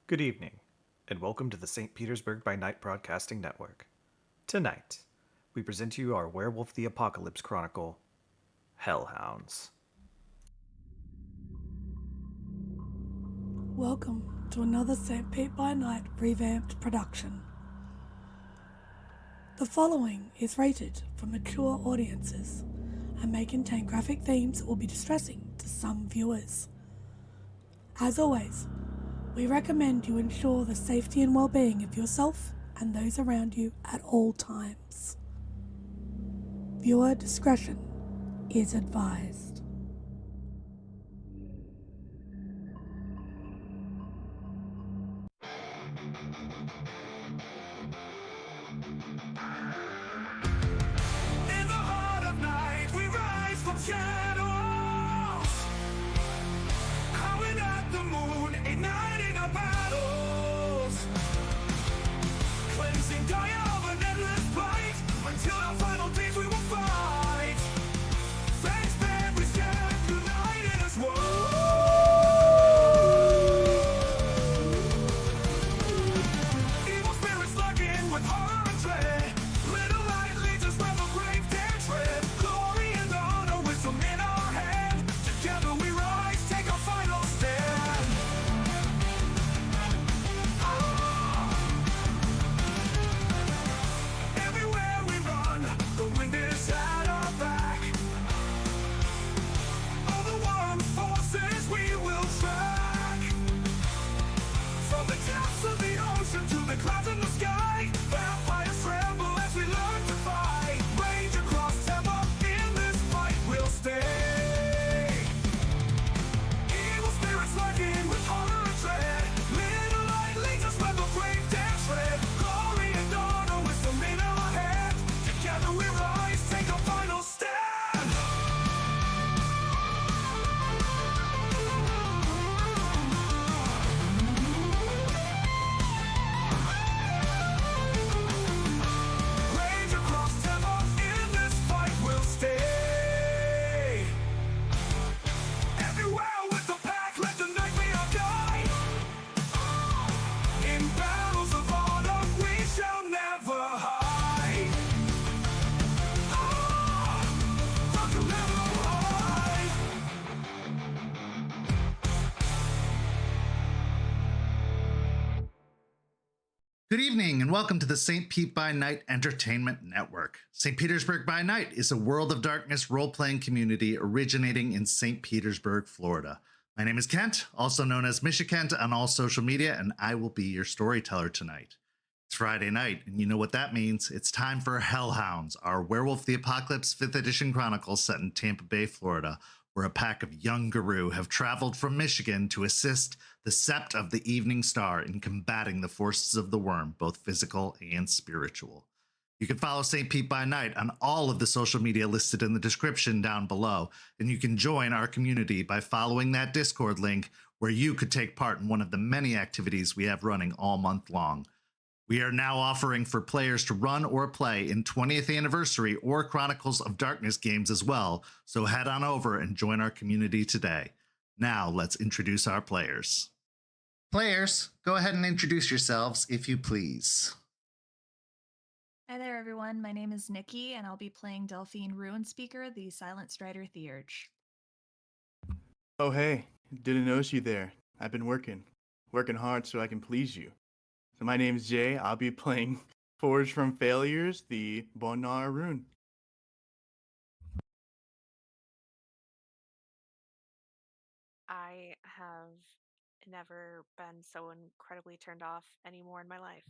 Good evening, and welcome to the St. Petersburg by Night Broadcasting Network. Tonight, we present to you our Werewolf the Apocalypse Chronicle, Hell Hounds. Welcome to another St. Pete by Night revamped production. The following is rated for mature audiences and may contain graphic themes that will be distressing to some viewers. As always, we recommend you ensure the safety and well-being of yourself and those around you at all times. Viewer discretion is advised. In the heart of night, we rise from shadows, howling at the moon, igniting our battles, cleansing Gaia of an endless fight, until our final days we will fight. Thanks, man, we stand united as one. Evil spirits lurking with horror and dread. Little light leads us where the grave dare tread. Glory and honor, wisdom in our hand. Together we rise, take our final stand. Everywhere we run, the wind is at our back. All the warm forces we will track. From the depths of the ocean to the clouds in the sky, vampires tremble as we learn to fight. Rage across Tampa, in this fight we'll stay. Evil spirits lurking with horror and dread. Little light leads us where the grave dare tread. Glory and honor, wisdom in our hand. Together we rise, take our final stand. Rage across Tampa, in this fight we'll stay. Everywhere with the pack, let the night be our guide. In battles of honor, we shall never hide. Fuck you, never hide. Good evening, and welcome to the St. Pete by Night Entertainment Network. St. Petersburg by Night is a World of Darkness role-playing community originating in St. Petersburg, Florida. My name is Kent, also known as Kent on all social media, and I will be your storyteller tonight. It's Friday night, and you know what that means. It's time for Hell Hounds, our Werewolf the Apocalypse 5th edition chronicle set in Tampa Bay, Florida, where a pack of young guru have traveled from Michigan to assist the Sept of the Evening Star in combating the forces of the worm, both physical and spiritual. You can follow St. Pete by Night on all of the social media listed in the description down below, and you can join our community by following that Discord link where you could take part in one of the many activities we have running all month long. We are now offering for players to run or play in 20th Anniversary or Chronicles of Darkness games as well, so head on over and join our community today. Now, let's introduce our players. Players, go ahead and introduce yourselves, if you please. Hi there, everyone. My name is Nikki, and I'll be playing Delphine Ruinspeaker, the Silent Strider Theurge. Oh, hey, didn't notice you there. I've been working hard so I can please you. So my name's Jay. I'll be playing Forged from Failures, the Bonar Rune. I have never been so incredibly turned off anymore in my life.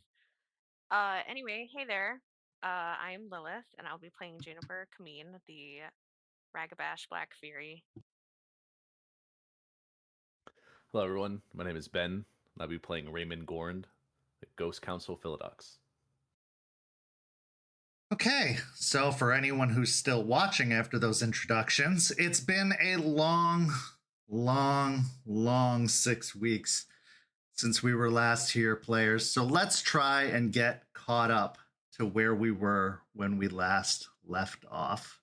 Anyway, hey there. I'm Lilith, and I'll be playing Juniper, Camine, the Ragabash Black Fury. Hello, everyone. My name is Ben, and I'll be playing Raymond Gorn, the Ghost Council Philodox. Okay, so for anyone who's still watching after those introductions, it's been a long 6 weeks since we were last here, players. So let's try and get caught up to where we were when we last left off.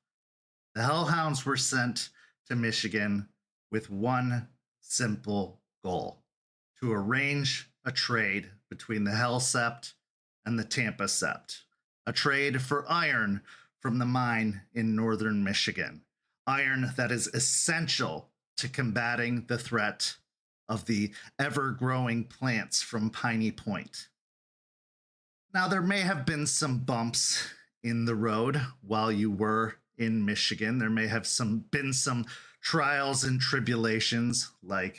The Hell Hounds were sent to Michigan with one simple goal: to arrange a trade between the Hell Sept and the Tampa Sept, a trade for iron from the mine in northern Michigan, iron that is essential to combating the threat of the ever-growing plants from Piney Point. Now, there may have been some bumps in the road while you were in Michigan. There may have been some trials and tribulations, like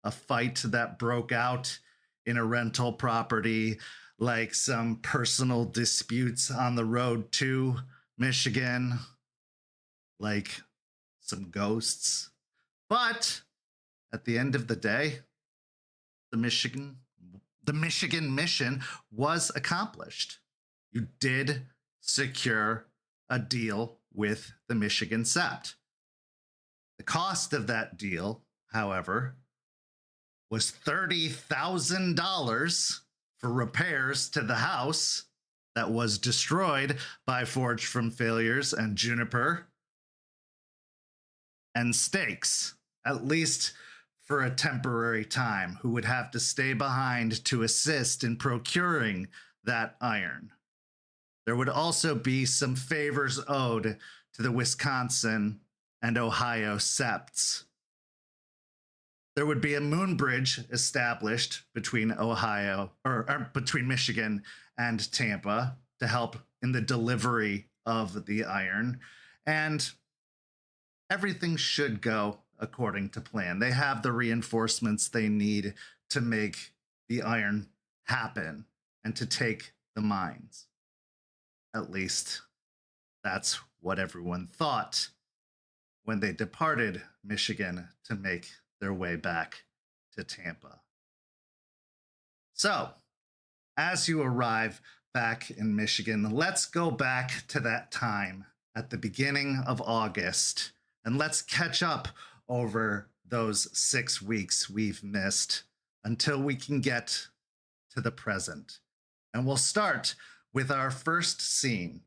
a fight that broke out in a rental property, like some personal disputes on the road to Michigan, like some ghosts. But at the end of the day, the Michigan mission was accomplished. You did secure a deal with the Michigan Sept. The cost of that deal, however, was $30,000 for repairs to the house that was destroyed by Forged from Failures and Juniper, and stakes, at least for a temporary time, who would have to stay behind to assist in procuring that iron. There would also be some favors owed to the Wisconsin and Ohio Septs. There would be a moon bridge established between between Michigan and Tampa to help in the delivery of the iron, and everything should go according to plan. They have the reinforcements they need to make the iron happen and to take the mines. At least that's what everyone thought when they departed Michigan to make their way back to Tampa. So, as you arrive back in Michigan, let's go back to that time at the beginning of August, and let's catch up over those 6 weeks we've missed until we can get to the present. And we'll start with our first scene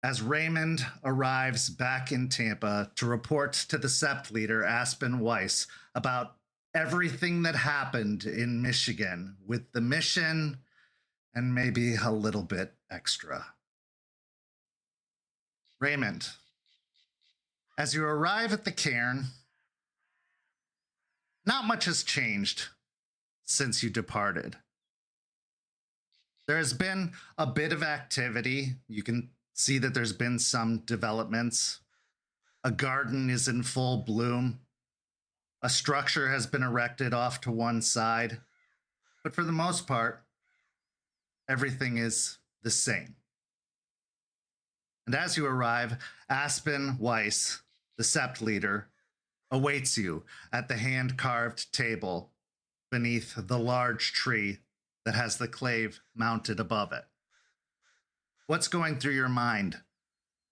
as Raymond arrives back in Tampa to report to the Sept leader, Aspen Weiss, about everything that happened in Michigan with the mission and maybe a little bit extra. Raymond, as you arrive at the cairn, not much has changed since you departed. There has been a bit of activity. You can see that there's been some developments. A garden is in full bloom. A structure has been erected off to one side. But for the most part, everything is the same. And as you arrive, Aspen Weiss, the Sept leader, awaits you at the hand-carved table beneath the large tree that has the clave mounted above it. What's going through your mind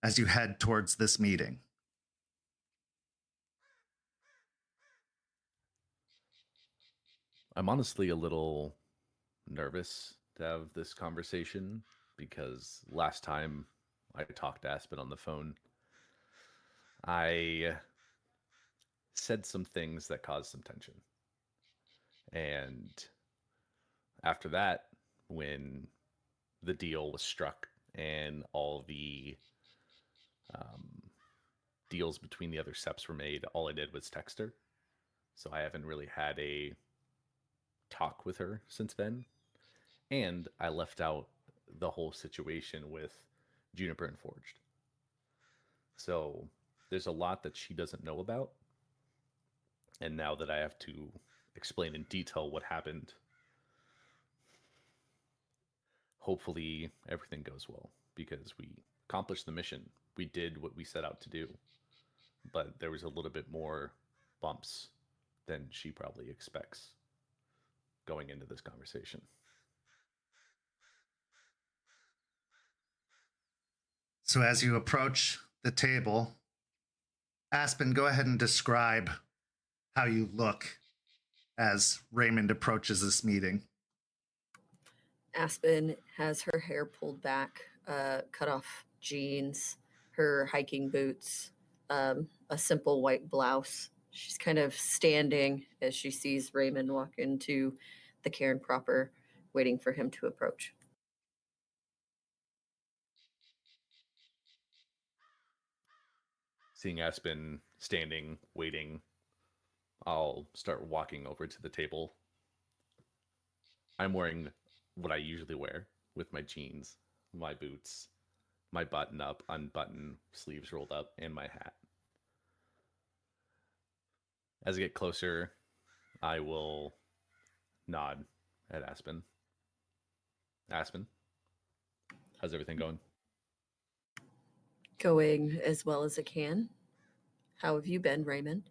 as you head towards this meeting? I'm honestly a little nervous to have this conversation because last time I talked to Aspen on the phone, I said some things that caused some tension. And after that, when the deal was struck and all the deals between the other Septs were made, all I did was text her. So I haven't really had a talk with her since then. And I left out the whole situation with Juniper and Forged. So there's a lot that she doesn't know about. And now that I have to explain in detail what happened, hopefully everything goes well, because we accomplished the mission. We did what we set out to do, but there was a little bit more bumps than she probably expects going into this conversation. So as you approach the table, Aspen, go ahead and describe how you look as Raymond approaches this meeting. Aspen has her hair pulled back, cut off jeans, her hiking boots, a simple white blouse. She's kind of standing as she sees Raymond walk into the cairn proper, waiting for him to approach. Seeing Aspen standing, waiting, I'll start walking over to the table. I'm wearing what I usually wear with my jeans, my boots, my button up, unbuttoned, sleeves rolled up, and my hat. As I get closer, I will nod at Aspen. Aspen, how's everything going? Going as well as it can. How have you been, Raymond?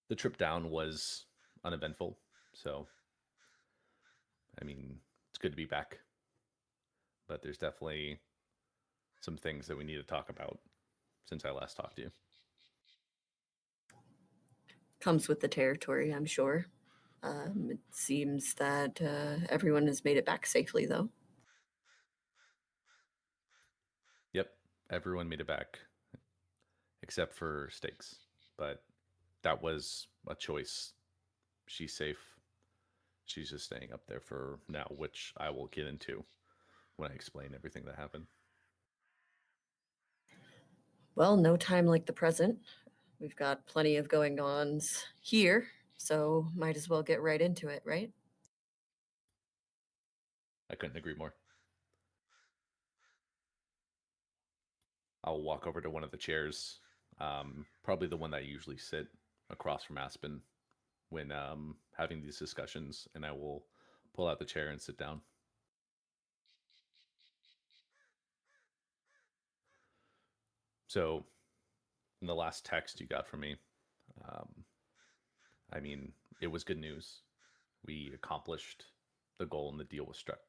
The trip down was uneventful, so I mean, it's good to be back. But there's definitely some things that we need to talk about since I last talked to you. Comes with the territory, I'm sure. It seems that everyone has made it back safely, though. Yep, everyone made it back except for Stakes, but that was a choice. She's safe. She's just staying up there for now, which I will get into when I explain everything that happened. Well, no time like the present. We've got plenty of going-ons here, so might as well get right into it, right? I couldn't agree more. I'll walk over to one of the chairs, probably the one that I usually sit across from Aspen when having these discussions, and I will pull out the chair and sit down. So, in the last text you got from me, I mean, it was good news. We accomplished the goal and the deal was struck.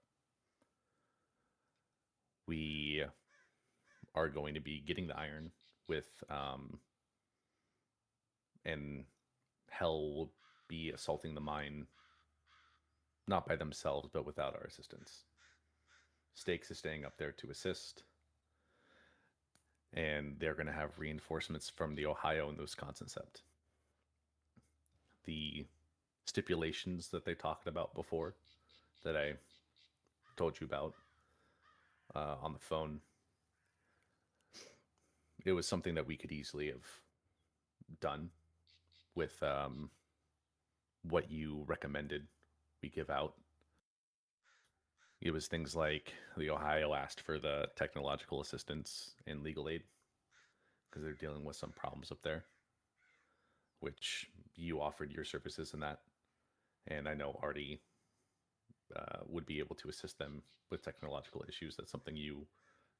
We are going to be getting the iron with, and Hell will be assaulting the mine, not by themselves, but without our assistance. Stakes is staying up there to assist, and they're going to have reinforcements from the Ohio and the Wisconsin Sept. The stipulations that they talked about before, that I told you about on the phone, it was something that we could easily have done with what you recommended we give out. It was things like the Ohio asked for the technological assistance and legal aid because they're dealing with some problems up there, which you offered your services in that. And I know Artie would be able to assist them with technological issues. That's something you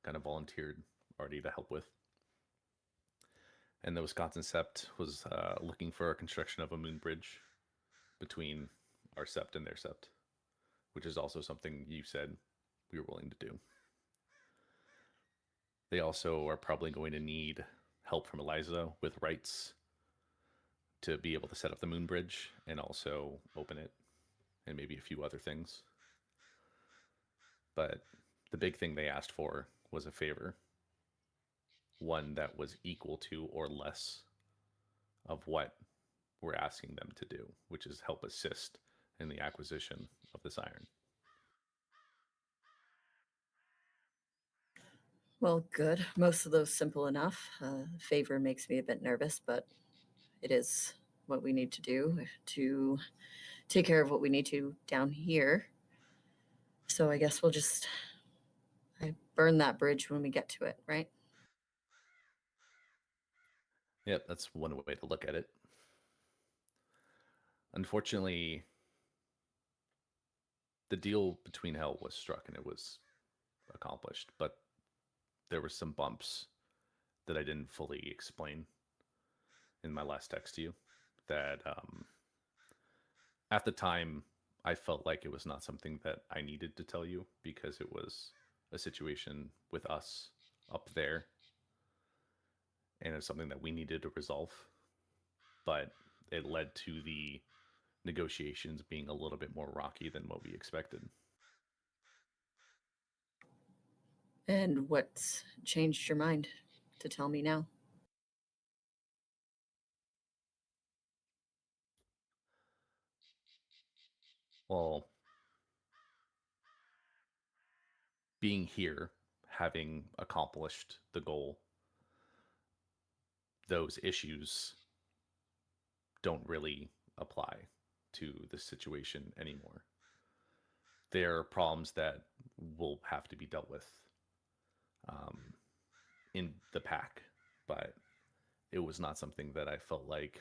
kind of volunteered Artie to help with. And the Wisconsin Sept was looking for a construction of a moon bridge between our Sept and their Sept, which is also something you said we were willing to do. They also are probably going to need help from Eliza with rights to be able to set up the moon bridge and also open it, and maybe a few other things. But the big thing they asked for was a favor, one that was equal to or less of what we're asking them to do, which is help assist in the acquisition of this iron. Well, good. Most of those simple enough. Favor makes me a bit nervous, but it is what we need to do to take care of what we need to down here. So I guess we'll just burn that bridge when we get to it, right? Yep, that's one way to look at it. Unfortunately, the deal between Hell was struck and it was accomplished, but there were some bumps that I didn't fully explain in my last text to you that at the time I felt like it was not something that I needed to tell you because it was a situation with us up there and it's something that we needed to resolve, but it led to the negotiations being a little bit more rocky than what we expected. And what's changed your mind to tell me now? Well, being here, having accomplished the goal, those issues don't really apply to the situation anymore. They're problems that will have to be dealt with in the pack, but it was not something that I felt like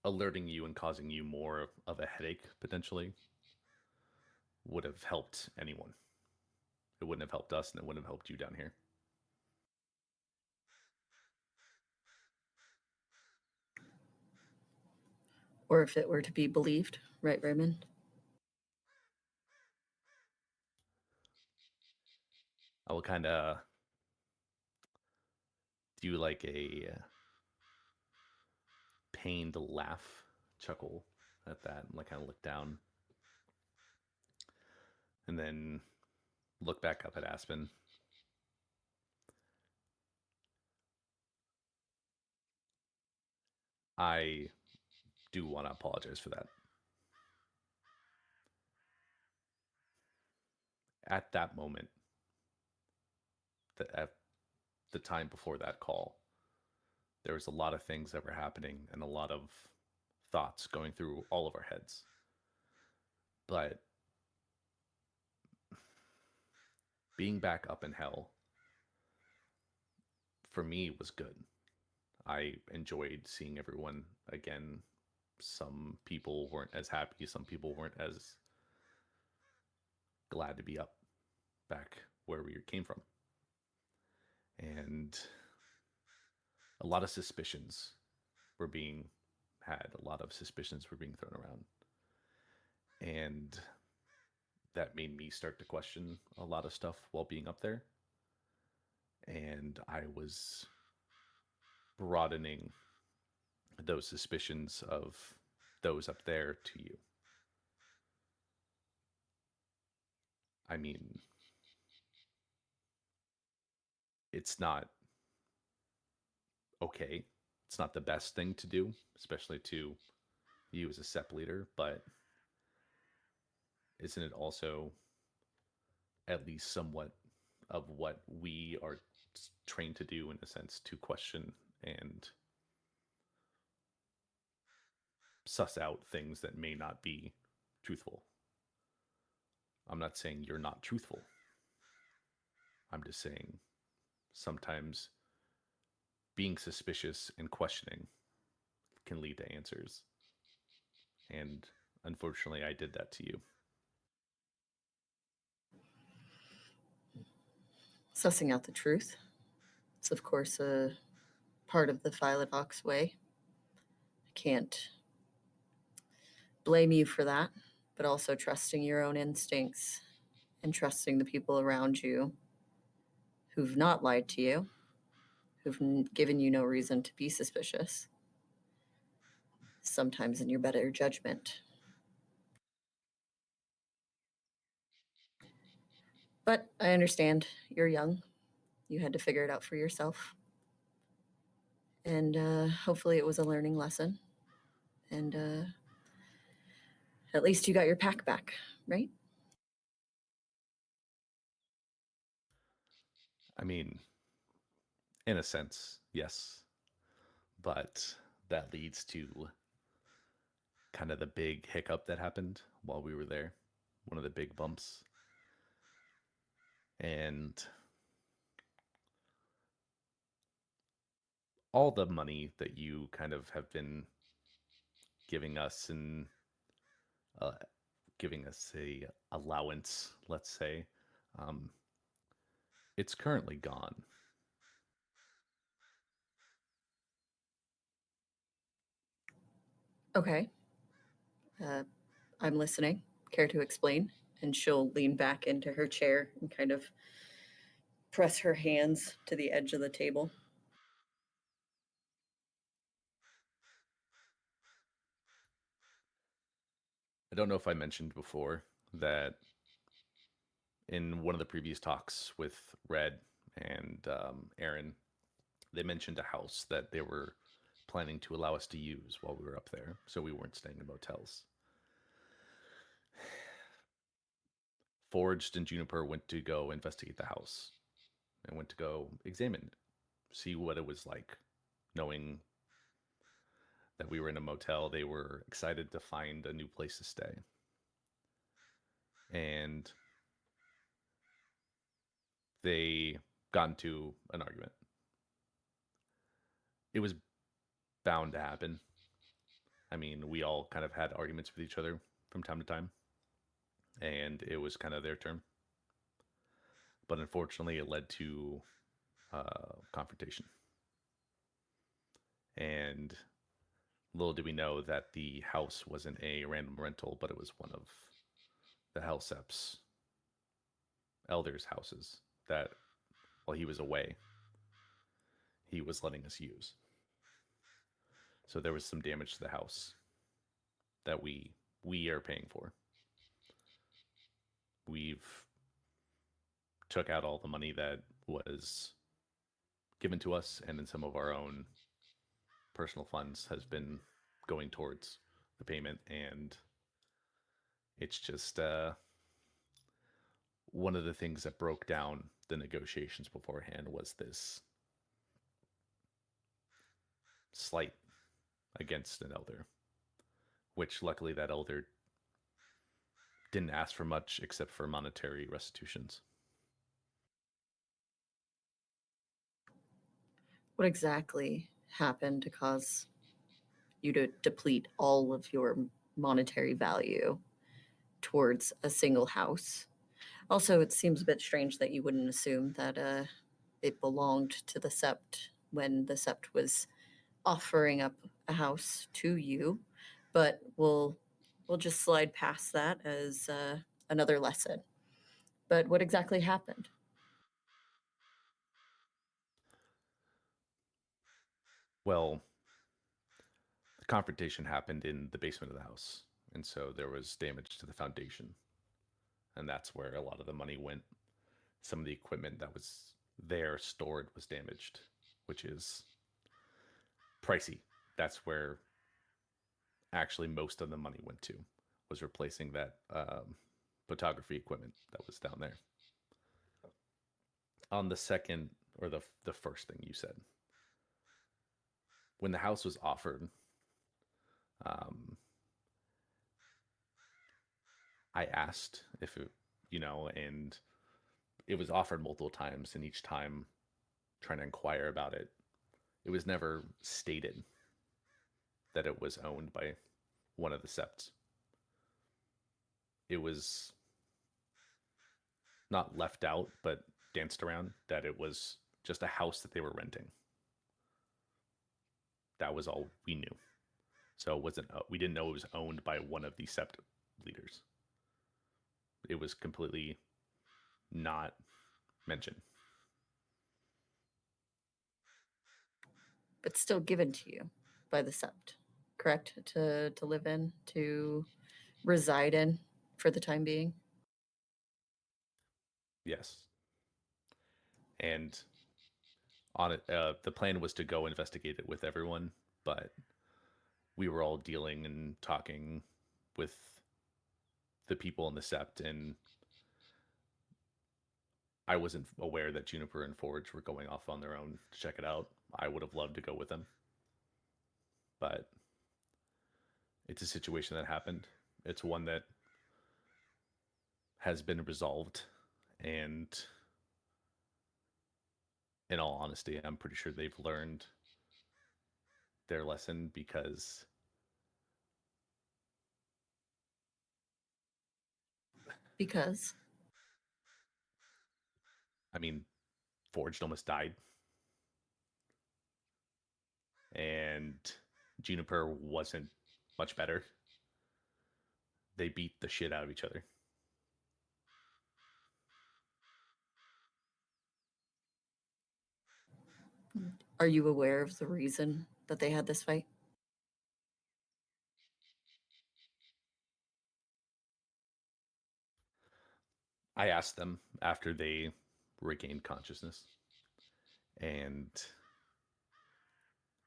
alerting you and causing you more of a headache potentially would have helped anyone. It wouldn't have helped us, and it wouldn't have helped you down here. Or if it were to be believed, right, Raymond? I will kind of do like a pained laugh, chuckle at that, and like kind of look down, and then look back up at Aspen. I do want to apologize for that. At that moment, at the time before that call, there was a lot of things that were happening and a lot of thoughts going through all of our heads. But being back up in hell, for me, was good. I enjoyed seeing everyone again. Some people weren't as happy. Some people weren't as glad to be up back where we came from. And a lot of suspicions were being had. A lot of suspicions were being thrown around. And that made me start to question a lot of stuff while being up there. And I was broadening those suspicions of those up there to you. I mean, it's not okay. It's not the best thing to do, especially to you as a Sept leader, but isn't it also at least somewhat of what we are trained to do, in a sense, to question and suss out things that may not be truthful? I'm not saying you're not truthful. I'm just saying sometimes being suspicious and questioning can lead to answers. And unfortunately, I did that to you. Sussing out the truth. It's, of course, a part of the Philovox way. I can't blame you for that, but also trusting your own instincts and trusting the people around you who've not lied to you, who've given you no reason to be suspicious, sometimes in your better judgment. But I understand you're young. You had to figure it out for yourself. And hopefully it was a learning lesson. And at least you got your pack back, right? I mean, in a sense, yes. But that leads to kind of the big hiccup that happened while we were there. One of the big bumps. And all the money that you kind of have been giving us and giving us a allowance, let's say, it's currently gone. Okay. I'm listening. Care to explain? And she'll lean back into her chair and kind of press her hands to the edge of the table. I don't know if I mentioned before that in one of the previous talks with Red and Aaron, they mentioned a house that they were planning to allow us to use while we were up there, so we weren't staying in motels. Forged and Juniper went to go investigate the house and went to go examine it, see what it was like. Knowing that we were in a motel, they were excited to find a new place to stay. And they got into an argument. It was bound to happen. I mean, we all kind of had arguments with each other from time to time, and it was kind of their turn. But unfortunately, it led to confrontation. And little did we know that the house wasn't a random rental, but it was one of the Hellsep's elders' houses that, while he was away, he was letting us use. So there was some damage to the house that we are paying for. We've took out all the money that was given to us, and then some of our own personal funds has been going towards the payment, and it's just one of the things that broke down the negotiations beforehand was this slight against an elder, which luckily that elder didn't ask for much except for monetary restitutions. What exactly happened to cause you to deplete all of your monetary value towards a single house? Also, it seems a bit strange that you wouldn't assume that it belonged to the Sept when the Sept was offering up a house to you, but we'll just slide past that as another lesson. But what exactly happened? Well, the confrontation happened in the basement of the house, and so there was damage to the foundation, and that's where a lot of the money went. Some of the equipment that was there stored was damaged, which is pricey. That's where actually most of the money went to, was replacing that photography equipment that was down there. On the second, or the first thing you said, when the house was offered, I asked if it, and it was offered multiple times, and each time trying to inquire about it, it was never stated that it was owned by one of the Septs. It was not left out, but danced around that it was just a house that they were renting. That was all we knew. So it wasn't. We didn't know it was owned by one of the Sept leaders. It was completely not mentioned. But still given to you by the Sept, correct? To live in, to reside in for the time being? Yes. And on it, the plan was to go investigate it with everyone, but we were all dealing and talking with the people in the Sept, and I wasn't aware that Juniper and Forge were going off on their own to check it out. I would have loved to go with them, but it's a situation that happened. It's one that has been resolved, and in all honesty, I'm pretty sure they've learned their lesson, because I mean, Forged almost died, and Juniper wasn't much better. They beat the shit out of each other. Are you aware of the reason that they had this fight? I asked them after they regained consciousness, and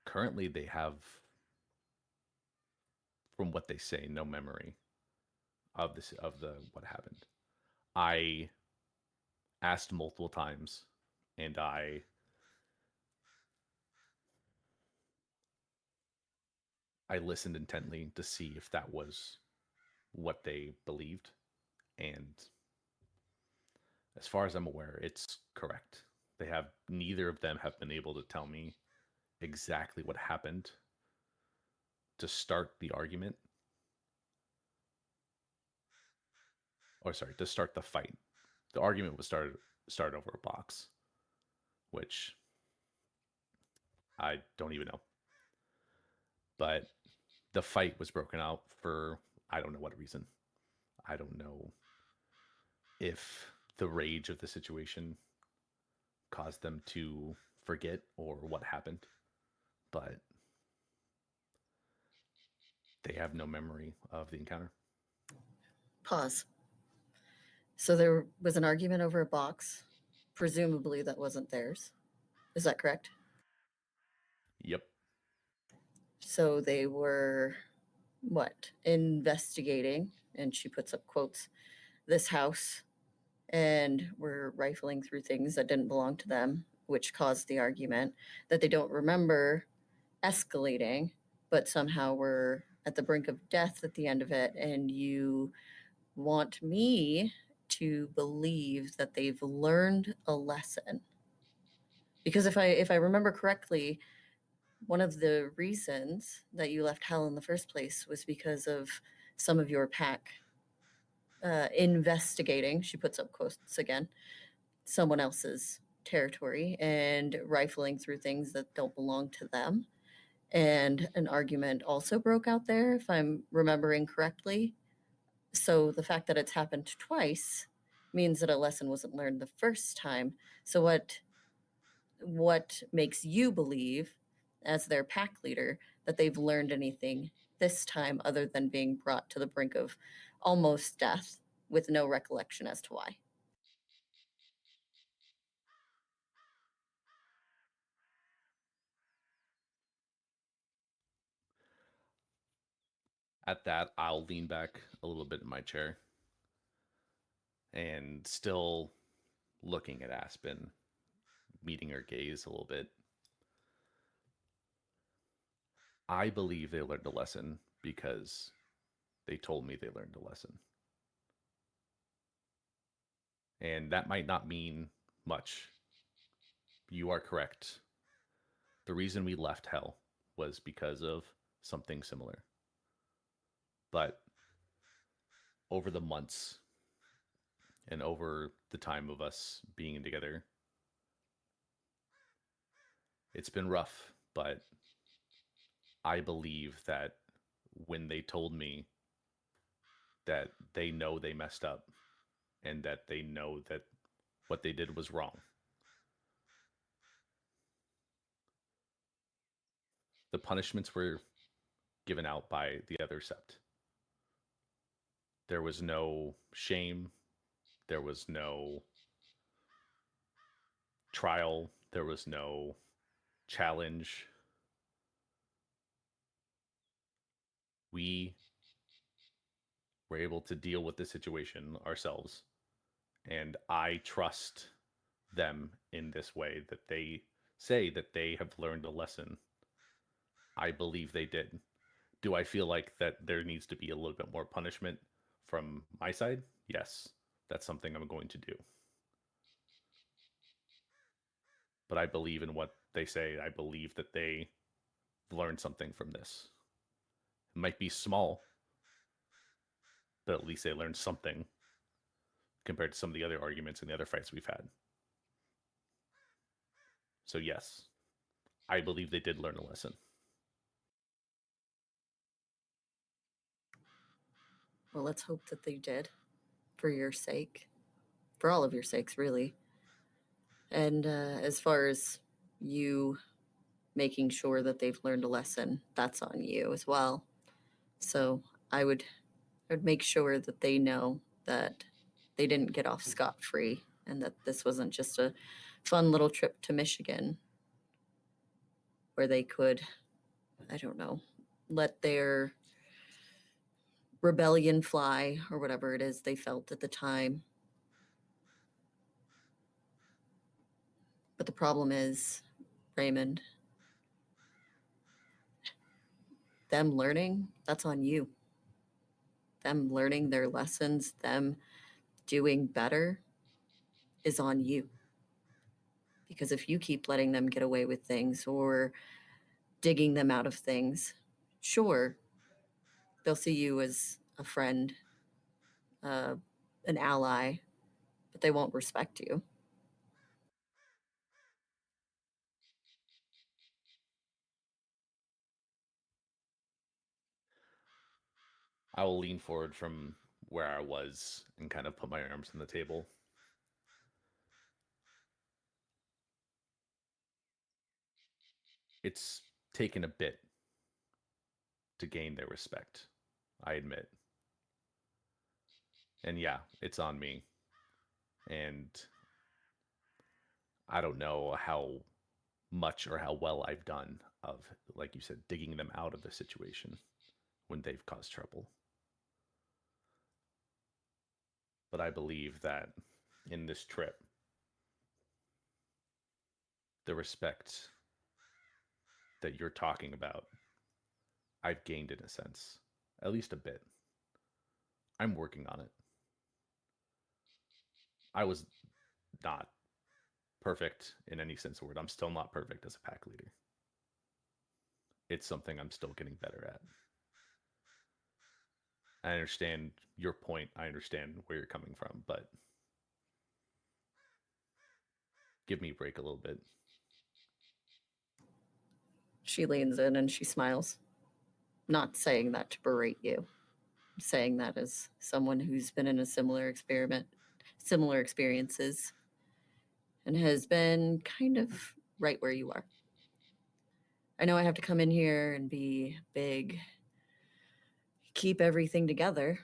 currently they have, from what they say, no memory of what happened. I asked multiple times, and I listened intently to see if that was what they believed. And as far as I'm aware, it's correct. Neither of them have been able to tell me exactly what happened to start the argument. Or sorry, to start the fight. The argument was started over a box, which I don't even know. But the fight was broken out for I don't know what reason. I don't know if the rage of the situation caused them to forget or what happened, but they have no memory of the encounter. Pause. So there was an argument over a box, presumably that wasn't theirs. Is that correct? Yep. So they were, investigating, and she puts up quotes, this house, and were rifling through things that didn't belong to them, which caused the argument that they don't remember escalating, but somehow were at the brink of death at the end of it, and you want me to believe that they've learned a lesson. Because if I remember correctly, one of the reasons that you left Hell in the first place was because of some of your pack investigating, she puts up quotes again, someone else's territory and rifling through things that don't belong to them. And an argument also broke out there, if I'm remembering correctly. So the fact that it's happened twice means that a lesson wasn't learned the first time. So what makes you believe, as their pack leader, that they've learned anything this time other than being brought to the brink of almost death with no recollection as to why? At that, I'll lean back a little bit in my chair and still looking at Aspen, meeting her gaze a little bit. I believe they learned a lesson because they told me they learned a lesson. And that might not mean much. You are correct. The reason we left Hell was because of something similar. But over the months and over the time of us being together, it's been rough, but I believe that when they told me that they know they messed up and that they know that what they did was wrong, the punishments were given out by the other Sept. There was no shame. There was no trial. There was no challenge. We were able to deal with the situation ourselves. And I trust them in this way that they say that they have learned a lesson. I believe they did. Do I feel like that there needs to be a little bit more punishment from my side? Yes, that's something I'm going to do. But I believe in what they say. I believe that they learned something from this. It might be small, but at least they learned something compared to some of the other arguments and the other fights we've had. So yes, I believe they did learn a lesson. Well, let's hope that they did, for your sake, for all of your sakes, really. And as far as you making sure that they've learned a lesson, that's on you as well. So I would make sure that they know that they didn't get off scot-free and that this wasn't just a fun little trip to Michigan where they could, I don't know, let their rebellion fly or whatever it is they felt at the time. But the problem is, Raymond, them learning, that's on you. Them learning their lessons, them doing better is on you. Because if you keep letting them get away with things or digging them out of things, sure, they'll see you as a friend, an ally, but they won't respect you. I will lean forward from where I was and kind of put my arms on the table. It's taken a bit to gain their respect, I admit. And yeah, it's on me. And I don't know how much or how well I've done of, like you said, digging them out of the situation when they've caused trouble. But I believe that in this trip, the respect that you're talking about, I've gained in a sense, at least a bit. I'm working on it. I was not perfect in any sense of the word. I'm still not perfect as a pack leader. It's something I'm still getting better at. I understand your point. I understand where you're coming from, but give me a break a little bit. She leans in and she smiles. Not saying that to berate you. I'm saying that as someone who's been in a similar experiences, and has been kind of right where you are. I know I have to come in here and be big, keep everything together,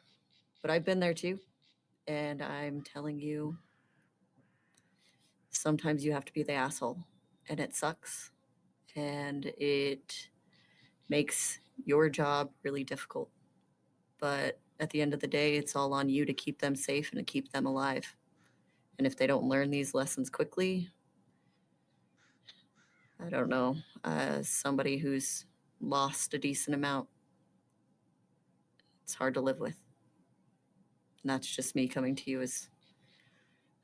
but I've been there too. And I'm telling you, sometimes you have to be the asshole, and it sucks. And it makes your job really difficult. But at the end of the day, it's all on you to keep them safe and to keep them alive. And if they don't learn these lessons quickly, I don't know, somebody who's lost a decent amount, it's hard to live with. And that's just me coming to you as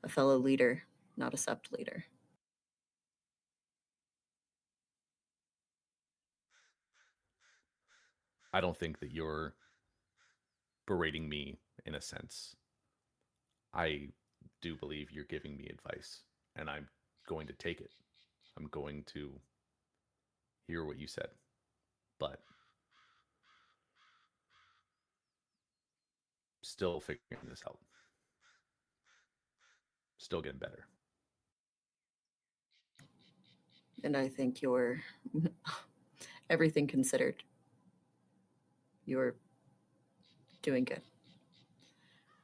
a fellow leader, not a Sept leader. I don't think that you're berating me in a sense. I do believe you're giving me advice, and I'm going to take it. I'm going to hear what you said, but still figuring this out. Still getting better. And I think you're, everything considered, you're doing good.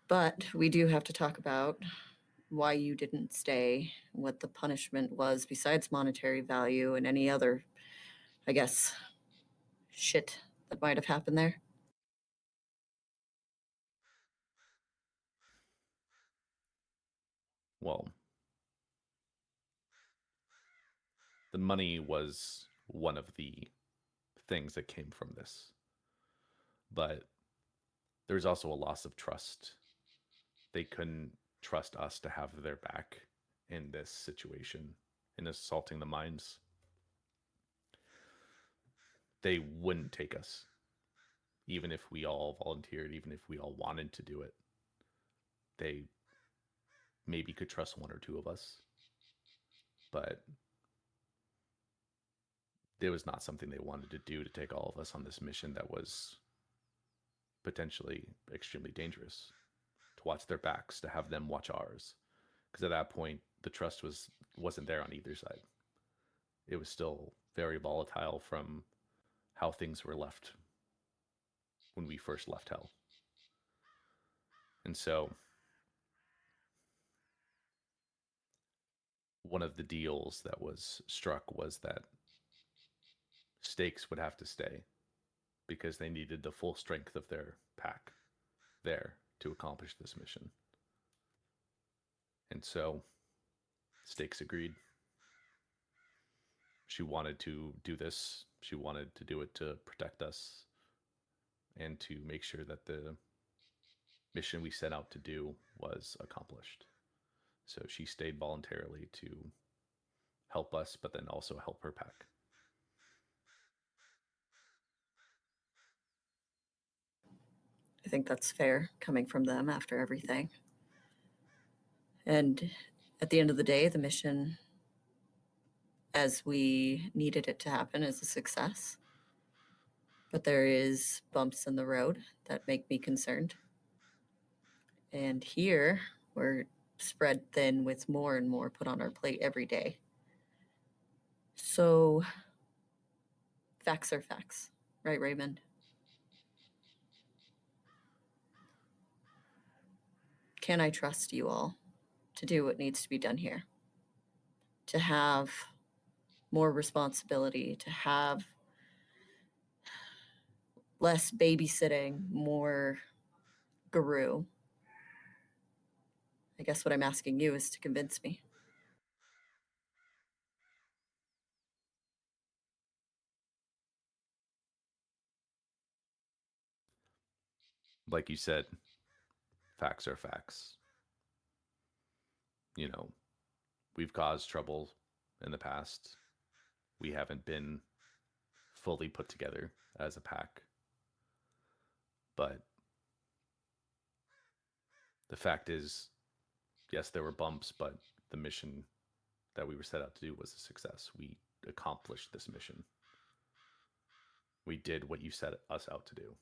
But we do have to talk about why you didn't stay, what the punishment was besides monetary value, and any other, I guess, shit that might have happened there. Well, the money was one of the things that came from this. But there's also a loss of trust. They couldn't trust us to have their back in this situation, in assaulting the mines. They wouldn't take us, even if we all volunteered, even if we all wanted to do it. They maybe could trust one or two of us, but it was not something they wanted to do, to take all of us on this mission that was potentially extremely dangerous, to watch their backs, to have them watch ours. Because at that point, the trust wasn't there on either side. It was still very volatile from how things were left when we first left Hell. And so one of the deals that was struck was that stakes would have to stay, because they needed the full strength of their pack there to accomplish this mission. And so stakes agreed. she wanted to do this. She wanted to do it to protect us and to make sure that the mission we set out to do was accomplished. So she stayed voluntarily to help us, but then also help her pack. I think that's fair coming from them after everything. And at the end of the day, the mission, as we needed it to happen, is a success. But there is bumps in the road that make me concerned. And here, we're spread thin with more and more put on our plate every day. So, facts are facts, right, Raymond? Can I trust you all to do what needs to be done here? To have more responsibility, to have less babysitting, more guru. I guess what I'm asking you is to convince me. Like you said, facts are facts. You know, we've caused trouble in the past. We haven't been fully put together as a pack. But the fact is, yes, there were bumps, but the mission that we were set out to do was a success. We accomplished this mission. We did what you set us out to do.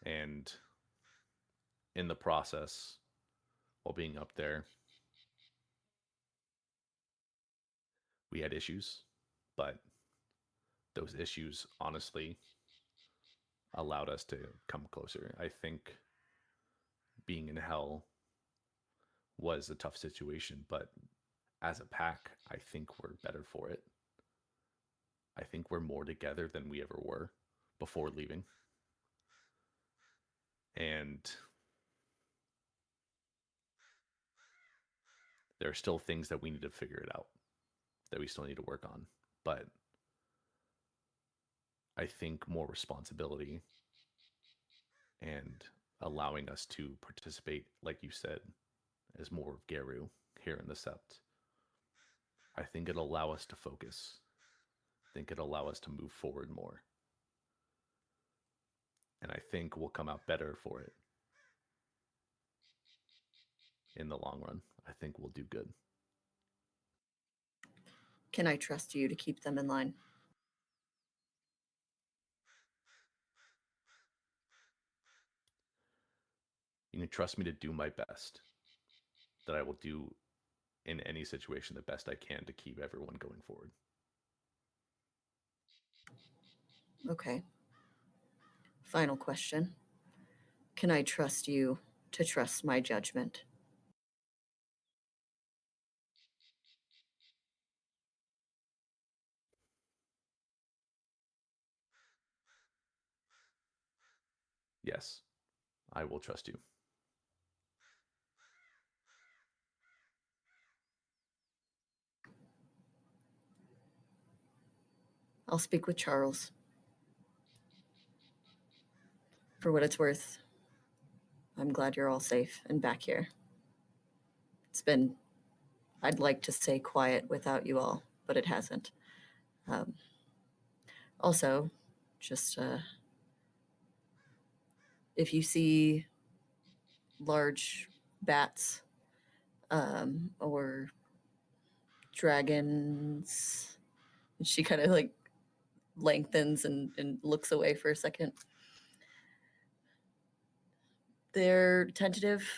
And in the process, while being up there, we had issues, but those issues honestly allowed us to come closer. I think being in hell was a tough situation, but as a pack, I think we're better for it. I think we're more together than we ever were before leaving. And there are still things that we need to figure it out, that we still need to work on. But I think more responsibility and allowing us to participate, like you said, as more of Geru here in the Sept, I think it'll allow us to focus. I think it'll allow us to move forward more. And I think we'll come out better for it. In the long run, I think we'll do good. Can I trust you to keep them in line? You can trust me to do my best. That I will do in any situation the best I can to keep everyone going forward. Okay. Final question. Can I trust you to trust my judgment? Yes, I will trust you. I'll speak with Charles. For what it's worth, I'm glad you're all safe and back here. It's been, I'd like to say quiet without you all, but it hasn't. Also, just if you see large bats or dragons, she kind of like lengthens and looks away for a second. They're tentative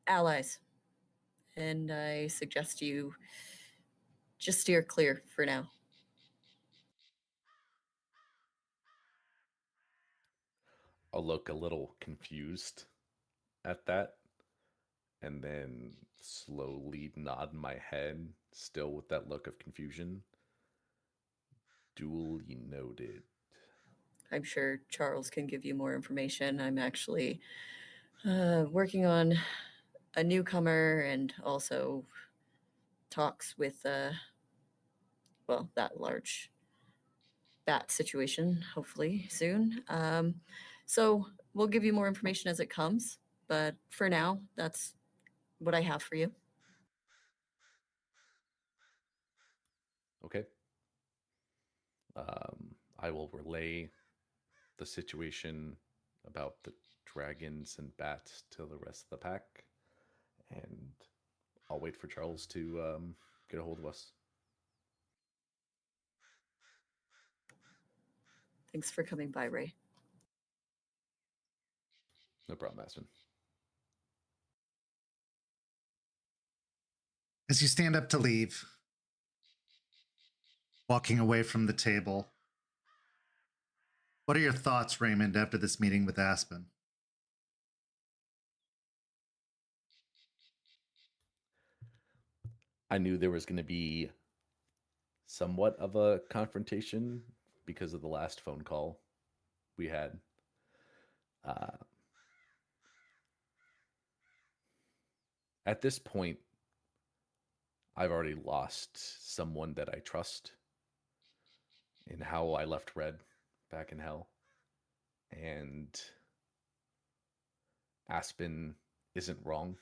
allies, and I suggest you just steer clear for now. I'll look a little confused at that and then slowly nod my head, still with that look of confusion. Duly noted. I'm sure Charles can give you more information. I'm actually working on a newcomer and also talks with that large bat situation, hopefully soon. So we'll give you more information as it comes, but for now, that's what I have for you. Okay. I will relay the situation about the dragons and bats to the rest of the pack, and I'll wait for Charles to get a hold of us. Thanks for coming by, Ray. No problem, Aspen. As you stand up to leave, walking away from the table, what are your thoughts, Raymond, after this meeting with Aspen? I knew there was going to be somewhat of a confrontation because of the last phone call we had. At this point, I've already lost someone that I trust in how I left Red back in Hell. And Aspen isn't wrong.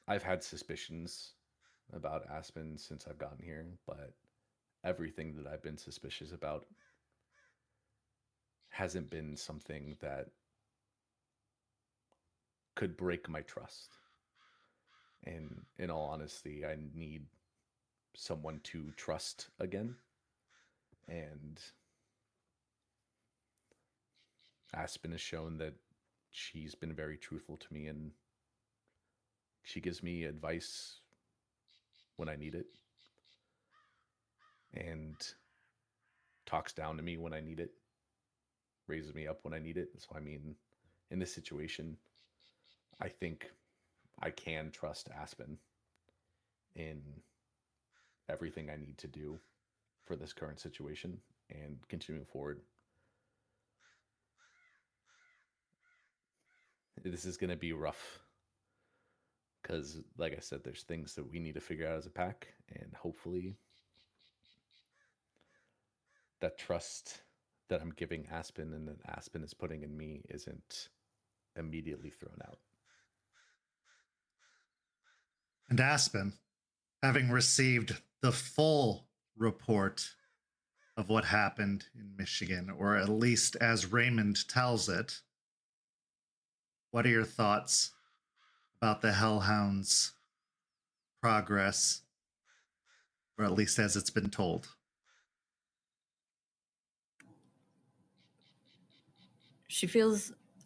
I've had suspicions about Aspen since I've gotten here, but everything that I've been suspicious about hasn't been something that could break my trust. And in all honesty, I need someone to trust again. And Aspen has shown that she's been very truthful to me, and she gives me advice when I need it and talks down to me when I need it, raises me up when I need it. So, I mean, in this situation, I think I can trust Aspen in everything I need to do for this current situation and continuing forward. This is going to be rough because, like I said, there's things that we need to figure out as a pack, and hopefully that trust that I'm giving Aspen and that Aspen is putting in me isn't immediately thrown out. And Aspen, having received the full report of what happened in Michigan, or at least as Raymond tells it, what are your thoughts about the Hell Hounds' progress, or at least as it's been told?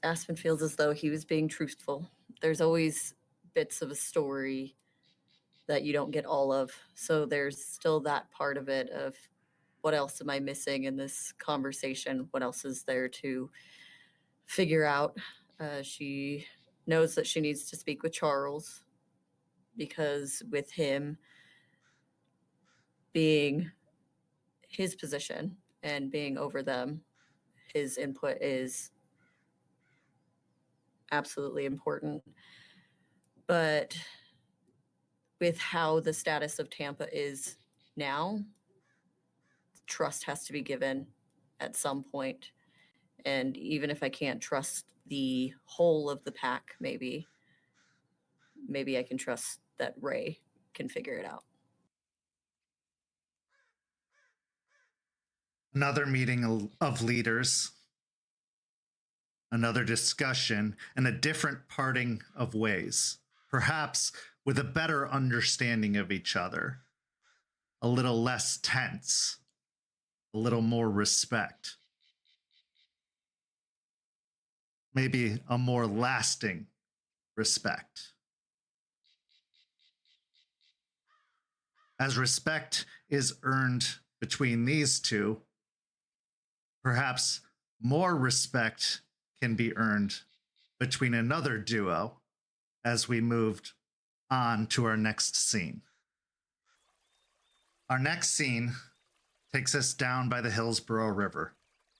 Aspen feels as though he was being truthful. There's always bits of a story that you don't get all of. So there's still that part of it of what else am I missing in this conversation? What else is there to figure out? She knows that she needs to speak with Charles because with him being his position and being over them, his input is absolutely important. But with how the status of Tampa is now, trust has to be given at some point. And even if I can't trust the whole of the pack, maybe I can trust that Ray can figure it out. Another meeting of leaders, another discussion, and a different parting of ways, perhaps with a better understanding of each other, a little less tense, a little more respect, maybe a more lasting respect. As respect is earned between these two, perhaps more respect can be earned between another duo as we moved on to our next scene. Our next scene takes us down by the Hillsborough River,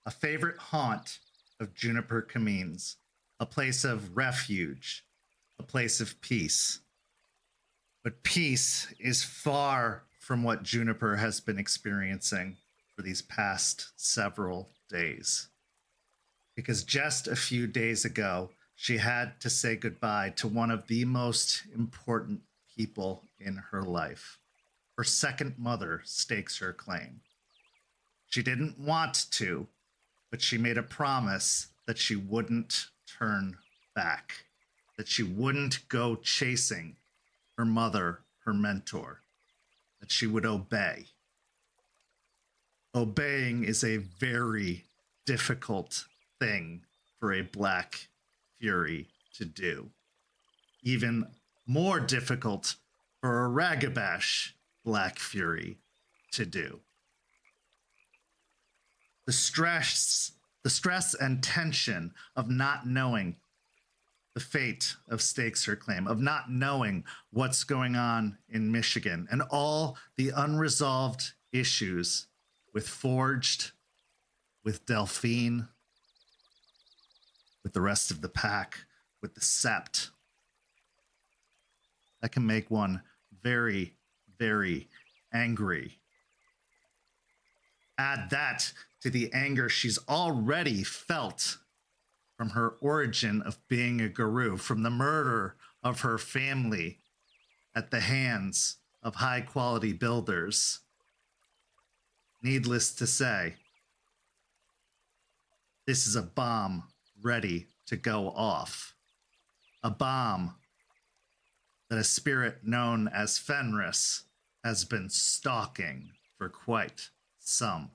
a favorite haunt of Juniper Camine's, a place of refuge, a place of peace. But peace is far from what Juniper has been experiencing for these past several days. Because just a few days ago, she had to say goodbye to one of the most important people in her life. Her second mother stakes her claim. She didn't want to, but she made a promise that she wouldn't turn back, that she wouldn't go chasing her mother, her mentor, that she would obey. Obeying is a very difficult thing for a Black Fury to do. Even more difficult for a Ragabash Black Fury to do. The stress and tension of not knowing the fate of Stakes Her Claim, of not knowing what's going on in Michigan, and all the unresolved issues with Forged, with Delphine, with the rest of the pack, with the Sept. That can make one very, very angry. Add that to the anger she's already felt from her origin of being a guru, from the murder of her family at the hands of high-quality builders. Needless to say, this is a bomb ready to go off. A bomb that a spirit known as Fenris has been stalking for quite some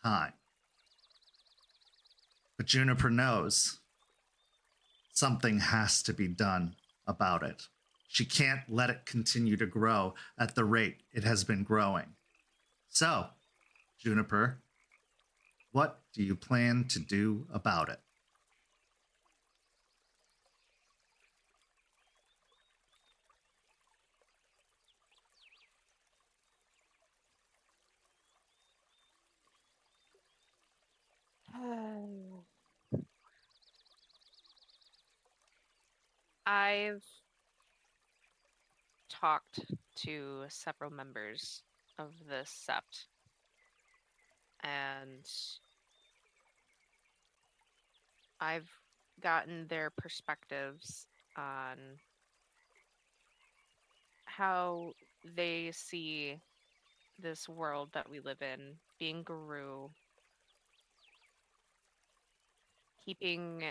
time. But Juniper knows something has to be done about it. She can't let it continue to grow at the rate it has been growing. So, Juniper, what do you plan to do about it? I've talked to several members of the Sept, and I've gotten their perspectives on how they see this world that we live in, being guru, keeping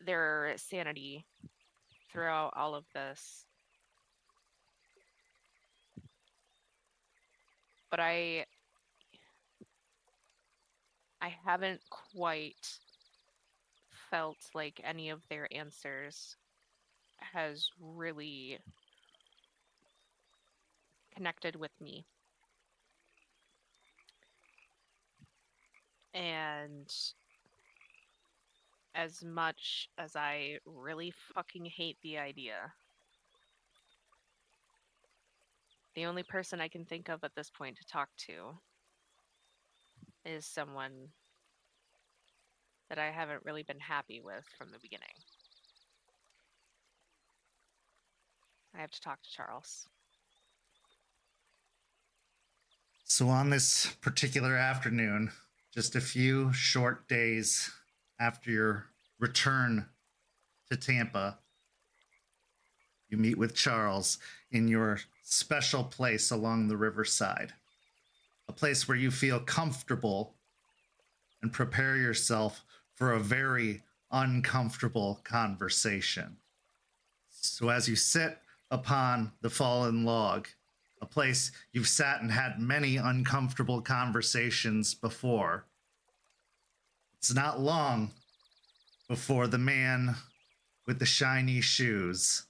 their sanity throughout all of this. But I haven't quite felt like any of their answers has really connected with me. And as much as I really fucking hate the idea, the only person I can think of at this point to talk to is someone that I haven't really been happy with from the beginning. I have to talk to Charles. So on this particular afternoon, just a few short days after your return to Tampa, you meet with Charles in your special place along the riverside, a place where you feel comfortable and prepare yourself for a very uncomfortable conversation. So as you sit upon the fallen log, a place you've sat and had many uncomfortable conversations before, it's not long before the man with the shiny shoes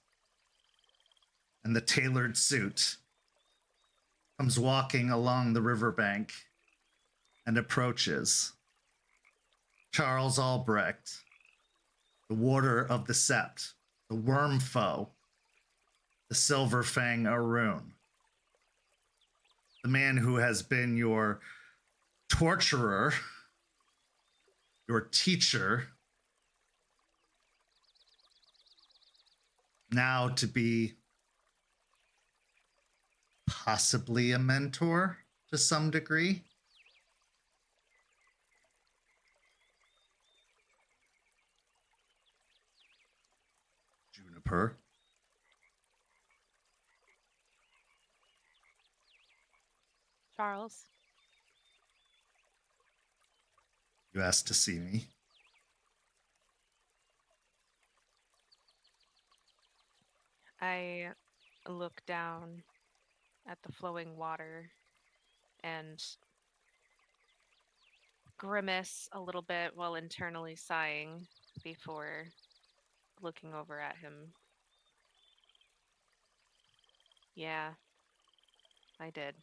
and the tailored suit comes walking along the riverbank and approaches. Charles Albrecht, the warder of the Sept, the worm foe, the Silver Fang Arun, the man who has been your torturer, your teacher, now to be possibly a mentor to some degree. Juniper. Charles. You asked to see me. I look down at the flowing water and grimace a little bit while internally sighing before looking over at him. Yeah, I did.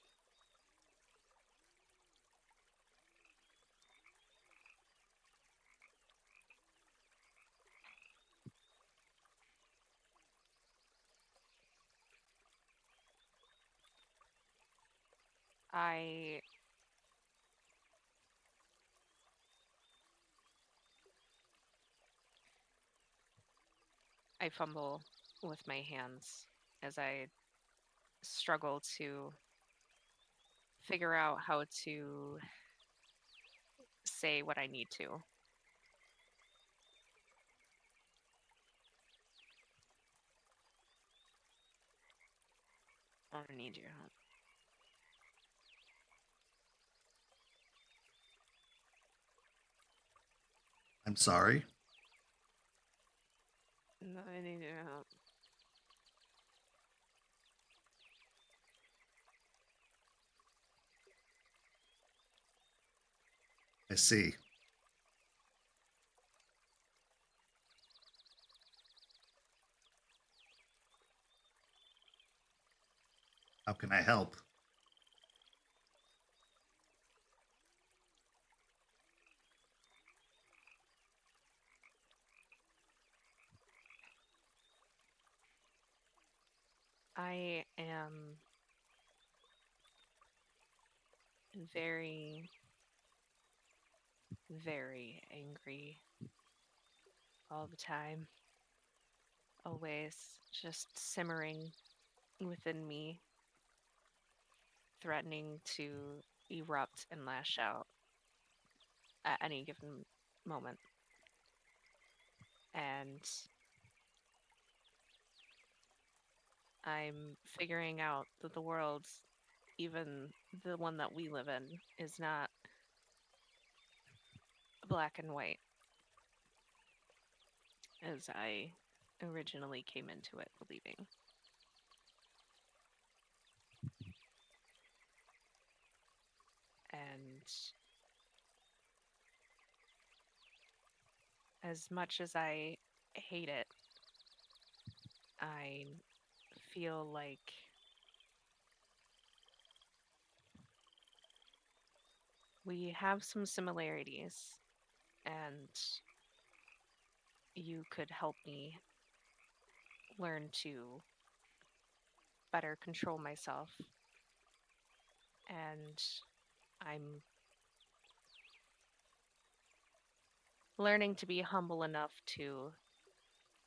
I fumble with my hands as I struggle to figure out how to say what I need to. I don't need your help. I'm sorry. No, I need your help. I see. How can I help? I am very, very angry all the time. Always just simmering within me, threatening to erupt and lash out at any given moment. And I'm figuring out that the world, even the one that we live in, is not black and white as I originally came into it believing. And as much as I hate it, I feel like we have some similarities, and you could help me learn to better control myself. And I'm learning to be humble enough to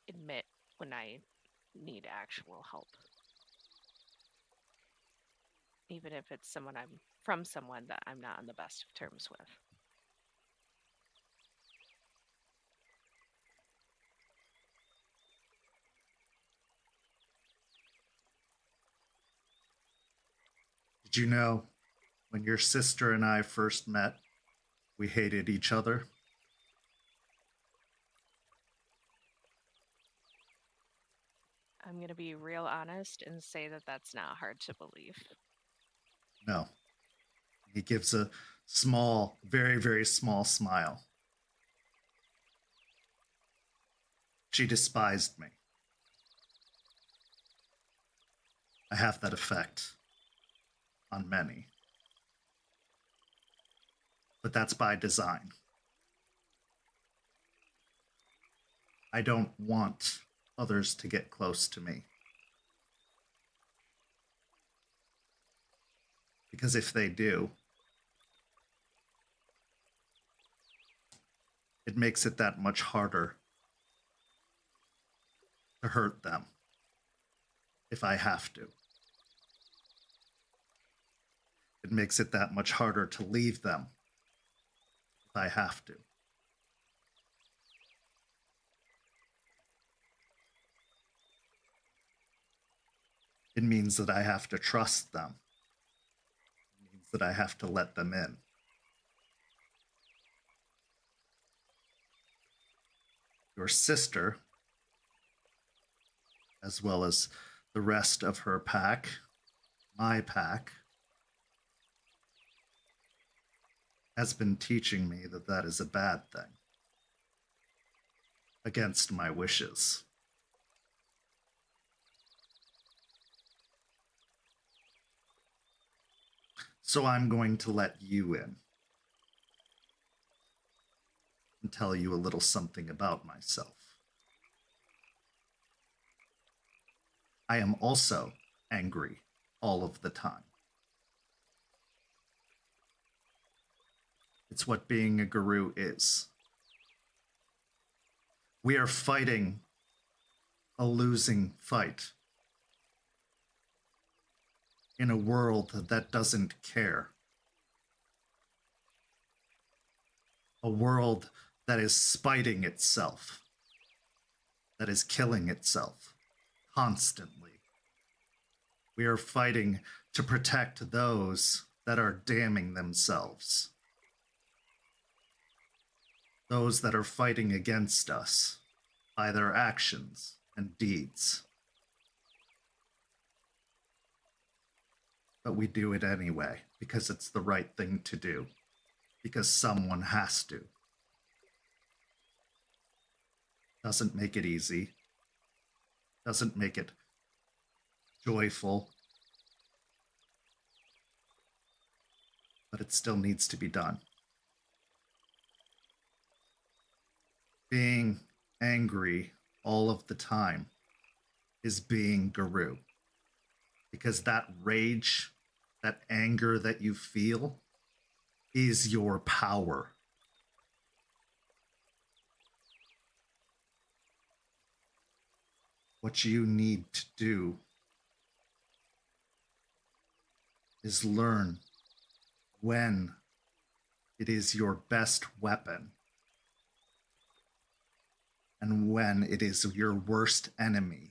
admit when I need actual help. Even if it's someone I'm from someone that I'm not on the best of terms with. Did you know when your sister and I first met, we hated each other? I'm going to be real honest and say that that's not hard to believe. No. He gives a small, very, very small smile. She despised me. I have that effect on many. But that's by design. I don't want others to get close to me. Because if they do, it makes it that much harder to hurt them if I have to. It makes it that much harder to leave them if I have to. It means that I have to trust them. It means that I have to let them in. Your sister, as well as the rest of her pack, my pack, has been teaching me that that is a bad thing. Against my wishes. So I'm going to let you in and tell you a little something about myself. I am also angry all of the time. It's what being a guru is. We are fighting a losing fight in a world that doesn't care. A world that is spiting itself, that is killing itself constantly. We are fighting to protect those that are damning themselves. Those that are fighting against us by their actions and deeds. But we do it anyway, because it's the right thing to do. Because someone has to. Doesn't make it easy. Doesn't make it joyful. But it still needs to be done. Being angry all of the time is being guru. Because that rage, that anger that you feel is your power. What you need to do is learn when it is your best weapon and when it is your worst enemy.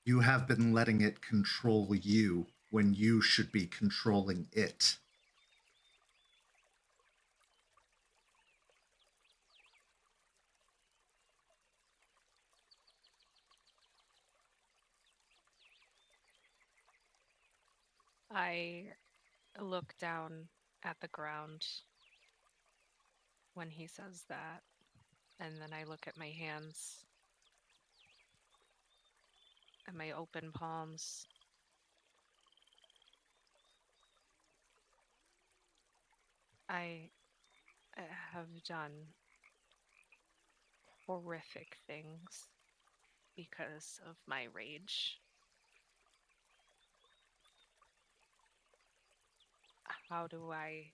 You have been letting it control you when you should be controlling it. I look down at the ground when he says that, and then I look at my hands and my open palms. I have done horrific things because of my rage. How do I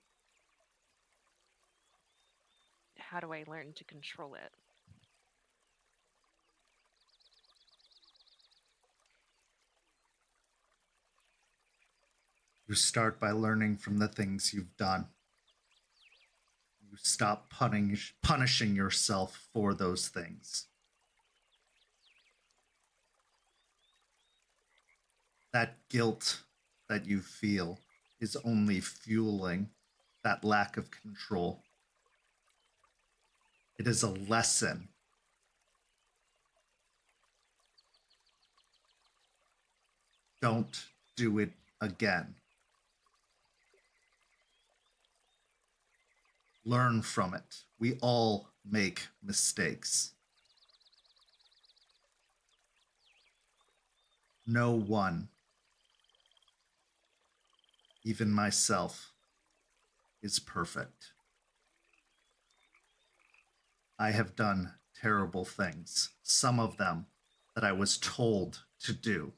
learn to control it? You start by learning from the things you've done. You stop punishing yourself for those things. That guilt that you feel is only fueling that lack of control. It is a lesson. Don't do it again. Learn from it. We all make mistakes. No one, even myself, is perfect. I have done terrible things, some of them that I was told to do,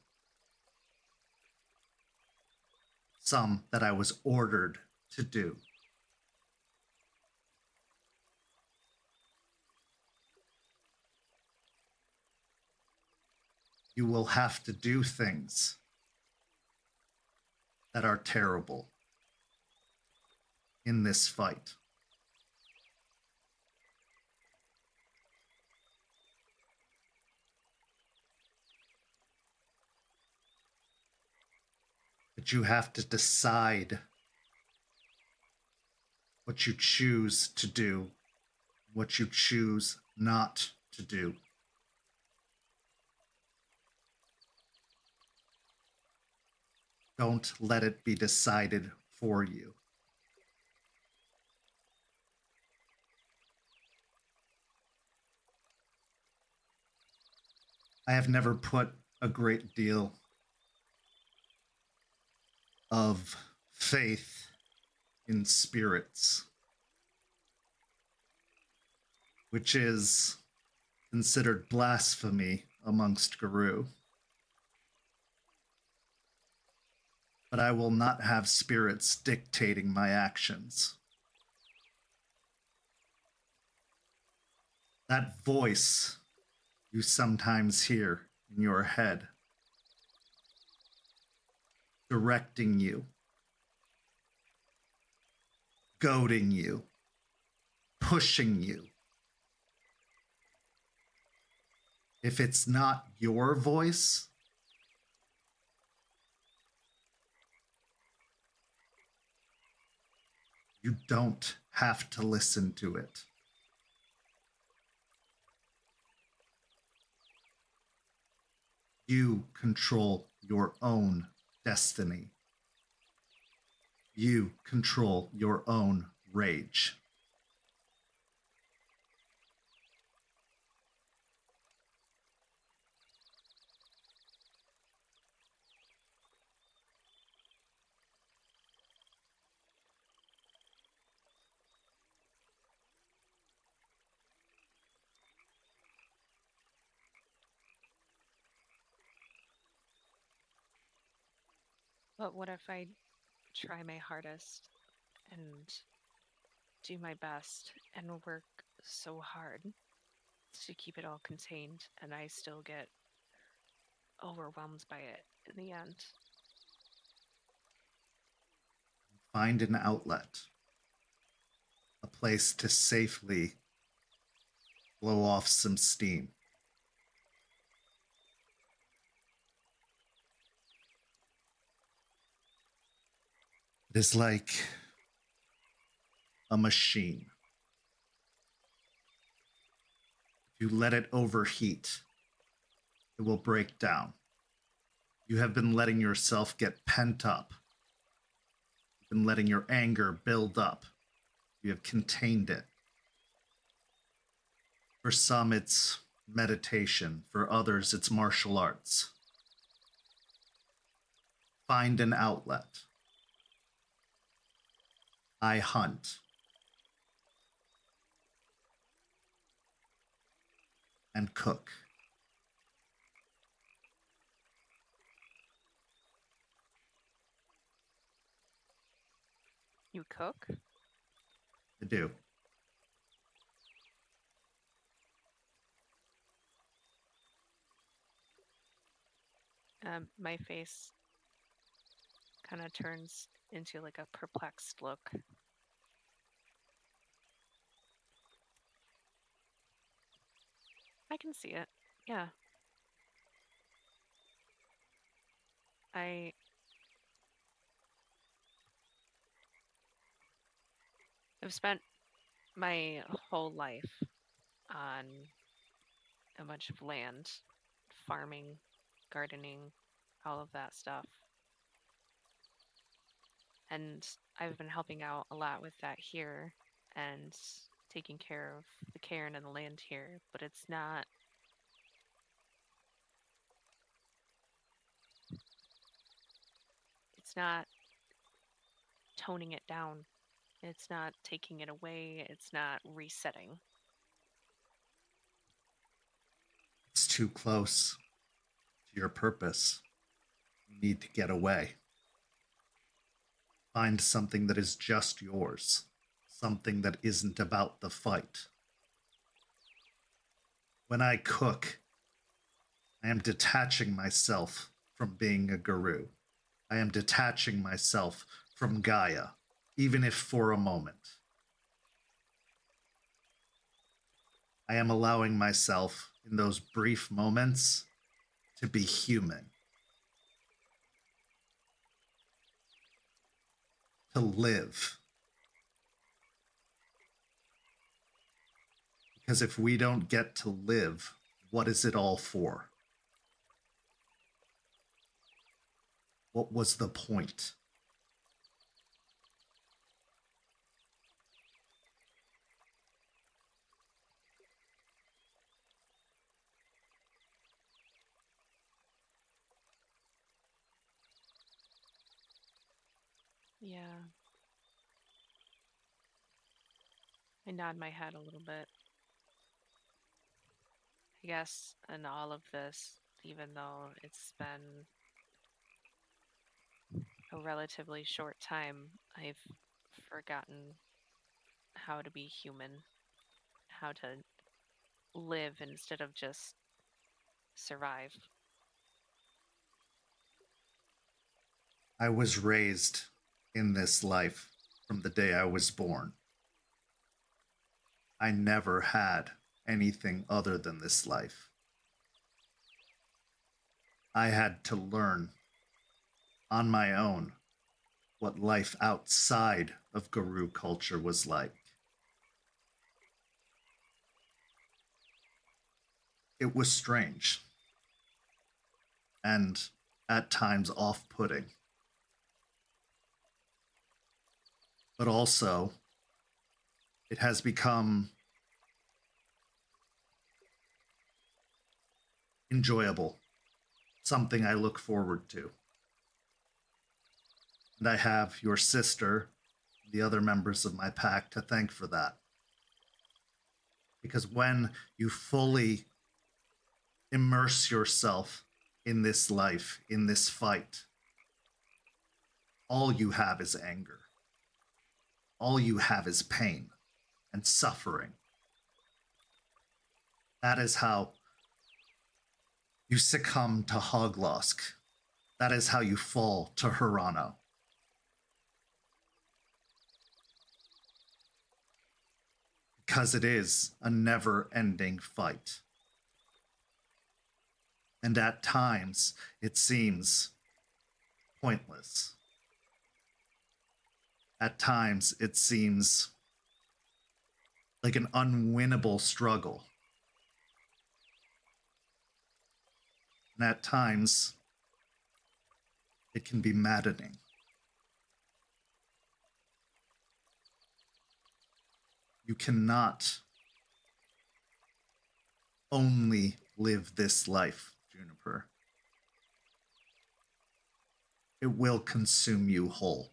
some that I was ordered to do. You will have to do things that are terrible in this fight. But you have to decide what you choose to do, what you choose not to do. Don't let it be decided for you. I have never put a great deal of faith in spirits, which is considered blasphemy amongst Guru. But I will not have spirits dictating my actions. That voice you sometimes hear in your head, directing you, goading you, pushing you. If it's not your voice, you don't have to listen to it. You control your own destiny. You control your own rage. But what if I try my hardest and do my best and work so hard to keep it all contained and I still get overwhelmed by it in the end? Find an outlet, a place to safely blow off some steam. It is like a machine. If you let it overheat, it will break down. You have been letting yourself get pent up. You've been letting your anger build up. You have contained it. For some, it's meditation. For others, it's martial arts. Find an outlet. I hunt. And cook. You cook? I do. My face kind of turns into like a perplexed look. I can see it. Yeah. I've spent my whole life on a bunch of land, farming, gardening, all of that stuff. And I've been helping out a lot with that here and taking care of the cairn and the land here, but it's not toning it down. It's not taking it away. It's not resetting. It's too close to your purpose. You need to get away. Find something that is just yours. Something that isn't about the fight. When I cook, I am detaching myself from being a guru. I am detaching myself from Gaia, even if for a moment. I am allowing myself, in those brief moments, to be human. To live. Because if we don't get to live, what is it all for? What was the point? Yeah. I nod my head a little bit. I guess in all of this, even though it's been a relatively short time, I've forgotten how to be human, how to live instead of just survive. I was raised in this life from the day I was born. I never had anything other than this life. I had to learn on my own what life outside of Guru culture was like. It was strange and at times off-putting. But also, it has become enjoyable, something I look forward to. And I have your sister, the other members of my pack, to thank for that. Because when you fully immerse yourself in this life, in this fight, all you have is anger. All you have is pain and suffering. That is how you succumb to Hoglosk. That is how you fall to Hirano. Because it is a never-ending fight. And at times, it seems pointless. At times, it seems like an unwinnable struggle. And at times, it can be maddening. You cannot only live this life, Juniper. It will consume you whole.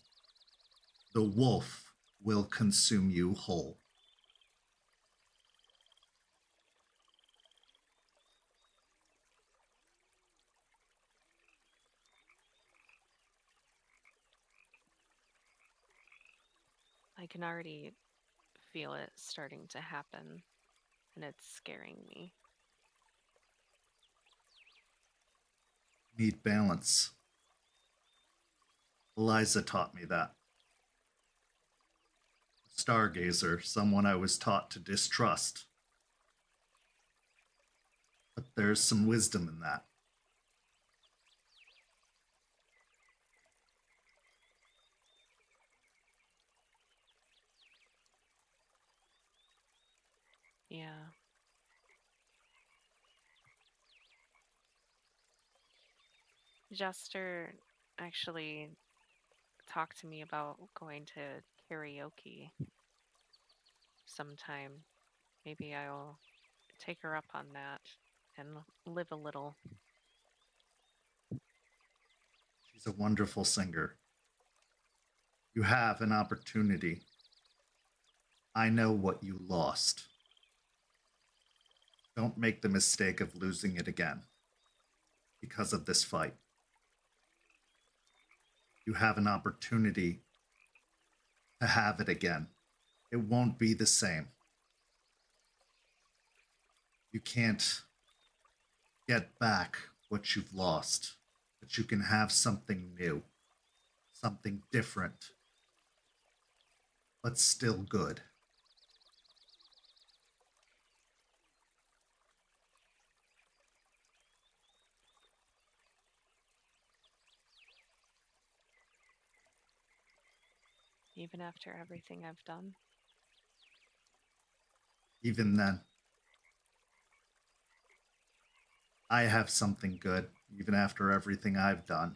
The wolf will consume you whole. I can already feel it starting to happen, and it's scaring me. Need balance. Eliza taught me that. Stargazer, someone I was taught to distrust. But there's some wisdom in that. Yeah. Jester actually talked to me about going to karaoke sometime. Maybe I'll take her up on that and live a little. She's a wonderful singer. You have an opportunity. I know what you lost. Don't make the mistake of losing it again because of this fight. You have an opportunity to have it again. It won't be the same. You can't get back what you've lost, that you can have something new, something different, but still good. Even after everything I've done. Even then, I have something good, even after everything I've done.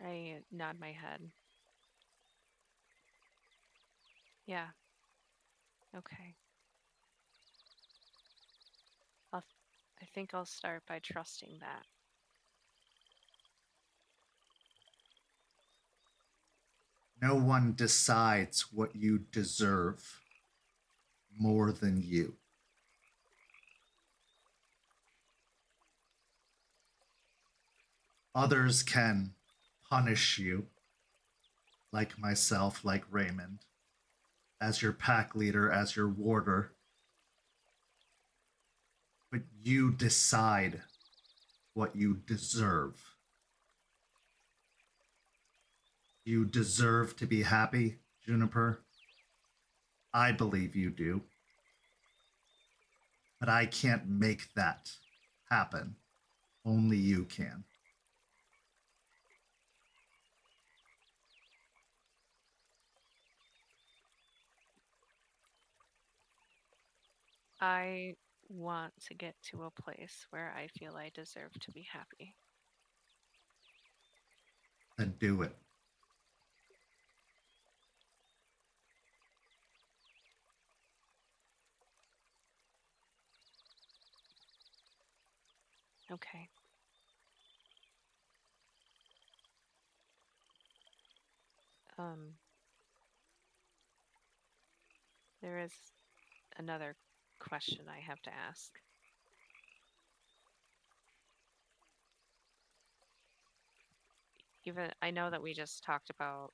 I nod my head. Yeah. Okay. I think I'll start by trusting that. No one decides what you deserve more than you. Others can punish you, like myself, like Raymond, as your pack leader, as your warder. But you decide what you deserve. You deserve to be happy, Juniper. I believe you do. But I can't make that happen. Only you can. I want to get to a place where I feel I deserve to be happy. Then do it. Okay. There is another question I have to ask. Even I know that we just talked about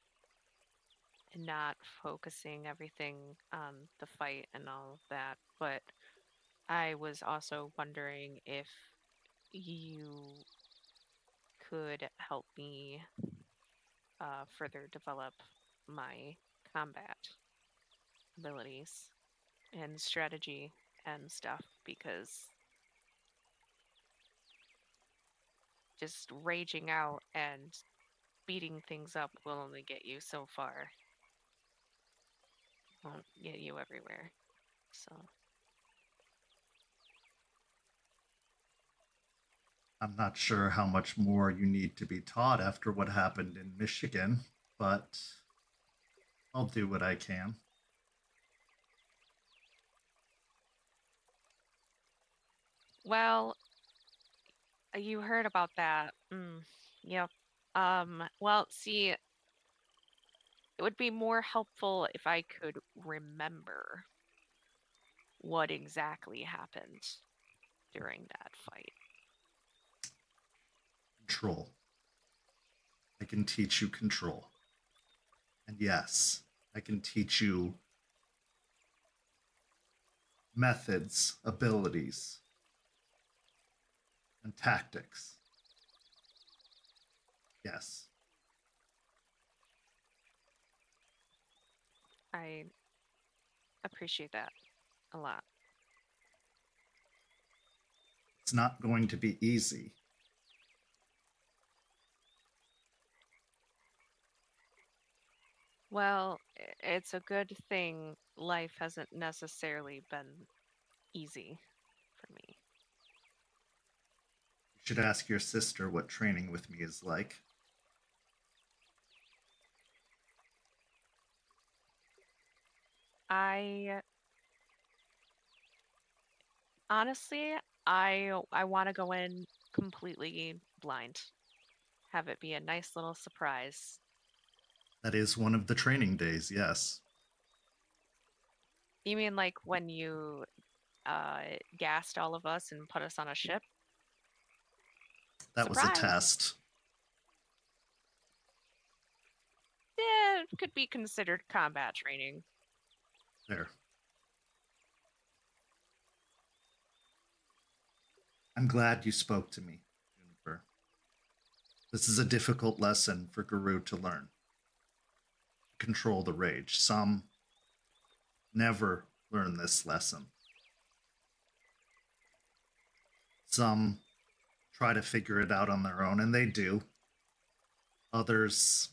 not focusing everything on the fight and all of that, but I was also wondering if you could help me further develop my combat abilities and strategy and stuff, because just raging out and beating things up will only get you so far. Won't get you everywhere. So I'm not sure how much more you need to be taught after what happened in Michigan, but I'll do what I can. well, you heard about that. Yep. Well, see, it would be more helpful if I could remember what exactly happened during that fight. Control. I can teach you control. And yes, I can teach you methods, abilities, and tactics. Yes. I appreciate that a lot. It's not going to be easy. Well, it's a good thing life hasn't necessarily been easy for me. You should ask your sister what training with me is like. Honestly, I want to go in completely blind. Have it be a nice little surprise. That is one of the training days, yes. You mean like when you gassed all of us and put us on a ship? That was a Surprise! test. could be considered combat training. There. I'm glad you spoke to me, Juniper. This is a difficult lesson for Guru to learn. Control the rage. Some never learn this lesson. Some try to figure it out on their own, and they do. Others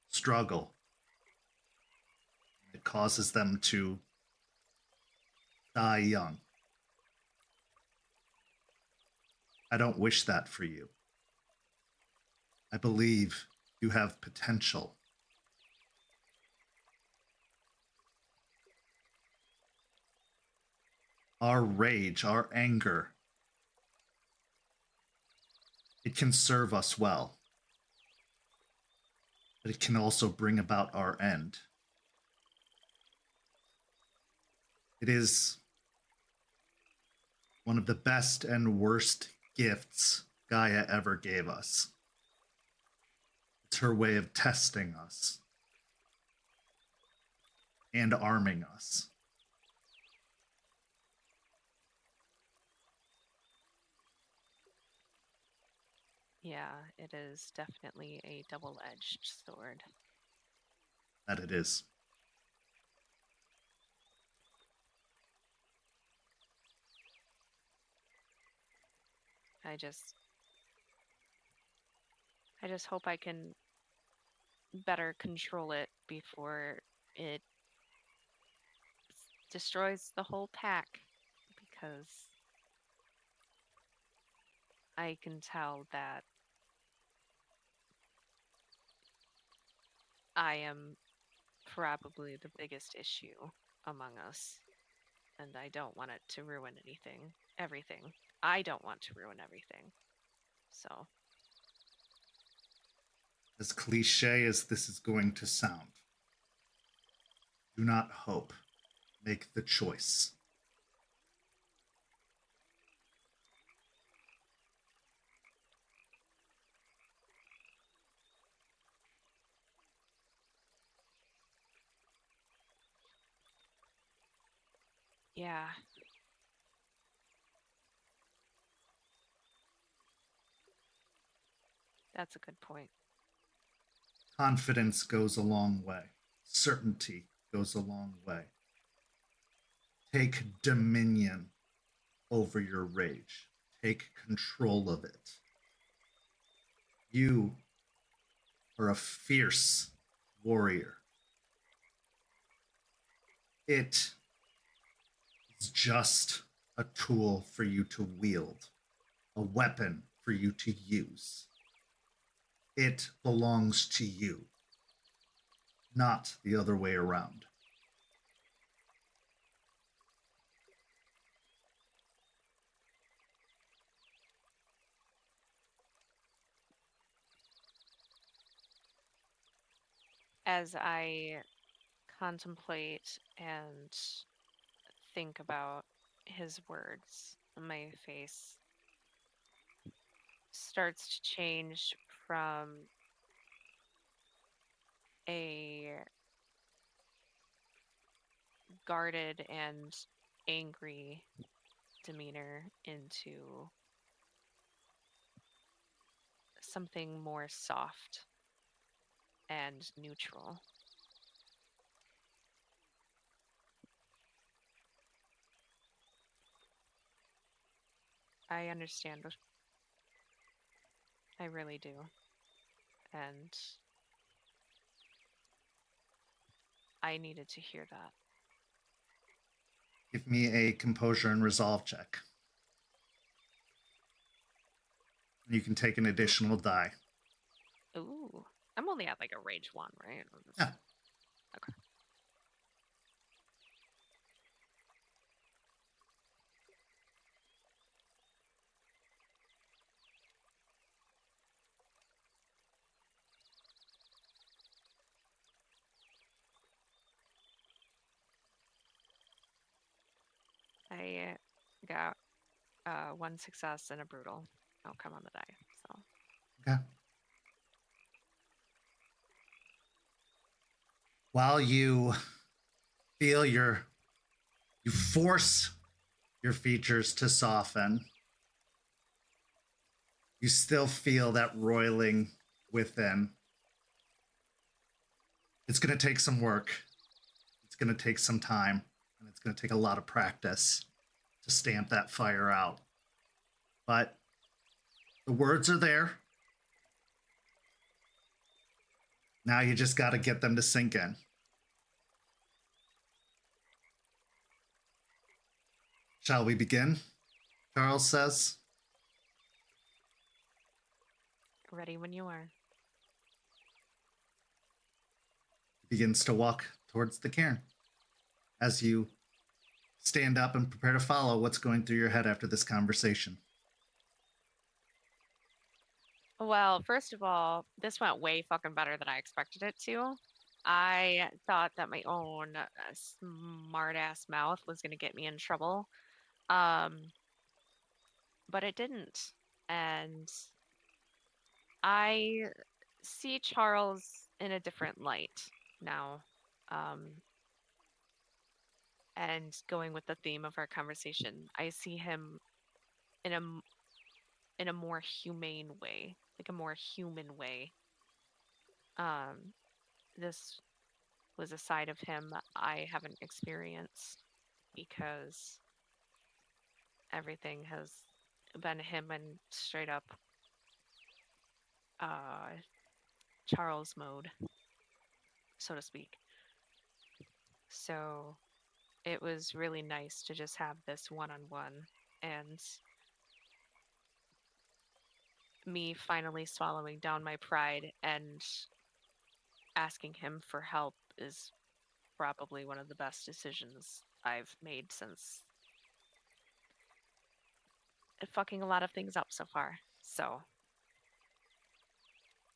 struggle. It causes them to die young. I don't wish that for you. I believe you have potential. Our rage, our anger, it can serve us well, but it can also bring about our end. It is one of the best and worst gifts Gaia ever gave us. It's her way of testing us and arming us. Yeah, it is definitely a double-edged sword. That it is. I just hope I can better control it before it destroys the whole pack, because I can tell that I am probably the biggest issue among us, and I don't want it to ruin everything. I don't want to ruin everything. So, as cliche as this is going to sound, do not hope. Make the choice. yeah. That's a good point. Confidence goes a long way. Certainty goes a long way. Take dominion over your rage. Take control of it. You are a fierce warrior. It is just a tool for you to wield, a weapon for you to use. It belongs to you, not the other way around. As I contemplate and think about his words, my face starts to change from a guarded and angry demeanor into something more soft and neutral. I understand. I really do. And I needed to hear that. Give me a composure and resolve check. You can take an additional die. Ooh. I'm only at like a rage 1, right? Yeah. Okay. I got 1 success and a brutal outcome on the die. So Okay. While you feel you force your features to soften, you still feel that roiling within. It's going to take some work. It's going to take some time, and it's going to take a lot of practice to stamp that fire out. But the words are there. Now you just got to get them to sink in. Shall we begin? Charles says. Ready when you are. He begins to walk towards the cairn. As you stand up and prepare to follow, what's going through your head after this conversation? Well, first of all, this went way fucking better than I expected it to. I thought that my own smart-ass mouth was going to get me in trouble. But it didn't. And I see Charles in a different light now. And going with the theme of our conversation, I see him in a more humane way, like a more human way. This was a side of him I haven't experienced because everything has been him and straight up Charles mode, so to speak. So it was really nice to just have this one-on-one, and me finally swallowing down my pride and asking him for help is probably one of the best decisions I've made since fucking a lot of things up so far. So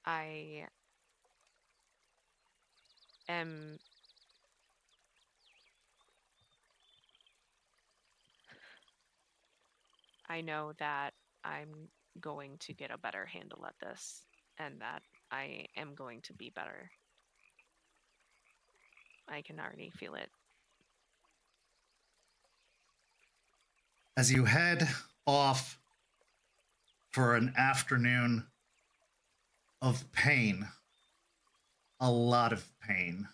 I know that I'm going to get a better handle at this, and that I am going to be better. I can already feel it. As you head off for an afternoon of pain, a lot of pain,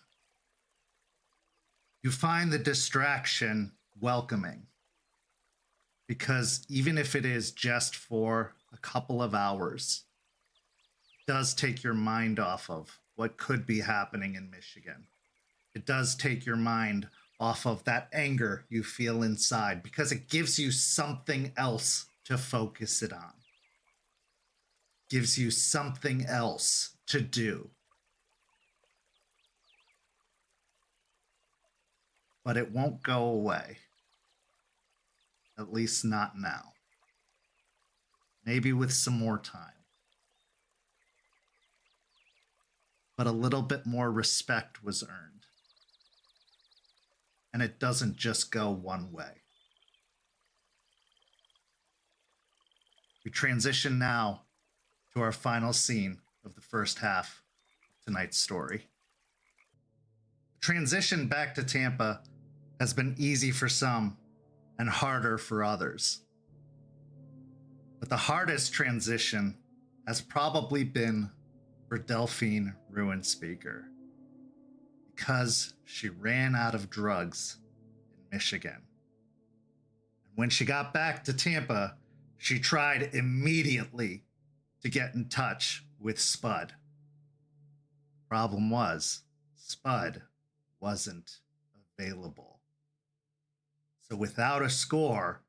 you find the distraction welcoming. Because even if it is just for a couple of hours, it does take your mind off of what could be happening in Michigan. It does take your mind off of that anger you feel inside, because it gives you something else to focus it on. Gives you something else to do. But it won't go away. At least not now. Maybe with some more time. But a little bit more respect was earned. And it doesn't just go one way. We transition now to our final scene of the first half of tonight's story. The transition back to Tampa has been easy for some and harder for others. But the hardest transition has probably been for Delphine Ruinspeaker, because she ran out of drugs in Michigan. And when she got back to Tampa, she tried immediately to get in touch with Spud. Problem was, Spud wasn't available. So without a score,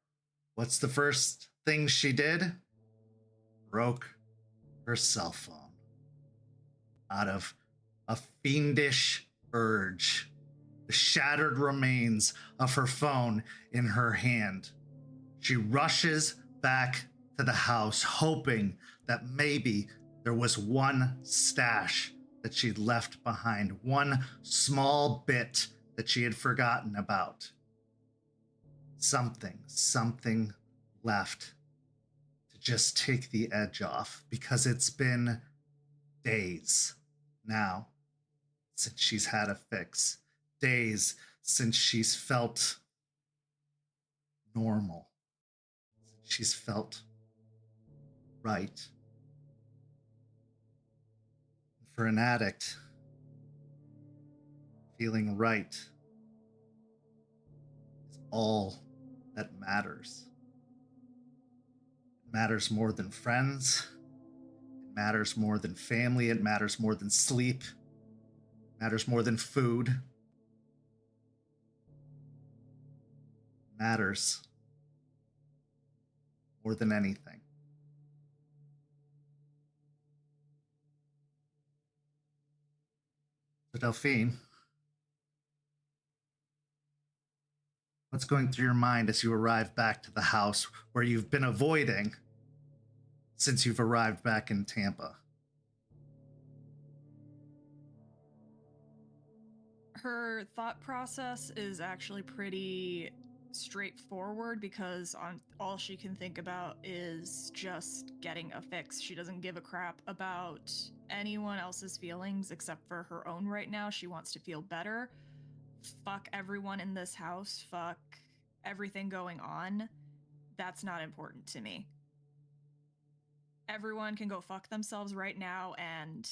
what's the first thing she did? Broke her cell phone. Out of a fiendish urge, the shattered remains of her phone in her hand, she rushes back to the house, hoping that maybe there was one stash that she'd left behind, one small bit that she had forgotten about. Something left to just take the edge off, because it's been days now since she's had a fix. Days since she's felt normal. She's felt right. For an addict, feeling right is all that matters. It matters more than friends. It matters more than family. It matters more than sleep. It matters more than food. It matters more than anything. So Delphine, what's going through your mind as you arrive back to the house where you've been avoiding since you've arrived back in Tampa? Her thought process is actually pretty straightforward because all she can think about is just getting a fix. She doesn't give a crap about anyone else's feelings except for her own right now. She wants to feel better. Fuck everyone in this house. Fuck everything going on. That's not important to me. Everyone can go fuck themselves right now, and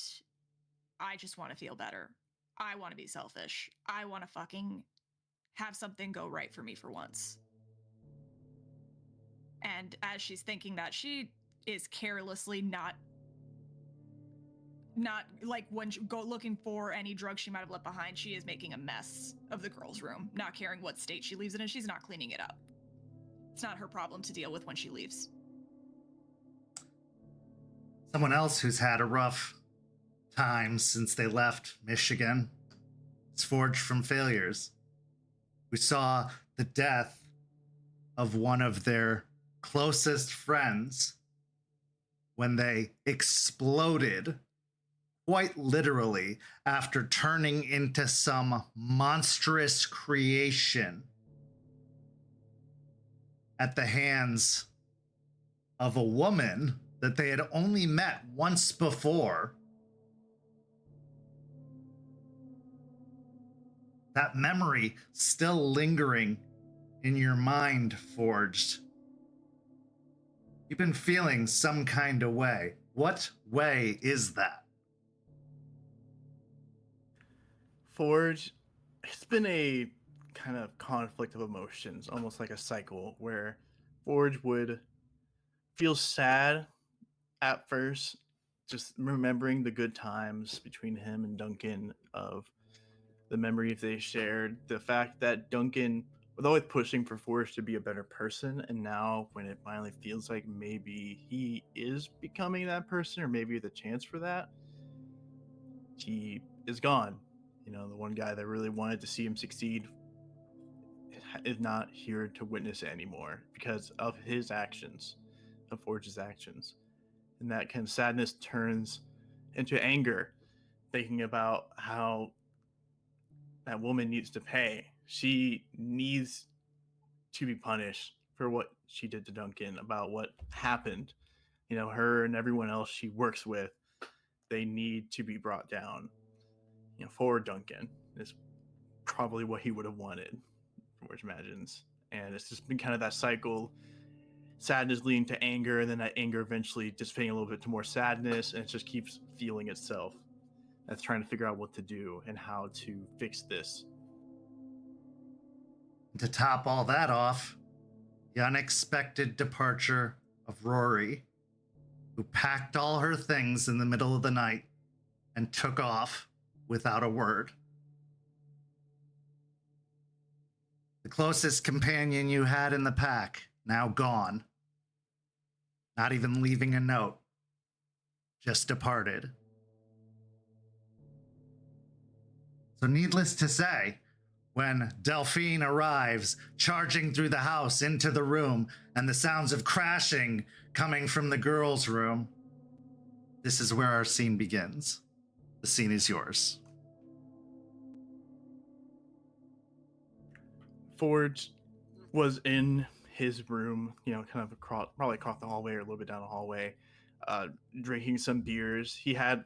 I just want to feel better. I want to be selfish. I want to fucking have something go right for me for once. And as she's thinking that, she is carelessly not like when she go looking for any drugs she might have left behind. She is making a mess of the girl's room, not caring what state she leaves it in. She's not cleaning it up. It's not her problem to deal with when she leaves. Someone else who's had a rough time since they left Michigan is Forged from Failures. We saw the death of one of their closest friends when they exploded, quite literally, after turning into some monstrous creation at the hands of a woman that they had only met once before. That memory still lingering in your mind, Forged. You've been feeling some kind of way. What way is that? Forge, it's been a kind of conflict of emotions, almost like a cycle, where Forge would feel sad at first, just remembering the good times between him and Duncan, of the memories they shared, the fact that Duncan was always pushing for Forge to be a better person, and now when it finally feels like maybe he is becoming that person, or maybe the chance for that, he is gone. You know, the one guy that really wanted to see him succeed is not here to witness it anymore because of his actions, of Forge's actions. And that kind of sadness turns into anger, thinking about how that woman needs to pay. She needs to be punished for what she did to Duncan, about what happened. You know, her and everyone else she works with, they need to be brought down. You know, for Duncan is probably what he would have wanted, Forge imagines. And it's just been kind of that cycle, sadness leading to anger, and then that anger eventually just fading a little bit to more sadness, and it just keeps feeling itself. That's trying to figure out what to do and how to fix this. To top all that off, the unexpected departure of Rory, who packed all her things in the middle of the night and took off without a word. The closest companion you had in the pack, now gone. Not even leaving a note. Just departed. So needless to say, when Delphine arrives, charging through the house into the room, and the sounds of crashing coming from the girls' room, this is where our scene begins. The scene is yours. Forge was in his room, you know, kind of probably across the hallway or a little bit down the hallway, drinking some beers. He has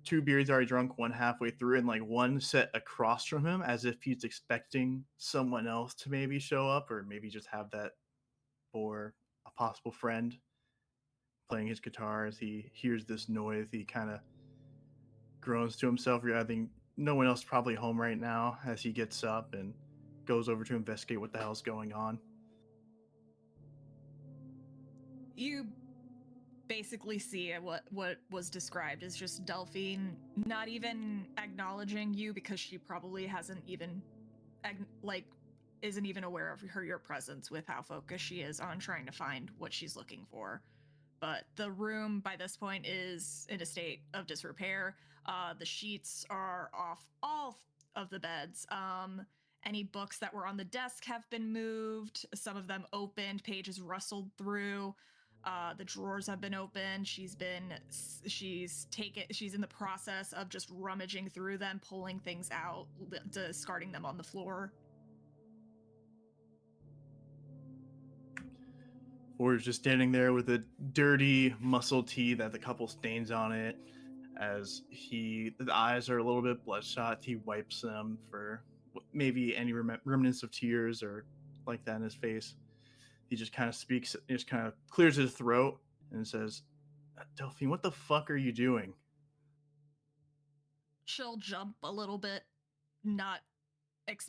2 beers already drunk, one halfway through, and like one set across from him, as if he's expecting someone else to maybe show up, or maybe just have that for a possible friend. Playing his guitar, as he hears this noise, he kind of groans to himself, realizing no one else is probably home right now, as he gets up and goes over to investigate what the hell's going on. You basically see what was described as just Delphine not even acknowledging you, because she probably hasn't even isn't even aware of your presence with how focused she is on trying to find what she's looking for. But the room by this point is in a state of disrepair. The sheets are off all of the beds. Any books that were on the desk have been moved. Some of them opened, pages rustled through. The drawers have been opened. She's in the process of just rummaging through them, pulling things out, discarding them on the floor. Forge just standing there with a dirty muscle tee that had a couple stains on it. As the eyes are a little bit bloodshot, he wipes them for maybe any remnants of tears or like that in his face. He just kind of speaks, just kind of clears his throat and says, Delphine, what the fuck are you doing? She'll jump a little bit, not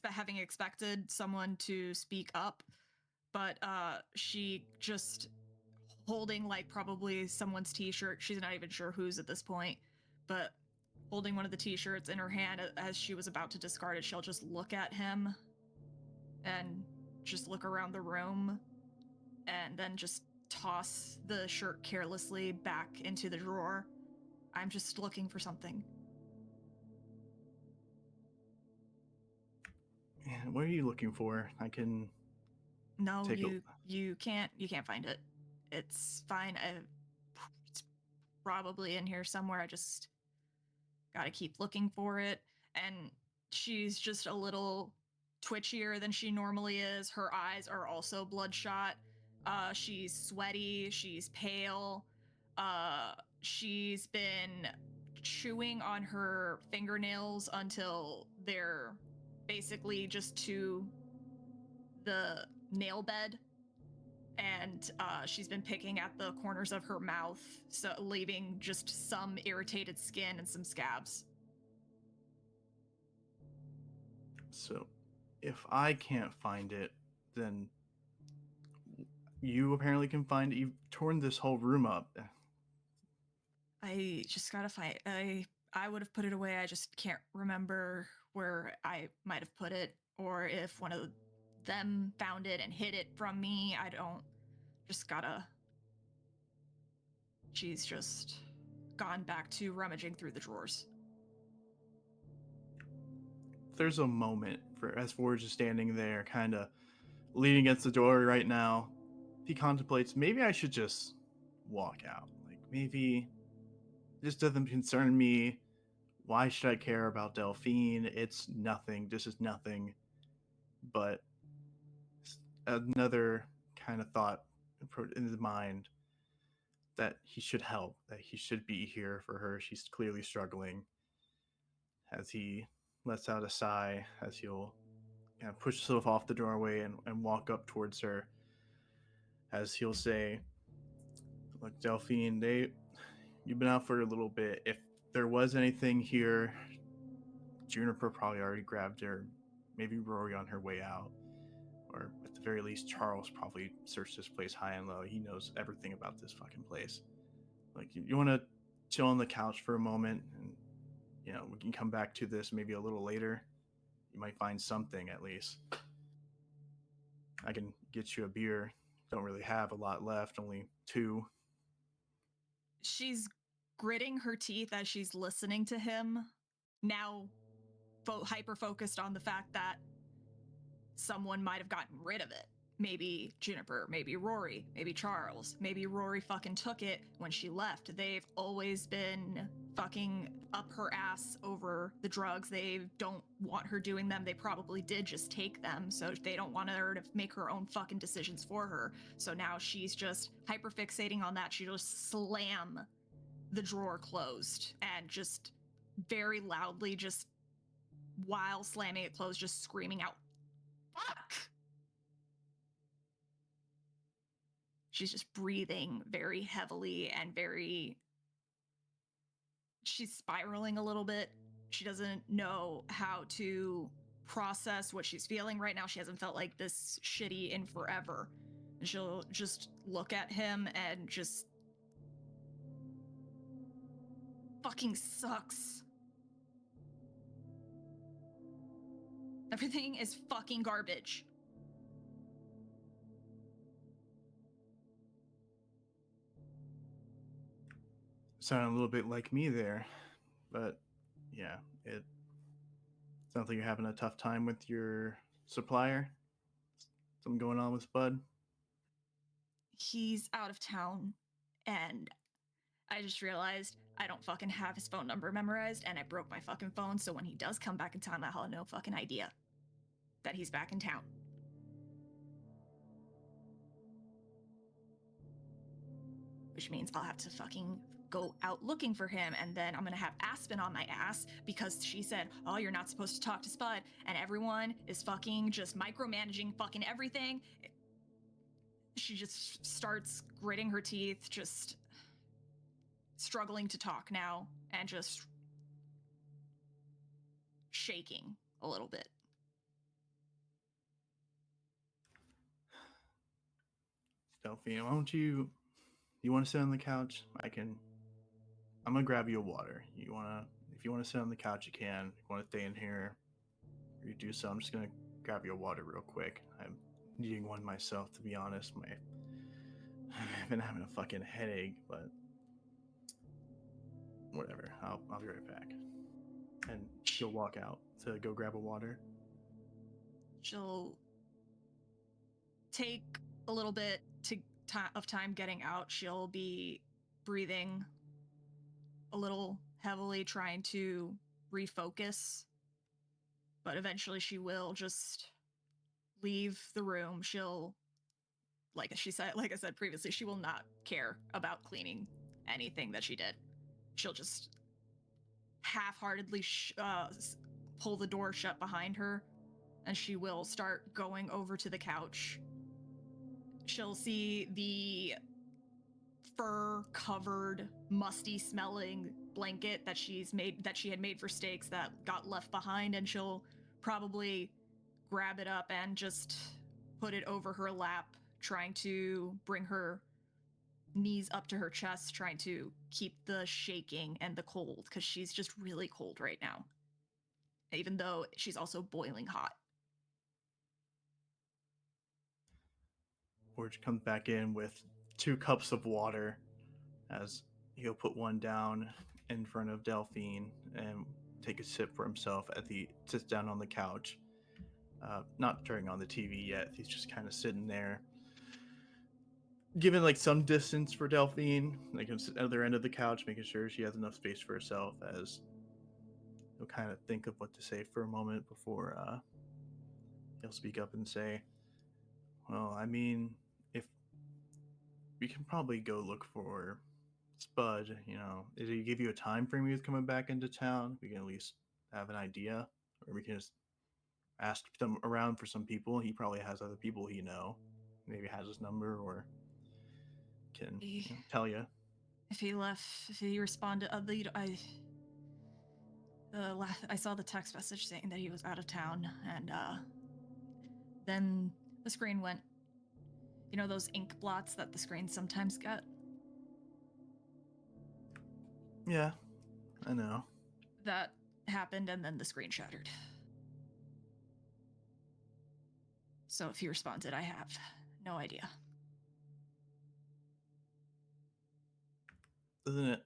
having expected someone to speak up, but she just holding like probably someone's t-shirt. She's not even sure whose at this point, but holding one of the t-shirts in her hand as she was about to discard it, she'll just look at him and just look around the room and then just toss the shirt carelessly back into the drawer. I'm just looking for something. What are you looking for? I can. No, you can't find it. It's fine. It's probably in here somewhere. I just gotta keep looking for it. And she's just a little twitchier than she normally is. Her eyes are also bloodshot. She's sweaty. She's pale. She's been chewing on her fingernails until they're basically just to the nail bed. And she's been picking at the corners of her mouth, so leaving just some irritated skin and some scabs. So, if I can't find it, then you apparently can find it. You've torn this whole room up. I just gotta find. I would have put it away. I just can't remember where I might have put it, or if one of them found it and hid it from me. I don't. Just gotta. She's just gone back to rummaging through the drawers. There's a moment as Forge is standing there, kind of leaning against the door right now. He contemplates, maybe I should just walk out. Like, maybe this doesn't concern me. Why should I care about Delphine? It's nothing. This is nothing. But another kind of thought in his mind that he should help, that he should be here for her. She's clearly struggling. As he lets out a sigh, as he'll kind of push himself off the doorway and walk up towards her, as he'll say, look, Delphine, you've been out for a little bit. If there was anything here, Juniper probably already grabbed her. Maybe Rory on her way out. Or at the very least, Charles probably searched this place high and low. He knows everything about this fucking place. Like, you want to chill on the couch for a moment, and we can come back to this maybe a little later. You might find something at least. I can get you a beer. Don't really have a lot left, only 2. She's gritting her teeth as she's listening to him, now hyper-focused on the fact that someone might have gotten rid of it. Maybe Juniper, maybe Rory, maybe Charles, maybe Rory fucking took it when she left. They've always been fucking up her ass over the drugs. They don't want her doing them. They probably did just take them, so they don't want her to make her own fucking decisions for her. So now she's just hyper-fixating on that. She'll just slam the drawer closed and just very loudly, just while slamming it closed, just screaming out, "Fuck!" She's just breathing very heavily and she's spiraling a little bit. She doesn't know how to process what she's feeling right now. She hasn't felt like this shitty in forever. And she'll just look at him and just fucking sucks. Everything is fucking garbage. Sound a little bit like me there, but yeah, it sounds like you're having a tough time with your supplier. Something going on with Spud. He's out of town, and I just realized I don't fucking have his phone number memorized, and I broke my fucking phone, so when he does come back in town, I'll have no fucking idea that he's back in town. Which means I'll have to fucking go out looking for him, and then I'm gonna have Aspen on my ass because she said, oh, you're not supposed to talk to Spud, and everyone is fucking just micromanaging fucking everything. She just starts gritting her teeth, just struggling to talk now, and just shaking a little bit. Delphine, why don't you want to sit on the couch? I'm gonna grab you a water. If you want to sit on the couch, you can. If you want to stay in here, or you do so, I'm just gonna grab you a water real quick. I'm needing one myself, to be honest. I've been having a fucking headache, but whatever. I'll be right back. And she'll walk out to go grab a water. She'll take a little bit of time getting out. She'll be breathing a little heavily, trying to refocus. But eventually she will just leave the room. She'll, like I said previously, she will not care about cleaning anything that she did. She'll just half-heartedly pull the door shut behind her, and she will start going over to the couch. She'll see the fur-covered, musty-smelling blanket that she had made for steaks that got left behind, and she'll probably grab it up and just put it over her lap, trying to bring her knees up to her chest, trying to keep the shaking and the cold, because she's just really cold right now, even though she's also boiling hot. Forge comes back in with 2 cups of water, as he'll put one down in front of Delphine and take a sip for himself as he sits down on the couch. Not turning on the TV yet. He's just kind of sitting there, giving like some distance for Delphine, like at the other end of the couch, making sure she has enough space for herself, as he'll kind of think of what to say for a moment before he'll speak up and say, well, I mean, if we can probably go look for Spud, did he give you a time frame he was coming back into town? We can at least have an idea, or we can just ask them around for some people. He probably has other people maybe has his number, or can tell you. If he responded, I saw the text message saying that he was out of town, and then the screen went, those ink blots that the screens sometimes get? Yeah, I know. That happened, and then the screen shattered. So if he responded, I have no idea. Doesn't it,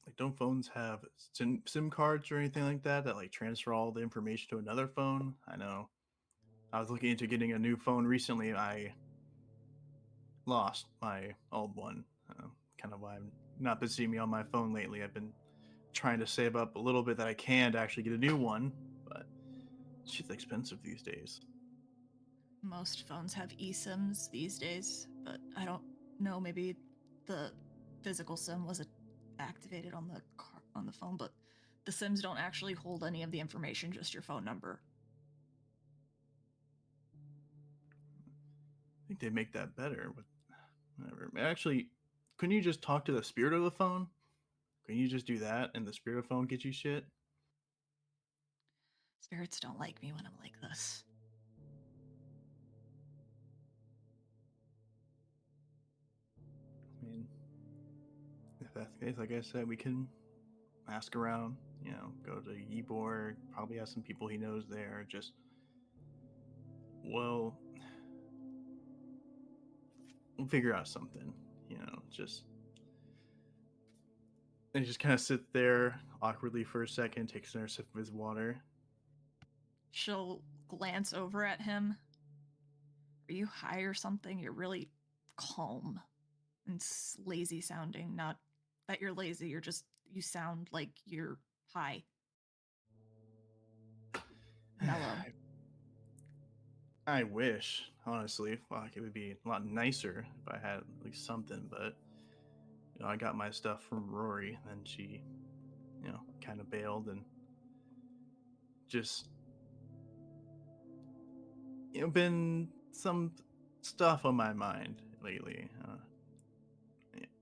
like, don't phones have SIM cards or anything like that like transfer all the information to another phone? I know. I was looking into getting a new phone recently. I lost my old one. Kind of why I've not been seeing me on my phone lately. I've been trying to save up a little bit that I can to actually get a new one, but shit's expensive these days. Most phones have eSIMs these days, but I don't know, maybe the physical SIM wasn't activated on the phone, but the Sims don't actually hold any of the information, just your phone number. I think they make that better with whatever. Actually, couldn't you just talk to the spirit of the phone? Can you just do that and the spirit of the phone get you shit? Spirits don't like me when I'm like this. I mean, if that's the case, like I said, we can ask around, you know, go to Ybor, probably have some people he knows there. Just, well, we'll figure out something, you know, just. And he just kind of sits there awkwardly for a second, takes another sip of his water. She'll glance over at him. Are you high or something? You're really calm and lazy sounding. Not that you're lazy, you sound like you're high. Mellow. I wish, honestly. Fuck, it would be a lot nicer if I had at least something, but you know, I got my stuff from Rory, and she, you know, kind of bailed and just, you know, been some stuff on my mind lately.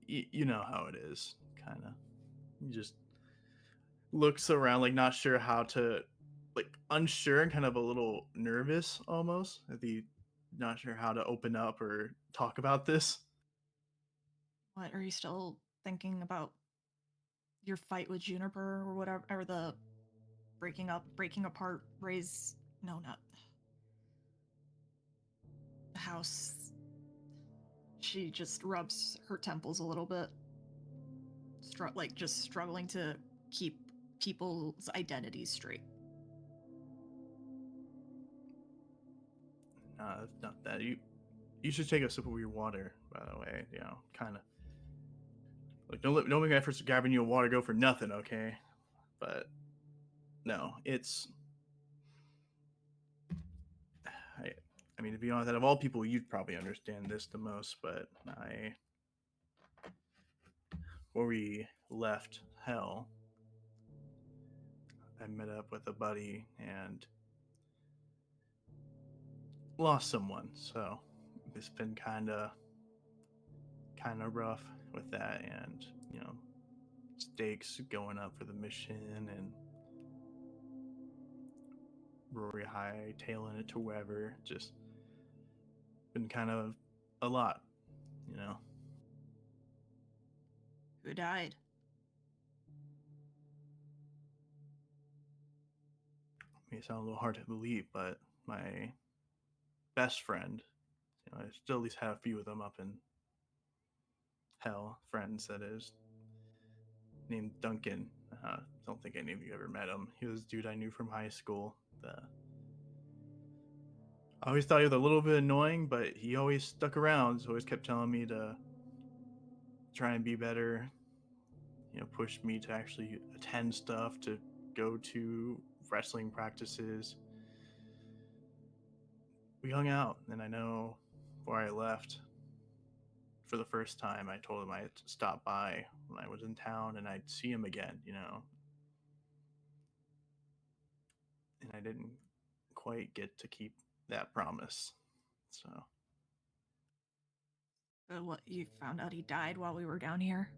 You know how it is, kind of. You just looks around, like not sure how to, like unsure and kind of a little nervous almost. If he not sure how to open up or talk about this. What, are you still thinking about your fight with Juniper or whatever, or the breaking apart, no, not the house? She just rubs her temples a little bit, just struggling to keep people's identities straight. It's not that. You should take a sip of your water, by the way. You know, kind of. Like, don't make my efforts grabbing you a water go for nothing, okay? But no, it's. I mean, to be honest, out of all people, you'd probably understand this the most. But before we left Hell, I met up with a buddy and lost someone. So it's been kind of rough with that, and you know, stakes going up for the mission, and Rory hightailing it to wherever. Just been kind of a lot, you know. Who died? May sound a little hard to believe, but my best friend, you know, I still at least have a few of them up in Hell, friends that is, named Duncan. Don't think any of you ever met him. He was a dude I knew from high school. I always thought he was a little bit annoying, but he always stuck around. So always kept telling me to try and be better. You know, pushed me to actually attend stuff, to go to wrestling practices. We hung out, and I know before I left, for the first time, I told him I'd stop by when I was in town and I'd see him again, you know. And I didn't quite get to keep that promise. So. What, you found out he died while we were down here? Or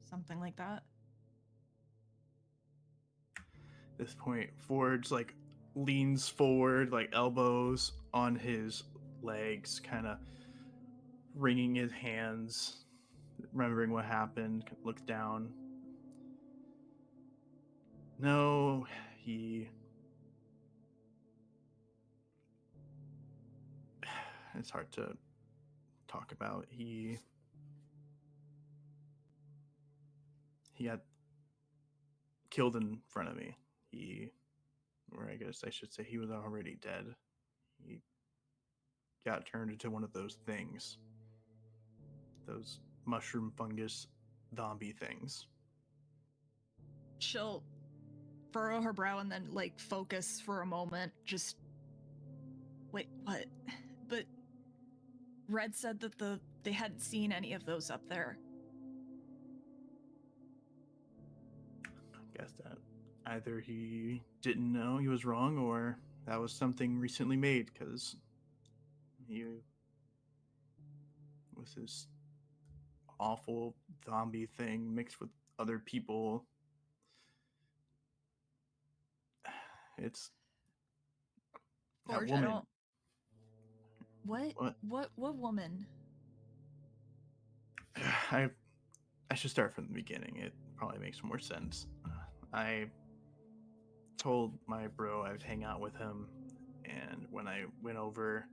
something like that? At this point, Forge like leans forward, like elbows on his legs, kind of wringing his hands, remembering what happened, looks down. No, it's hard to talk about. He got killed in front of me. Or I guess I should say he was already dead. He got turned into one of those things. Those mushroom fungus zombie things. She'll furrow her brow and then, like, focus for a moment. Just, wait, what? But Red said that they hadn't seen any of those up there. guess that either he didn't know he was wrong, or that was something recently made, because he was this awful zombie thing mixed with other people. It's that Forge, woman. I don't. What woman? I should start from the beginning. It probably makes more sense. I told my bro I would hang out with him, and when I went over,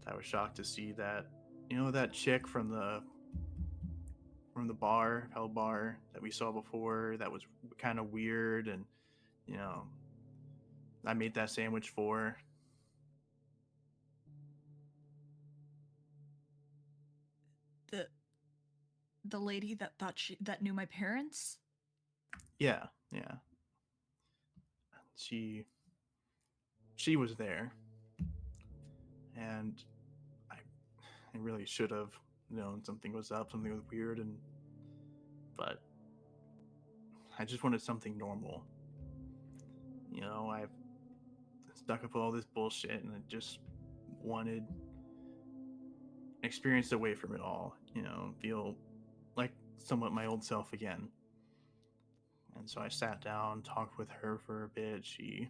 I was shocked to see that, that chick from the bar, Hell Bar, that we saw before, that was kind of weird, and I made that sandwich for. The lady that knew my parents? Yeah. She was there, and I really should have known something was up, something was weird, but I just wanted something normal. I've stuck up with all this bullshit, and I just wanted experience away from it all. Feel like somewhat my old self again. And so I sat down, talked with her for a bit. We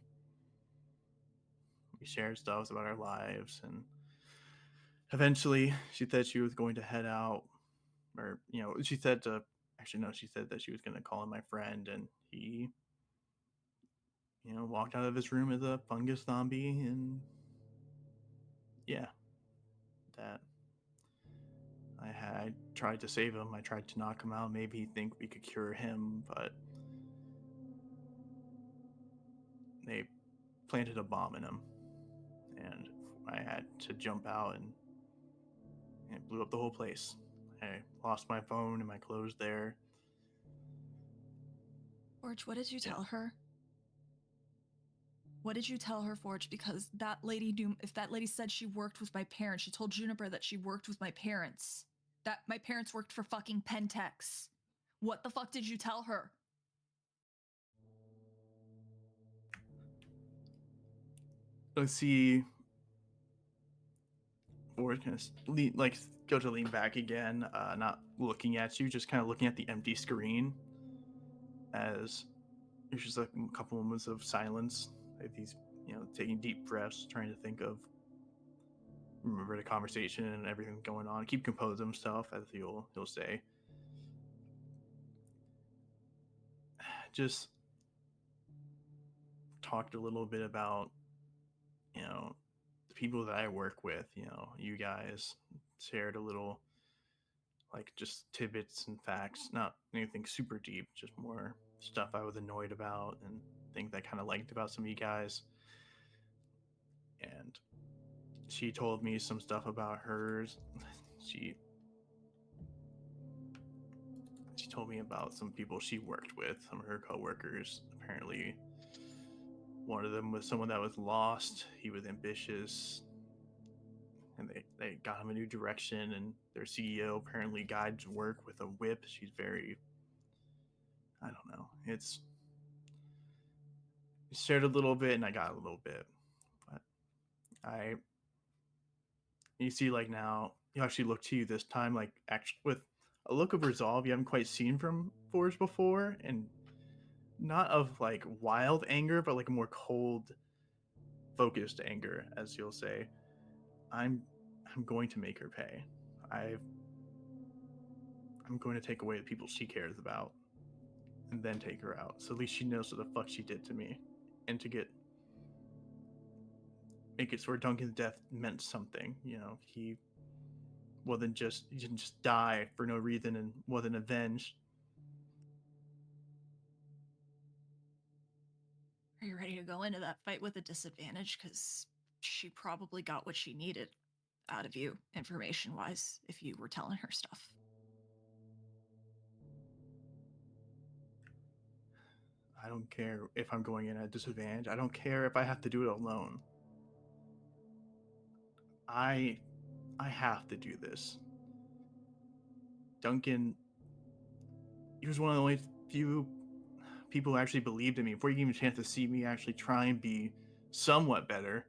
shared stuff about our lives, and eventually she said she was going to head out, or she said that she was going to call in my friend, and he walked out of his room as a fungus zombie, and yeah, that I tried to save him. I tried to knock him out. Maybe he'd think we could cure him, but they planted a bomb in him, and I had to jump out, and it blew up the whole place. I lost my phone and my clothes there. Forge, what did you tell her? What did you tell her, Forge? Because that lady knew. If that lady said she worked with my parents, she told Juniper that she worked with my parents. That my parents worked for fucking Pentex. What the fuck did you tell her? Let's see. Forge kind of go to lean back again, not looking at you, just kind of looking at the empty screen. As there's just a couple moments of silence, like these, taking deep breaths, trying to remember the conversation and everything going on, keep compose himself, as he'll say. Just talked a little bit about, the people that I work with, you guys shared a little, like, just tidbits and facts, not anything super deep, just more stuff I was annoyed about and things I kind of liked about some of you guys. And she told me some stuff about hers. She told me about some people she worked with, some of her coworkers. Apparently, one of them was someone that was lost. He was ambitious, and they got him a new direction. And their CEO apparently guides work with a whip. She's very, I don't know. It's shared a little bit, and I got a little bit, but you see, like, now you actually look to you this time, like, actually with a look of resolve you haven't quite seen from Forge before, and not of like wild anger, but like a more cold, focused anger, as you'll say. I'm going to make her pay. I'm going to take away the people she cares about, and then take her out, so at least she knows what the fuck she did to me, and to make it so Duncan's death meant something. He didn't just die for no reason and wasn't avenged. Are you ready to go into that fight with a disadvantage? Because she probably got what she needed out of you, information-wise, if you were telling her stuff. I don't care if I'm going in at a disadvantage. I don't care if I have to do it alone. I have to do this. Duncan, he was one of the only few people who actually believed in me, before you gave me a chance to see me actually try and be somewhat better,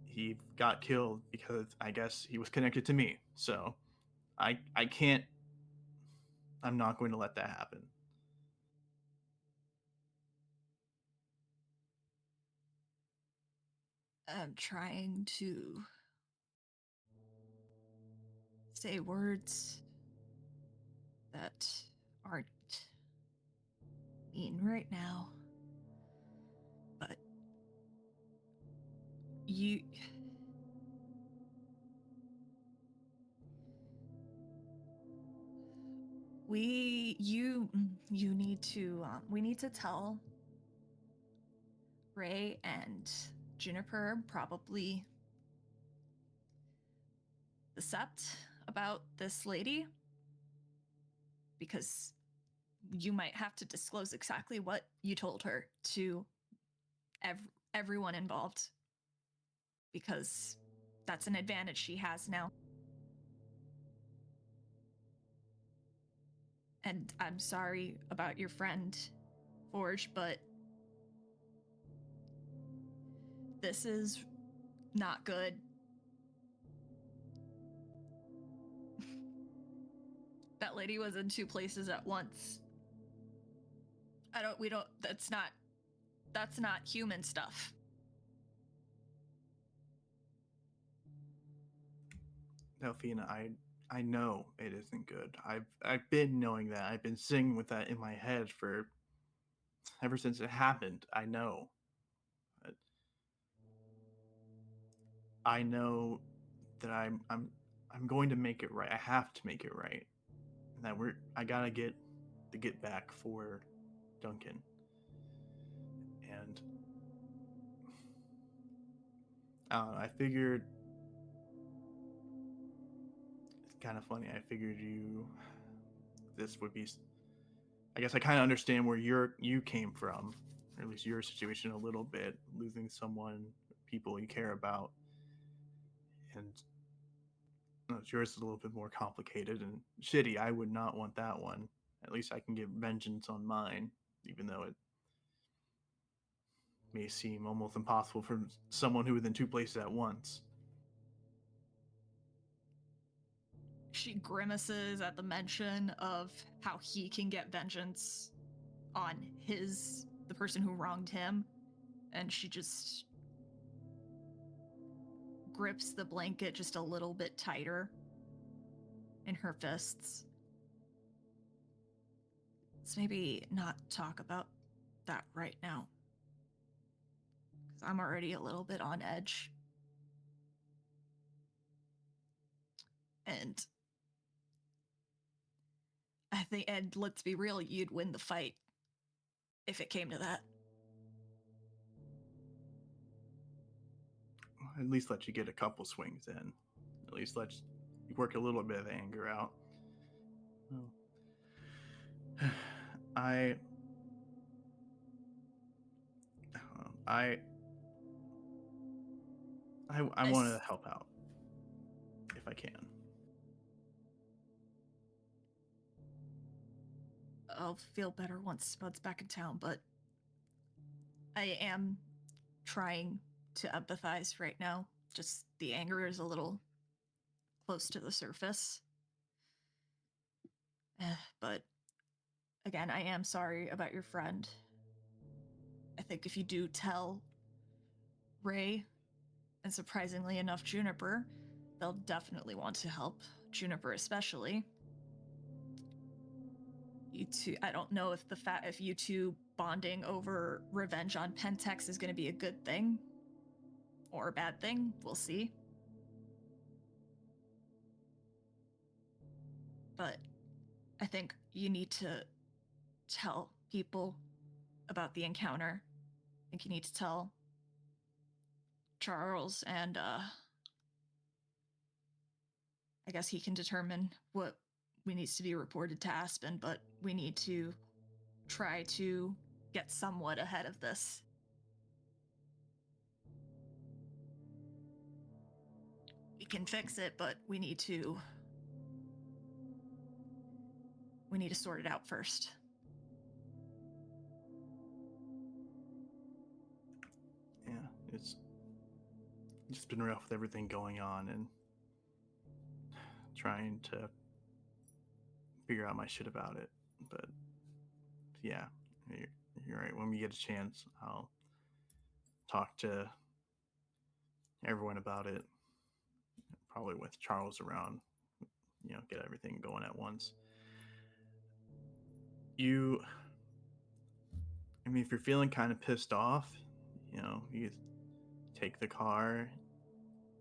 he got killed because I guess he was connected to me. So I can't, I'm not going to let that happen. I'm trying to say words that aren't mean right now, but you need to we need to tell Ray and Juniper, probably the Sept, about this lady, because you might have to disclose exactly what you told her to everyone involved, because that's an advantage she has now. And I'm sorry about your friend, Forge, but this is not good. That lady was in 2 places at once. That's not human stuff. Delphine, I know it isn't good. I've been knowing that. I've been singing with that in my head for ever since it happened. I know. But I know that I'm going to make it right. I have to make it right. And that I gotta get back for Duncan. And I figured it's kind of funny. I figured this would be. I guess I kind of understand where you came from, or at least your situation a little bit, losing someone, people you care about, and yours is a little bit more complicated and shitty. I would not want that one. At least I can get vengeance on mine, even though it may seem almost impossible for someone who was in 2 places at once. She grimaces at the mention of how he can get vengeance on the person who wronged him, and she just grips the blanket just a little bit tighter in her fists. Let's maybe not talk about that right now, because I'm already a little bit on edge. And and let's be real, you'd win the fight if it came to that. At least let you get a couple swings in. At least let you work a little bit of anger out. Well, I want to help out if I can. I'll feel better once Spud's back in town, but I am trying to empathize right now. Just the anger is a little close to the surface. But again, I am sorry about your friend. I think if you do tell Ray, and surprisingly enough Juniper, they'll definitely want to help. Juniper especially. You two, I don't know if you two bonding over revenge on Pentex is going to be a good thing or a bad thing. We'll see. But I think you need to tell people about the encounter. I think you need to tell Charles, and I guess he can determine what needs to be reported to Aspen, but we need to try to get somewhat ahead of this. We can fix it, but we need to sort it out first. it's just been rough with everything going on and trying to figure out my shit about it. But yeah, you're right. When we get a chance, I'll talk to everyone about it. Probably with Charles around, get everything going at once. If you're feeling kind of pissed off, you take the car.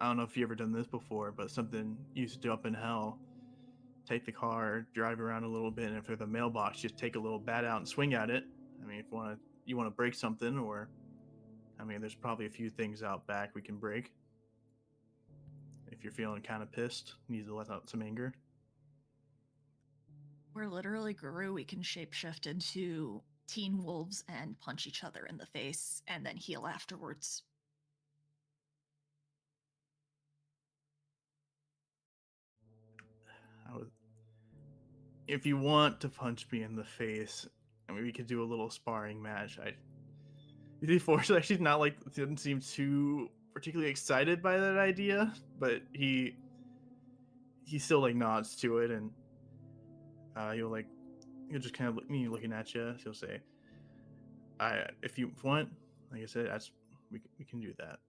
I don't know if you've ever done this before, but something you used to do up in Hell. Take the car, drive around a little bit, and if there's a mailbox, just take a little bat out and swing at it. If you want to break something, or there's probably a few things out back we can break. If you're feeling kind of pissed, need to let out some anger. We're literally Guru. We can shapeshift into teen wolves and punch each other in the face and then heal afterwards. If you want to punch me in the face, we could do a little sparring match. Fortunately, she's not didn't seem too particularly excited by that idea, but he still nods to it, and he'll just kind of looking at you. He'll say, if you want, like I said, we can do that.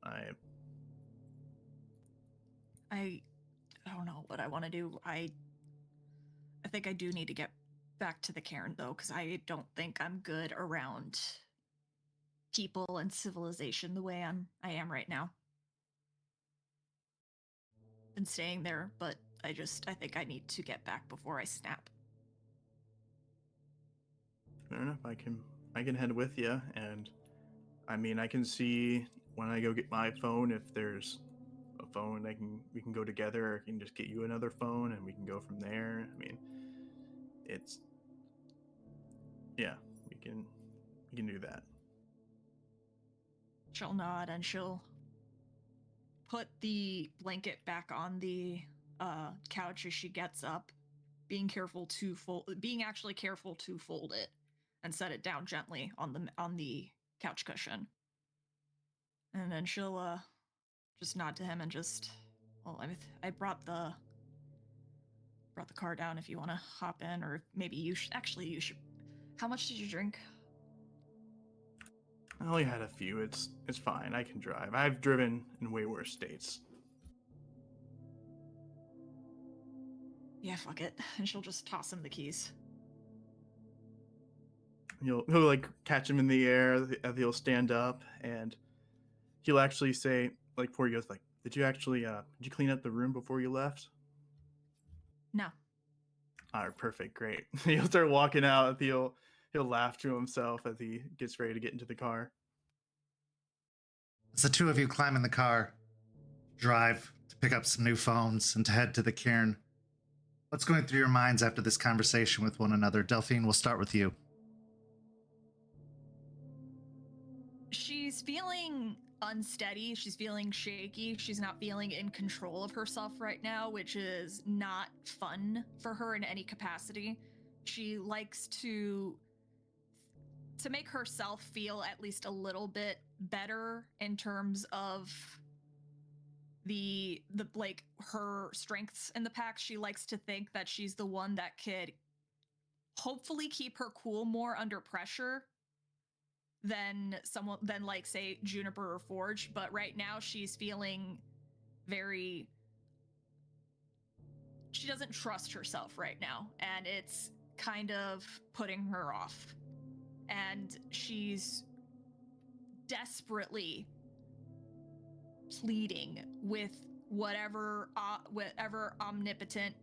I don't know what I want to do. I think I do need to get back to the cairn, though, because I don't think I'm good around people and civilization the way I am right now. Been staying there, but I think I need to get back before I snap. Fair enough. I can head with you, and I can see when I go get my phone if there's a phone we can go together, or I can just get you another phone and we can go from there. We can do that. She'll nod and she'll put the blanket back on the couch as she gets up, being actually careful to fold it and set it down gently on the couch cushion. And then she'll just nod to him and I brought the car down if you want to hop in, or maybe you should. How much did you drink? I only had a few. It's fine. I can drive. I've driven in way worse states. Yeah, fuck it. And she'll just toss him the keys. He'll catch him in the air. He'll stand up, and he'll actually say, before he goes, did you clean up the room before you left? No. All right, perfect, great. He'll start walking out. He'll laugh to himself as he gets ready to get into the car. As the two of you climb in the car, drive to pick up some new phones and to head to the cairn, what's going through your minds after this conversation with one another? Delphine, we'll start with you. She's feeling unsteady. She's feeling shaky. She's not feeling in control of herself right now, which is not fun for her in any capacity. She likes to make herself feel at least a little bit better in terms of the her strengths in the pack. She likes to think that she's the one that could hopefully keep her cool more under pressure than say Juniper or Forge, but right now she's feeling she doesn't trust herself right now, and it's kind of putting her off. And she's desperately pleading with whatever omnipotent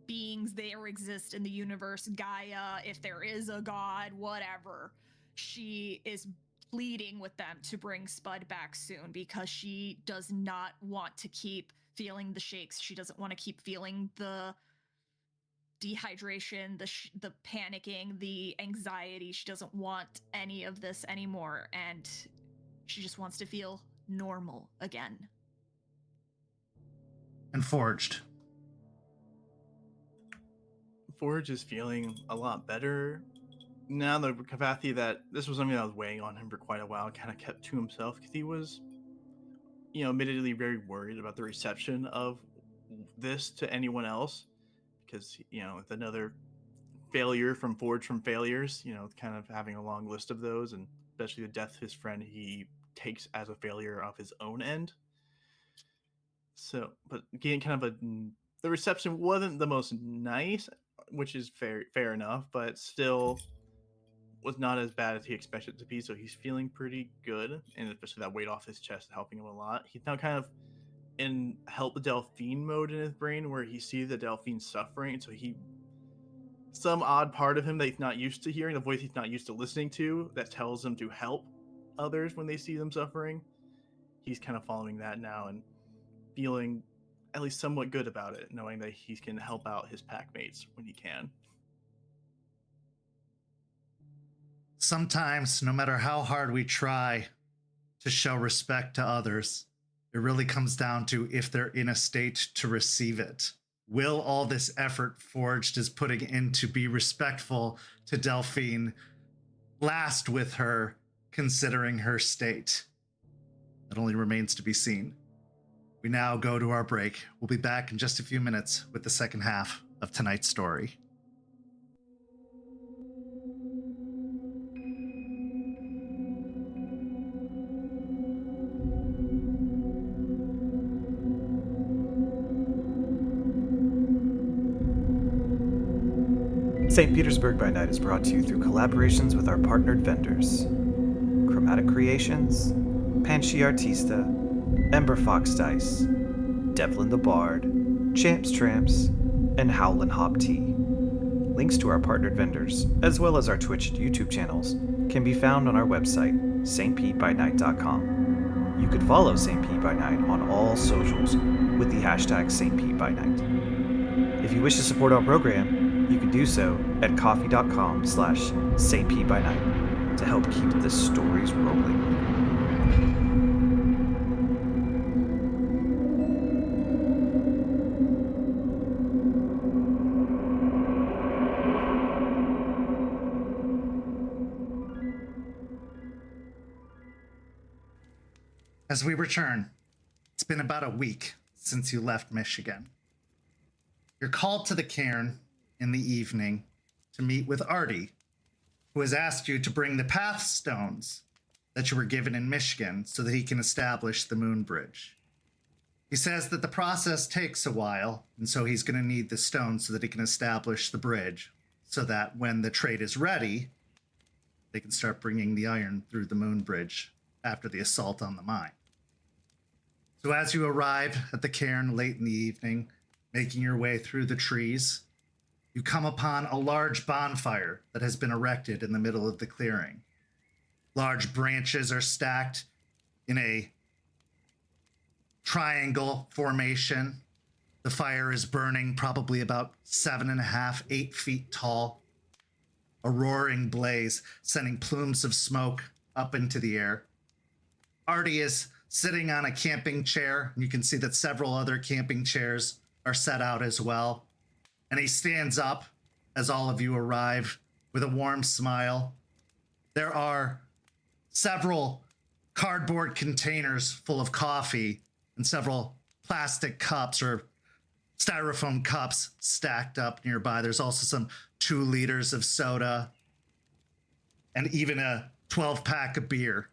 beings there exist in the universe, Gaia, if there is a god, whatever. She is pleading with them to bring Spud back soon because she does not want to keep feeling the shakes. She doesn't want to keep feeling the dehydration, the panicking, the anxiety. She doesn't want any of this anymore, and she just wants to feel normal again. And Forged is feeling a lot better now. The Crafty, that this was something that was weighing on him for quite a while, kind of kept to himself because he was admittedly very worried about the reception of this to anyone else, because it's another failure from Forged from Failures, kind of having a long list of those, and especially the death of his friend he takes as a failure of his own end. So, but getting kind of the reception wasn't the most nice, which is fair enough, but still was not as bad as he expected it to be. So he's feeling pretty good, and especially that weight off his chest helping him a lot. He's now kind of in help Delphine mode in his brain, where he sees the Delphine suffering, so some odd part of him that he's not used to hearing, the voice he's not used to listening to, that tells him to help others when they see them suffering. He's kind of following that now and feeling at least somewhat good about it, knowing that he can help out his pack mates when he can. Sometimes, no matter how hard we try to show respect to others, it really comes down to if they're in a state to receive it. Will all this effort Forged is putting in to be respectful to Delphine last with her, considering her state? That only remains to be seen. We now go to our break. We'll be back in just a few minutes with the second half of tonight's story. St. Petersburg by Night is brought to you through collaborations with our partnered vendors: Chromatic Creations, Panshi Artista, Ember Fox Dice, Devlin the Bard, Champs Tramps, and Howlin' Hop Tea. Links to our partnered vendors, as well as our Twitch and YouTube channels, can be found on our website, stpbynight.com. You can follow St. Pete by Night on all socials with the hashtag St. Pete by Night. If you wish to support our program, you can do so at coffee.com/St. Pete by Night to help keep the stories rolling. As we return, it's been about a week since you left Michigan. You're called to the cairn in the evening to meet with Artie, who has asked you to bring the path stones that you were given in Michigan so that he can establish the moon bridge. He says that the process takes a while, and so he's going to need the stones so that he can establish the bridge, so that when the trade is ready, they can start bringing the iron through the moon bridge after the assault on the mine. So as you arrive at the cairn late in the evening, making your way through the trees, you come upon a large bonfire that has been erected in the middle of the clearing. Large branches are stacked in a triangle formation. The fire is burning, probably about 7.5, 8 feet tall. A roaring blaze, sending plumes of smoke up into the air. Artie is sitting on a camping chair, and you can see that several other camping chairs are set out as well. And he stands up as all of you arrive with a warm smile. There are several cardboard containers full of coffee and several plastic cups or styrofoam cups stacked up nearby. There's also some 2 liters of soda and even a 12-pack of beer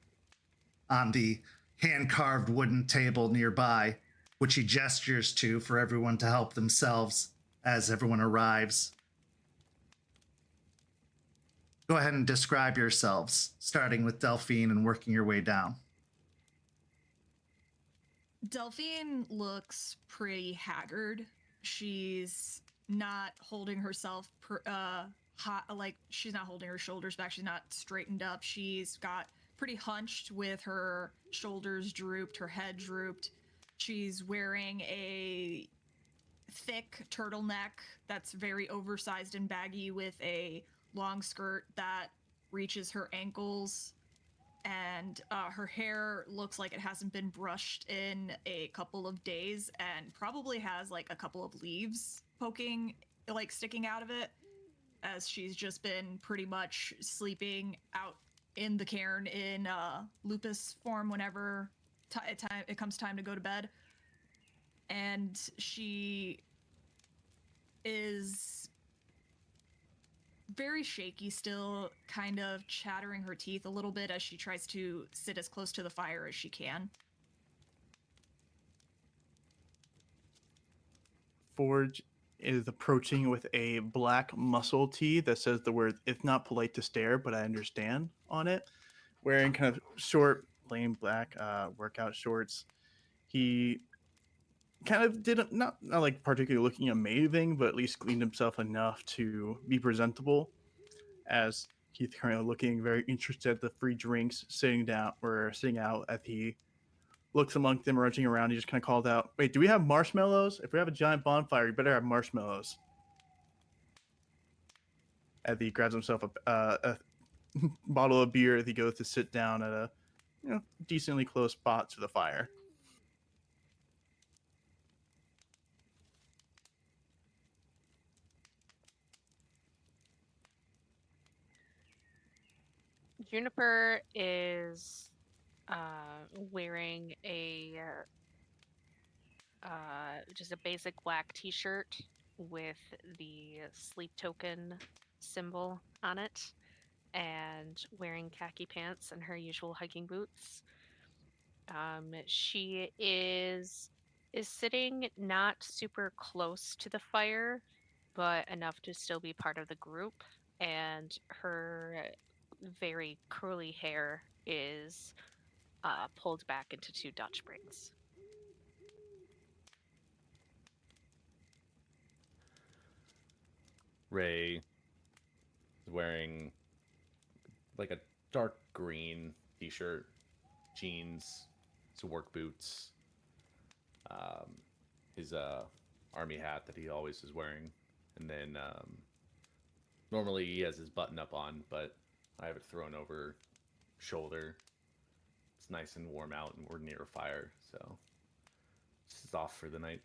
on the hand-carved wooden table nearby, which he gestures to for everyone to help themselves as everyone arrives. Go ahead and describe yourselves, starting with Delphine and working your way down. Delphine looks pretty haggard. She's not holding herself she's not holding her shoulders back. She's not straightened up. She's got pretty hunched with her shoulders drooped, her head drooped. She's wearing a thick turtleneck that's very oversized and baggy with a long skirt that reaches her ankles, and her hair looks like it hasn't been brushed in a couple of days and probably has like a couple of leaves sticking out of it, as she's just been pretty much sleeping out in the cairn in lupus form whenever it comes time to go to bed, and she is very shaky still, kind of chattering her teeth a little bit as she tries to sit as close to the fire as she can. Forge is approaching with a black muscle tee that says the word "It's not polite to stare, but I understand" on it. Wearing kind of short, plain black workout shorts. He kind of didn't not like particularly looking amazing, but at least cleaned himself enough to be presentable. As he's currently looking very interested at the free drinks sitting out as he looks among them rushing around. He just kind of calls out, "Wait, do we have marshmallows? If we have a giant bonfire, you better have marshmallows." As he grabs himself a bottle of beer as he goes to sit down at a decently close spot to the fire. Juniper is wearing a just a basic black t-shirt with the sleep token symbol on it, and wearing khaki pants and her usual hiking boots. She is sitting not super close to the fire, but enough to still be part of the group, and her very curly hair is pulled back into 2 Dutch braids. Ray is wearing like a dark green t-shirt, jeans, some work boots, his army hat that he always is wearing, and then normally he has his button up on, but I have it thrown over shoulder. It's nice and warm out, and we're near a fire, so this is off for the night.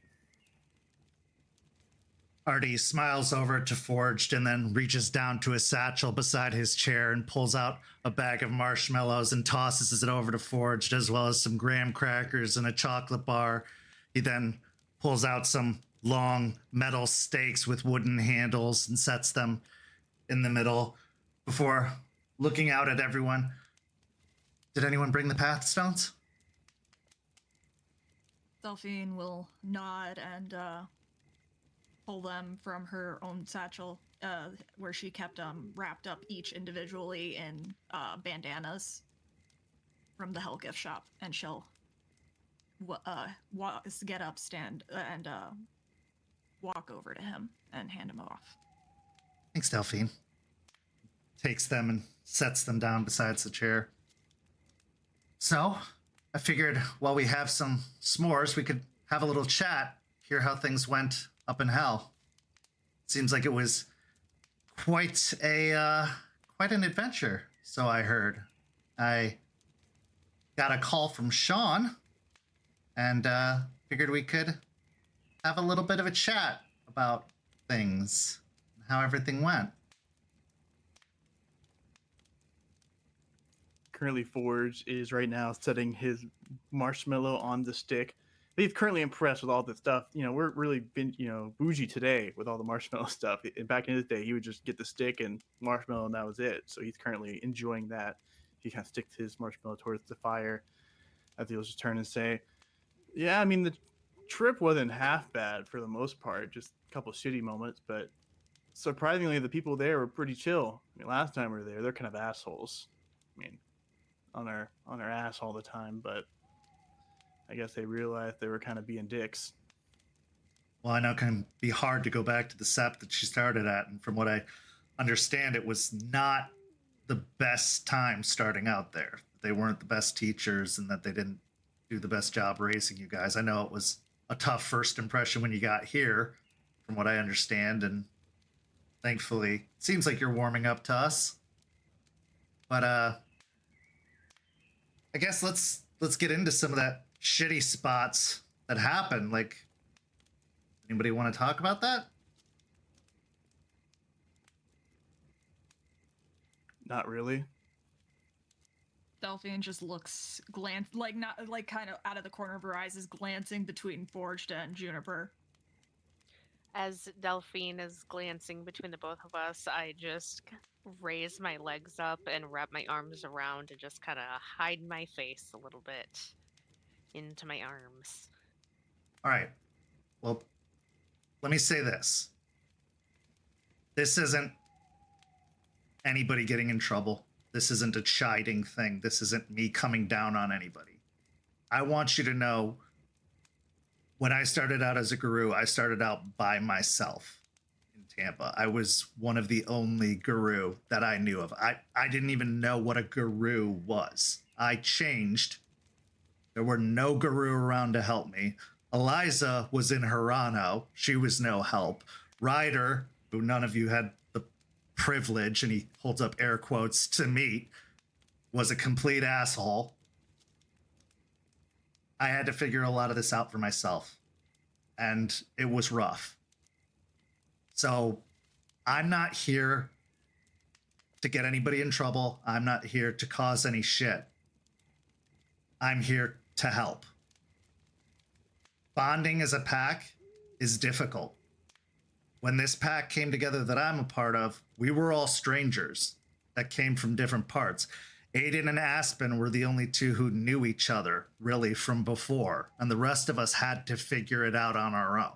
Artie smiles over to Forged and then reaches down to a satchel beside his chair and pulls out a bag of marshmallows and tosses it over to Forged, as well as some graham crackers and a chocolate bar. He then pulls out some long metal stakes with wooden handles and sets them in the middle before looking out at everyone. Did anyone bring the pathstones? Delphine will nod and pull them from her own satchel, where she kept them wrapped up each individually in bandanas from the Hell gift shop, and she'll get up, stand, and walk over to him and hand him off. Thanks, Delphine. Takes them and sets them down beside the chair. So, I figured while we have some s'mores, we could have a little chat, hear how things went up in Hell. Seems like it was quite an adventure, so I heard. I got a call from Sean, and figured we could have a little bit of a chat about things, how everything went. Currently, Forge is right now setting his marshmallow on the stick. He's currently impressed with all this stuff. We're really been, bougie today with all the marshmallow stuff. And back in his day, he would just get the stick and marshmallow, and that was it. So he's currently enjoying that. He kind of sticks his marshmallow towards the fire, as he'll just turn and say, "Yeah, I mean, the trip wasn't half bad for the most part. Just a couple shitty moments, but surprisingly, the people there were pretty chill. I mean, last time we were there, they're kind of assholes. I mean, on their ass all the time, but I guess they realized they were kind of being dicks." Well, I know it can be hard to go back to the Sept that she started at, and from what I understand, it was not the best time starting out there. They weren't the best teachers, and that they didn't do the best job raising you guys. I know it was a tough first impression when you got here, from what I understand, and thankfully, it seems like you're warming up to us. But I guess let's get into some of that shitty spots that happened. Like, anybody want to talk about that? Not really. Delphine just looks like not like kind of out of the corner of her eyes is glancing between Forged and Juniper. As Delphine is glancing between the both of us, I just raise my legs up and wrap my arms around and just kind of hide my face a little bit into my arms. All right. Well, let me say this. This isn't anybody getting in trouble. This isn't a chiding thing. This isn't me coming down on anybody. I want you to know, when I started out as a guru, I started out by myself in Tampa. I was one of the only guru that I knew of. I didn't even know what a guru was. I changed. There were no guru around to help me. Eliza was in Hirano. She was no help. Ryder, who none of you had the privilege, and he holds up air quotes, to meet, was a complete asshole. I had to figure a lot of this out for myself, and it was rough. So I'm not here to get anybody in trouble. I'm not here to cause any shit. I'm here to help. Bonding as a pack is difficult. When this pack came together that I'm a part of, we were all strangers that came from different parts. Aiden and Aspen were the only two who knew each other, really, from before, and the rest of us had to figure it out on our own.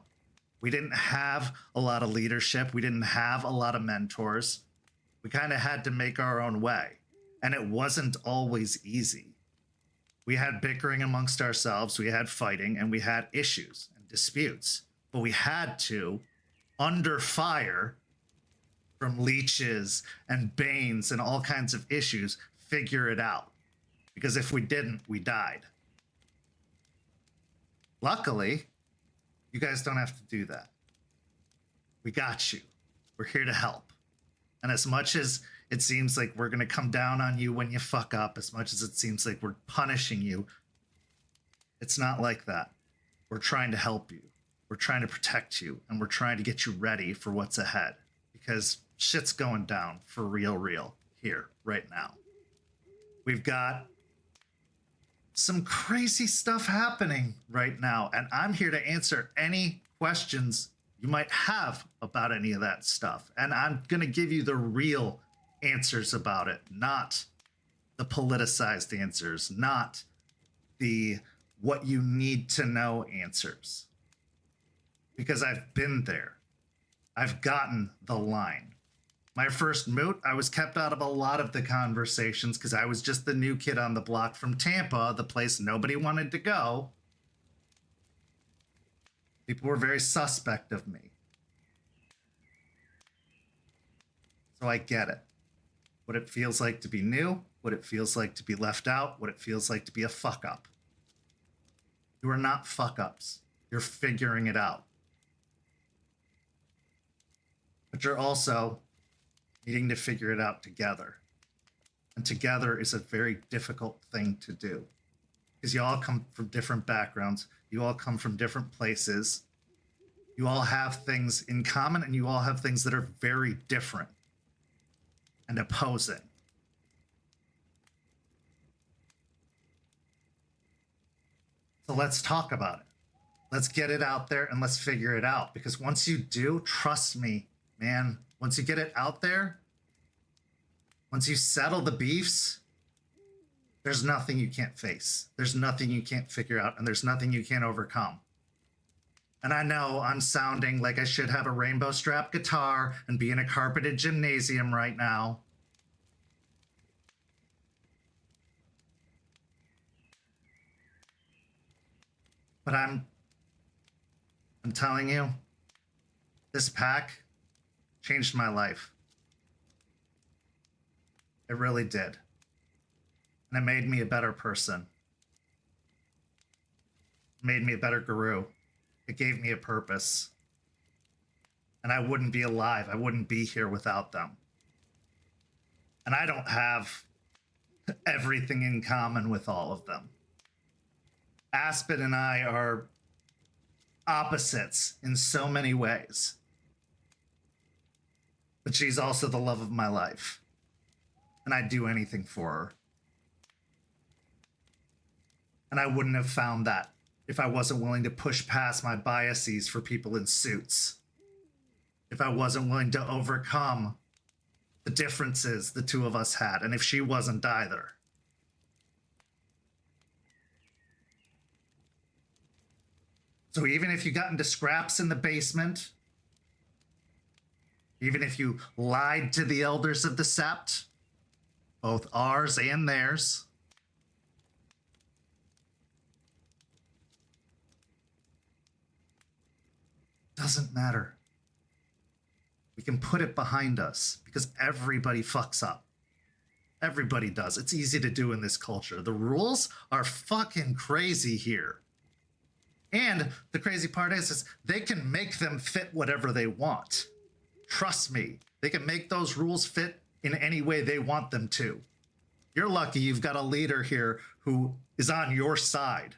We didn't have a lot of leadership. We didn't have a lot of mentors. We kind of had to make our own way, and it wasn't always easy. We had bickering amongst ourselves, we had fighting, and we had issues and disputes, but we had to, under fire from leeches and banes and all kinds of issues, figure it out, because if we didn't, we died. Luckily, you guys don't have to do that. We got you. We're here to help. And as much as it seems like we're going to come down on you when you fuck up, as much as it seems like we're punishing you, it's not like that. We're trying to help you. We're trying to protect you, and we're trying to get you ready for what's ahead, because shit's going down for real here right now. We've got some crazy stuff happening right now, and I'm here to answer any questions you might have about any of that stuff. And I'm going to give you the real answers about it, not the politicized answers, not the what you need to know answers. Because I've been there. I've gotten the line. My first moot, I was kept out of a lot of the conversations because I was just the new kid on the block from Tampa, the place nobody wanted to go. People were very suspect of me. So I get it. What it feels like to be new, what it feels like to be left out, what it feels like to be a fuck up. You are not fuck ups. You're figuring it out. But you're also needing to figure it out together. And together is a very difficult thing to do. Because you all come from different backgrounds. You all come from different places. You all have things in common, and you all have things that are very different and opposing. So let's talk about it. Let's get it out there and let's figure it out. Because once you do, trust me, man, once you get it out there, once you settle the beefs, there's nothing you can't face. There's nothing you can't figure out, and there's nothing you can't overcome. And I know I'm sounding like I should have a rainbow strap guitar and be in a carpeted gymnasium right now. But I'm telling you, this pack changed my life. It really did. And it made me a better person. It made me a better guru. It gave me a purpose. And I wouldn't be alive. I wouldn't be here without them. And I don't have everything in common with all of them. Aspen and I are opposites in so many ways. But she's also the love of my life. And I'd do anything for her. And I wouldn't have found that if I wasn't willing to push past my biases for people in suits. If I wasn't willing to overcome the differences the two of us had, and if she wasn't either. So even if you got into scraps in the basement, even if you lied to the elders of the Sept, both ours and theirs, doesn't matter. We can put it behind us because everybody fucks up. Everybody does. It's easy to do in this culture. The rules are fucking crazy here. And the crazy part is they can make them fit whatever they want. Trust me, they can make those rules fit in any way they want them to. You're lucky you've got a leader here who is on your side.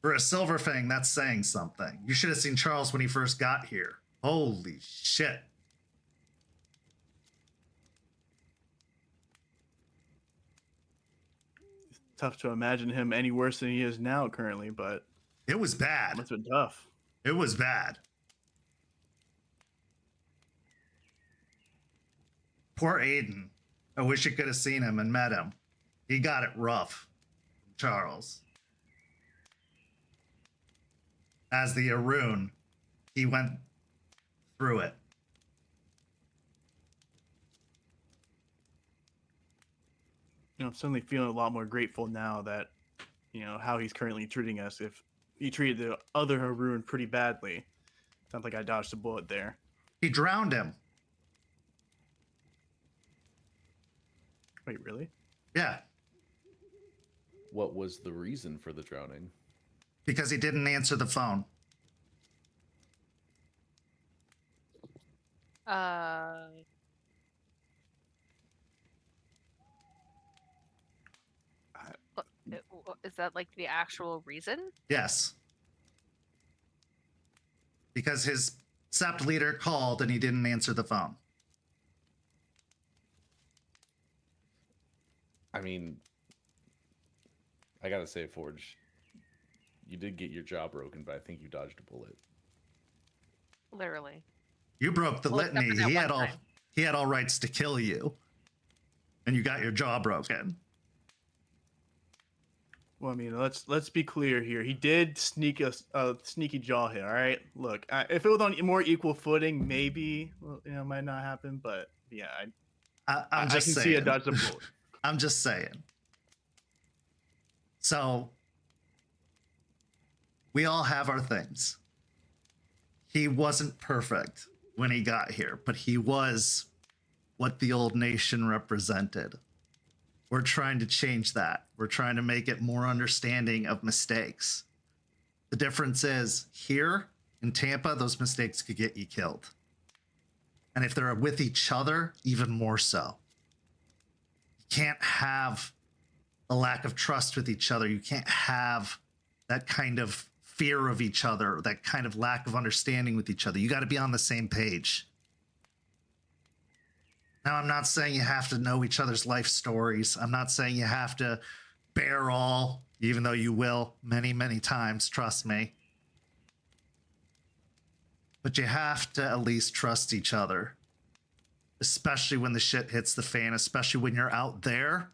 For a Silverfang, that's saying something. You should have seen Charles when he first got here. Holy shit. It's tough to imagine him any worse than he is now currently, but it was bad. It's been tough. It was bad. Poor Aiden. I wish you could have seen him and met him. He got it rough, Charles. As the Arun, he went through it. You know, I'm suddenly feeling a lot more grateful now that, you know, how he's currently treating us. If he treated the other Arun pretty badly, sounds like I dodged a bullet there. He drowned him. Wait, really? Yeah. What was the reason for the drowning? Because he didn't answer the phone. Is that like the actual reason? Yes. Because his Sept leader called and he didn't answer the phone. I mean, I gotta say, Forge, you did get your jaw broken, but I think you dodged a bullet. Literally. You broke the litany. He had all rights to kill you. And you got your jaw broken. Well, I mean, let's be clear here. He did sneak a sneaky jaw hit. All right, look, if it was on more equal footing, maybe it might not happen. But yeah, I can see a dodge the bullet. I'm just saying. So we all have our things. He wasn't perfect when he got here, but he was what the old nation represented. We're trying to change that. We're trying to make it more understanding of mistakes. The difference is here in Tampa, those mistakes could get you killed. And if they're with each other, even more so. You can't have a lack of trust with each other. You can't have that kind of fear of each other, that kind of lack of understanding with each other. You got to be on the same page. Now, I'm not saying you have to know each other's life stories. I'm not saying you have to bear all, even though you will many, many times, trust me. But you have to at least trust each other, especially when the shit hits the fan, especially when you're out there.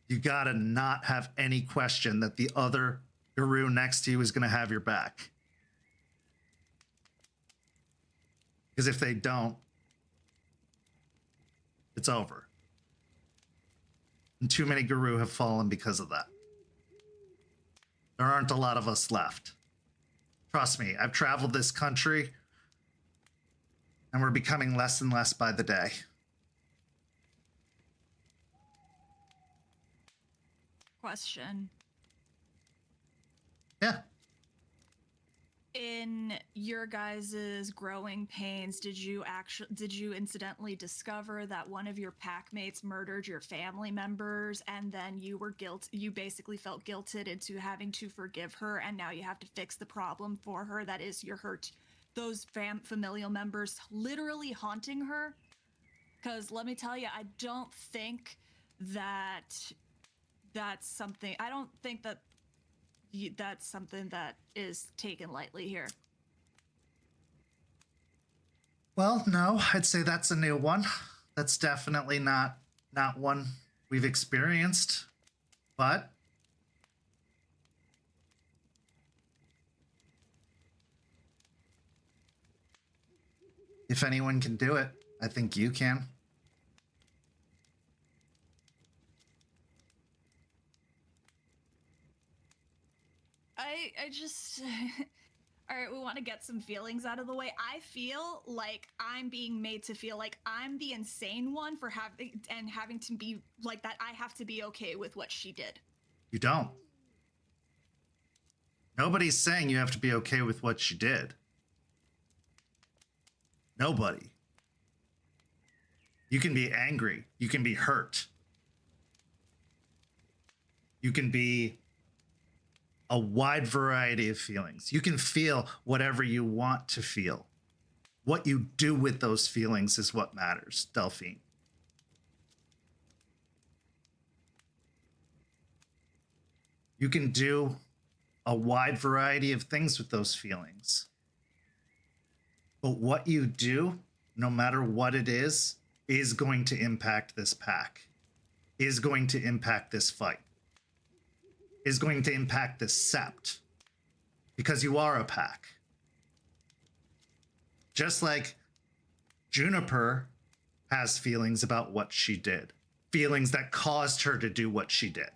You gotta not have any question that the other guru next to you is gonna have your back. Because if they don't, it's over. And too many guru have fallen because of that. There aren't a lot of us left. Trust me, I've traveled this country and we're becoming less and less by the day. Question. Yeah. In your guys' growing pains, did you incidentally discover that one of your pack mates murdered your family members, and then you basically felt guilted into having to forgive her, and now you have to fix the problem for her? That is those familial members literally haunting her? Because let me tell you, I don't think that that's something. I don't think that that's something that is taken lightly here. Well, no, I'd say that's a new one. That's definitely not one we've experienced. But if anyone can do it, I think you can. I just all right, we want to get some feelings out of the way. I feel like I'm being made to feel like I'm the insane one for having to be like that. I have to be okay with what she did. You don't. Nobody's saying you have to be okay with what she did. Nobody. You can be angry. You can be hurt. You can be a wide variety of feelings. You can feel whatever you want to feel. What you do with those feelings is what matters, Delphine. You can do a wide variety of things with those feelings. But what you do, no matter what it is going to impact this pack, is going to impact this fight, is going to impact this Sept, because you are a pack. Just like Juniper has feelings about what she did, feelings that caused her to do what she did.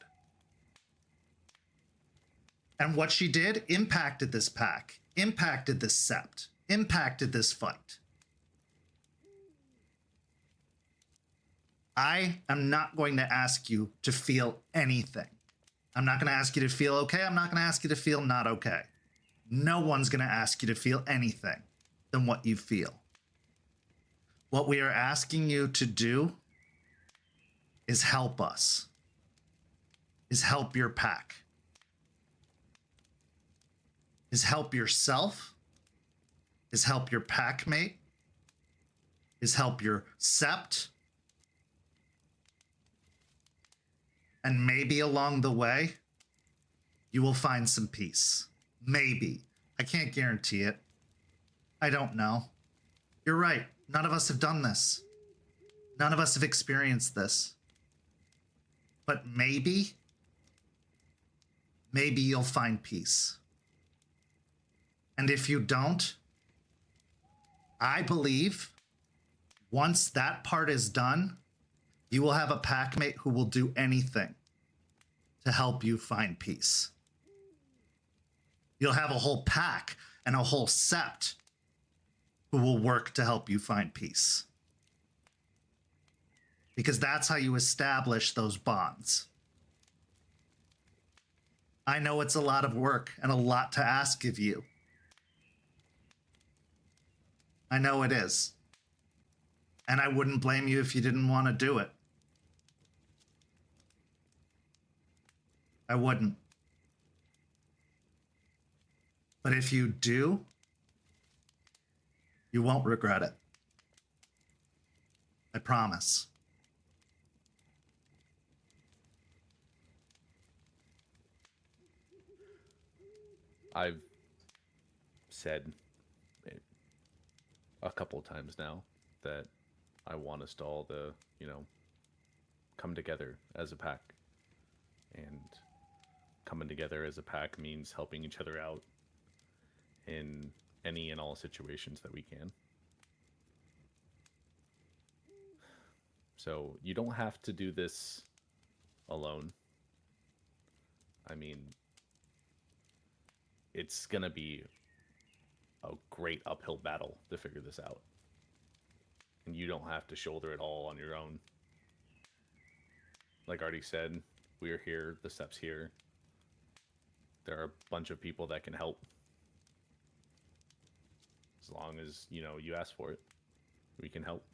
And what she did impacted this pack, impacted this Sept, impacted this fight. I am not going to ask you to feel anything. I'm not going to ask you to feel okay. I'm not going to ask you to feel not okay. No one's going to ask you to feel anything than what you feel. What we are asking you to do is help us, is help your pack, is help yourself, is help your pack mate, is help your Sept. And maybe along the way, you will find some peace. Maybe. I can't guarantee it. I don't know. You're right. None of us have done this. None of us have experienced this. But maybe you'll find peace. And if you don't, I believe once that part is done, you will have a packmate who will do anything to help you find peace. You'll have a whole pack and a whole Sept who will work to help you find peace. Because that's how you establish those bonds. I know it's a lot of work and a lot to ask of you. I know it is. And I wouldn't blame you if you didn't want to do it. I wouldn't. But if you do, you won't regret it. I promise. I've said a couple times now that I want us to all to, come together as a pack. And coming together as a pack means helping each other out in any and all situations that we can. So you don't have to do this alone. I mean, it's going to be a great uphill battle to figure this out. And you don't have to shoulder it all on your own. Like Artie said, we're here, the Sept's here. There are a bunch of people that can help. As long as, you ask for it, we can help.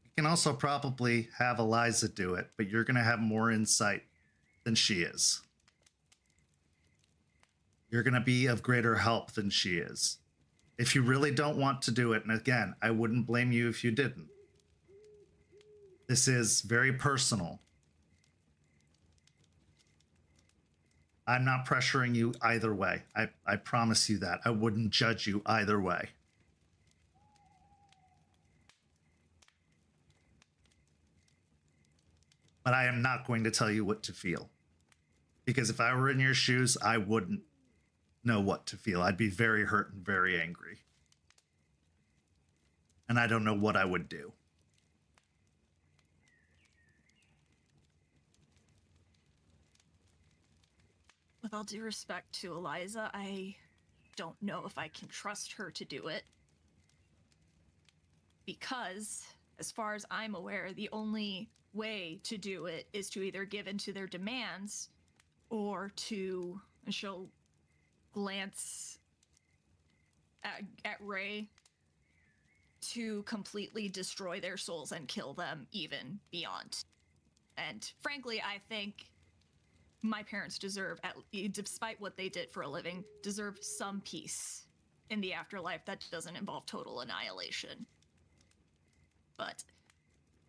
You can also probably have Eliza do it, but you're going to have more insight than she is. You're going to be of greater help than she is. If you really don't want to do it, and again, I wouldn't blame you if you didn't. This is very personal. I'm not pressuring you either way. I promise you that. I wouldn't judge you either way. But I am not going to tell you what to feel. Because if I were in your shoes, I wouldn't know what to feel. I'd be very hurt and very angry. And I don't know what I would do. With all due respect to Eliza, I don't know if I can trust her to do it. Because, as far as I'm aware, the only way to do it is to either give in to their demands or to, and she'll glance at Ray, to completely destroy their souls and kill them even beyond. And frankly, I think my parents deserve, despite what they did for a living, deserve some peace in the afterlife that doesn't involve total annihilation. But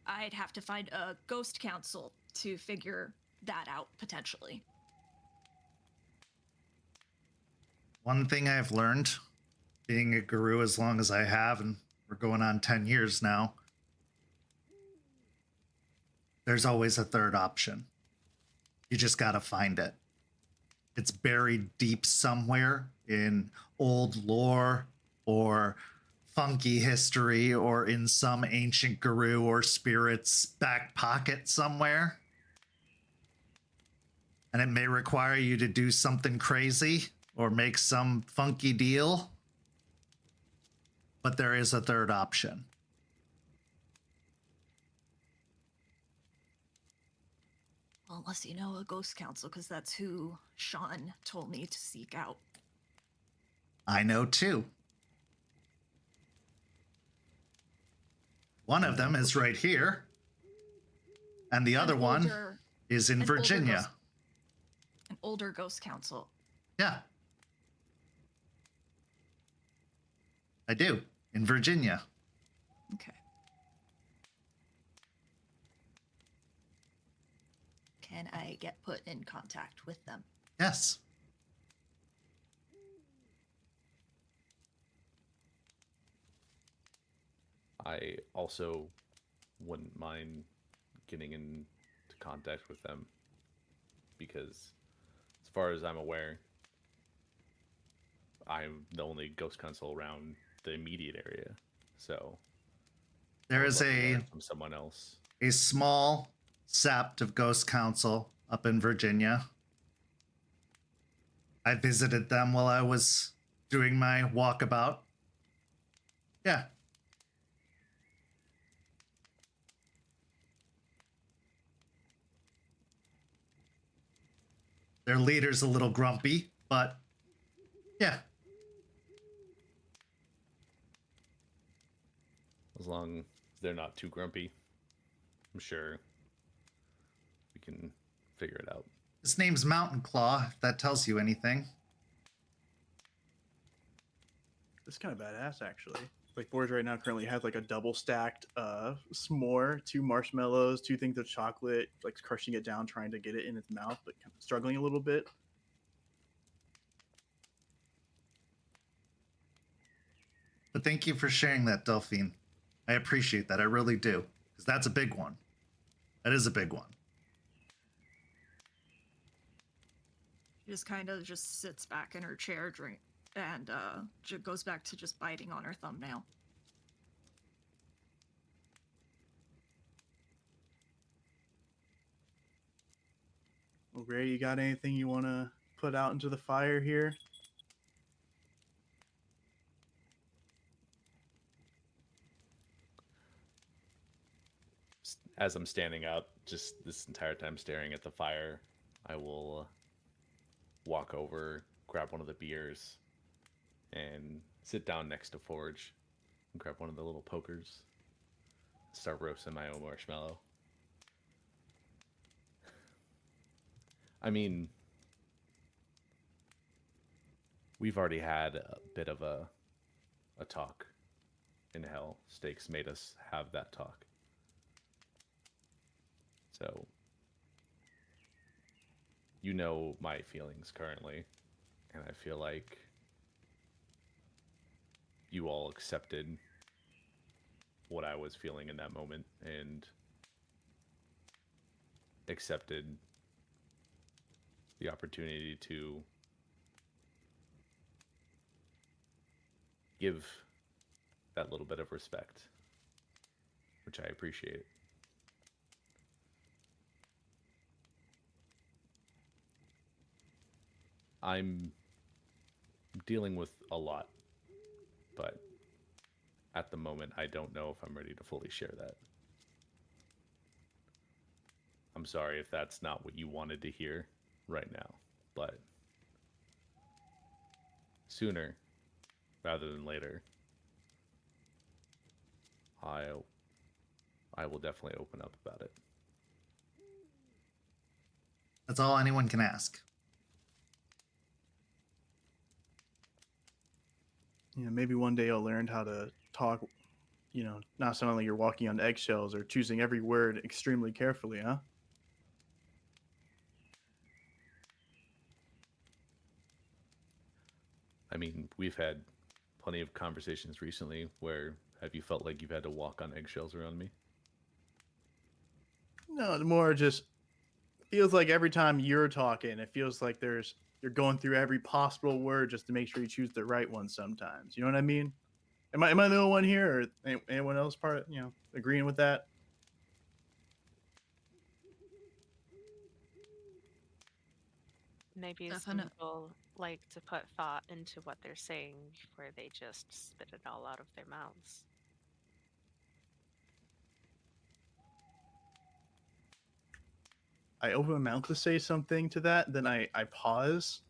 I'd have to find a ghost council to figure that out, potentially. One thing I've learned, being a guru as long as I have, and we're going on 10 years now, there's always a third option. You just gotta find it. It's buried deep somewhere in old lore or funky history or in some ancient guru or spirit's back pocket somewhere. And it may require you to do something crazy or make some funky deal. But there is a third option. Well, unless you know a ghost council, because that's who Sean told me to seek out. I know too. One of them is right here. And the other one is in Virginia. An older ghost council. Yeah. I do. In Virginia. Okay. Can I get put in contact with them? Yes. I also wouldn't mind getting into contact with them because, as far as I'm aware, I'm the only ghost council around the immediate area. So there is from someone else. A small Sept of Ghost Council up in Virginia. I visited them while I was doing my walkabout. Yeah. Their leader's a little grumpy, but yeah. As long as they're not too grumpy, I'm sure we can figure it out. His name's Mountain Claw, if that tells you anything. It's kind of badass, actually. Like, Forge right now currently has like a double stacked s'more, 2 marshmallows, 2 things of chocolate, like crushing it down, trying to get it in its mouth, but kind of struggling a little bit. But thank you for sharing that, Delphine. I appreciate that. I really do. Because that's a big one. That is a big one. She just kind of just sits back in her chair, and goes back to just biting on her thumbnail. Well, Gray, you got anything you want to put out into the fire here? As I'm standing out, just this entire time staring at the fire, I will walk over, grab one of the beers, and sit down next to Forge and grab one of the little pokers. Start roasting my own marshmallow. I mean, we've already had a bit of a talk in hell. Stakes made us have that talk. So you know my feelings currently, and I feel like you all accepted what I was feeling in that moment and accepted the opportunity to give that little bit of respect, which I appreciate. I'm dealing with a lot, but at the moment, I don't know if I'm ready to fully share that. I'm sorry if that's not what you wanted to hear right now, but sooner rather than later, I will definitely open up about it. That's all anyone can ask. You know, maybe one day you'll learn how to talk, you know, not sounding like you're walking on eggshells or choosing every word extremely carefully, huh? I mean, we've had plenty of conversations recently where have you felt like you've had to walk on eggshells around me? No, more just feels like every time you're talking, it feels like you're going through every possible word just to make sure you choose the right one sometimes. You know what I mean? Am I the only one here, or anyone else agreeing with that? Maybe some people like to put thought into what they're saying before they just spit it all out of their mouths. I open my mouth to say something to that, then I pause.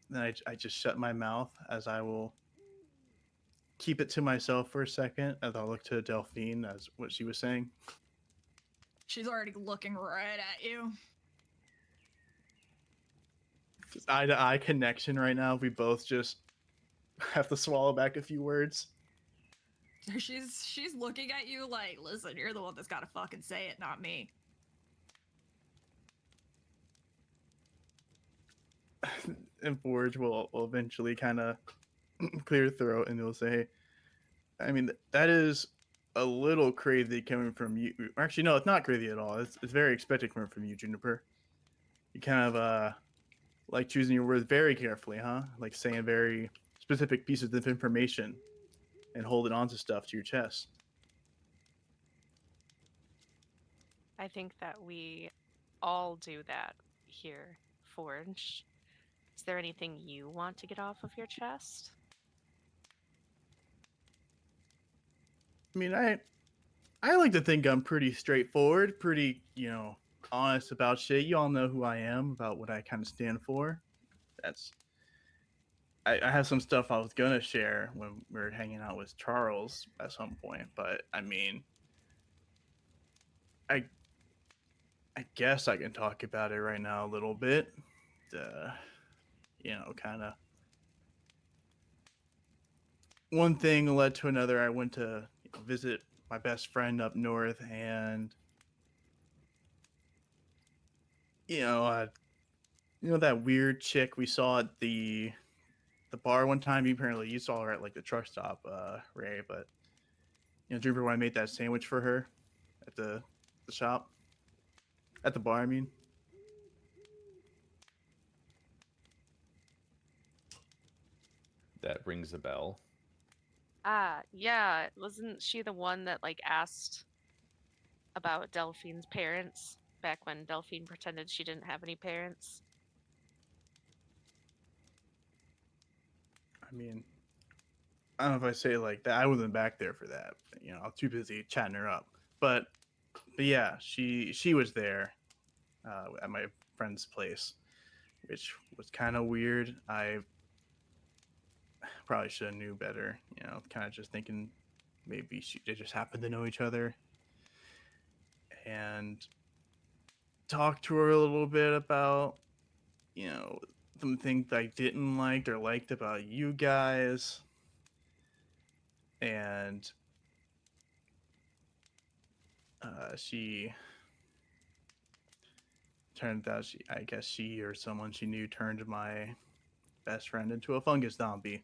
Then I just shut my mouth as I will keep it to myself for a second as I'll look to Delphine as what she was saying. She's already looking right at you. Just eye to eye connection right now. We both just have to swallow back a few words. She's looking at you like, listen, you're the one that's gotta fucking say it, not me. And Forge will eventually kind of clear throat and he'll say, I mean, that is a little crazy coming from you. Actually, no, it's not crazy at all. It's very expected coming from you, Juniper. You kind of like choosing your words very carefully, huh? Like saying very specific pieces of information and holding on to stuff to your chest. I think that we all do that here, Forge. Is there anything you want to get off of your chest? I mean, I like to think I'm pretty straightforward, pretty, honest about shit. You all know who I am, about what I kind of stand for. I have some stuff I was gonna share when we were hanging out with Charles at some point, but I mean, I guess I can talk about it right now a little bit. Kind of one thing led to another. I went to visit my best friend up north, and that weird chick we saw at the bar one time. You saw her at like the truck stop, Ray. But do you remember when I made that sandwich for her at the shop, at the bar? I mean, That rings a bell. Yeah. Wasn't she the one that like asked about Delphine's parents back when Delphine pretended she didn't have any parents? I mean, I don't know if I say it like that. I wasn't back there for that. I was too busy chatting her up. But yeah, she was there at my friend's place, which was kind of weird. I probably should have knew better. Kind of just thinking maybe they just happened to know each other, and talked to her a little bit about some things I didn't like or liked about you guys, and she turned out I guess she or someone she knew turned my best friend into a fungus zombie,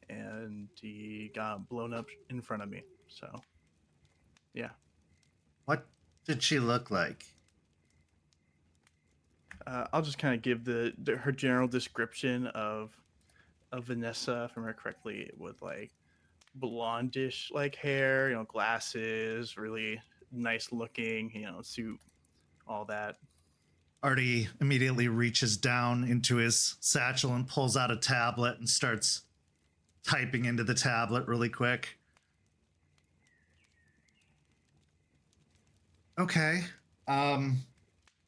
and he got blown up in front of me. So, yeah. What did she look like? I'll just kind of give her general description of Vanessa, if I remember correctly, with like blondish like hair, glasses, really nice looking, suit, all that. Artie immediately reaches down into his satchel and pulls out a tablet and starts typing into the tablet really quick. Okay.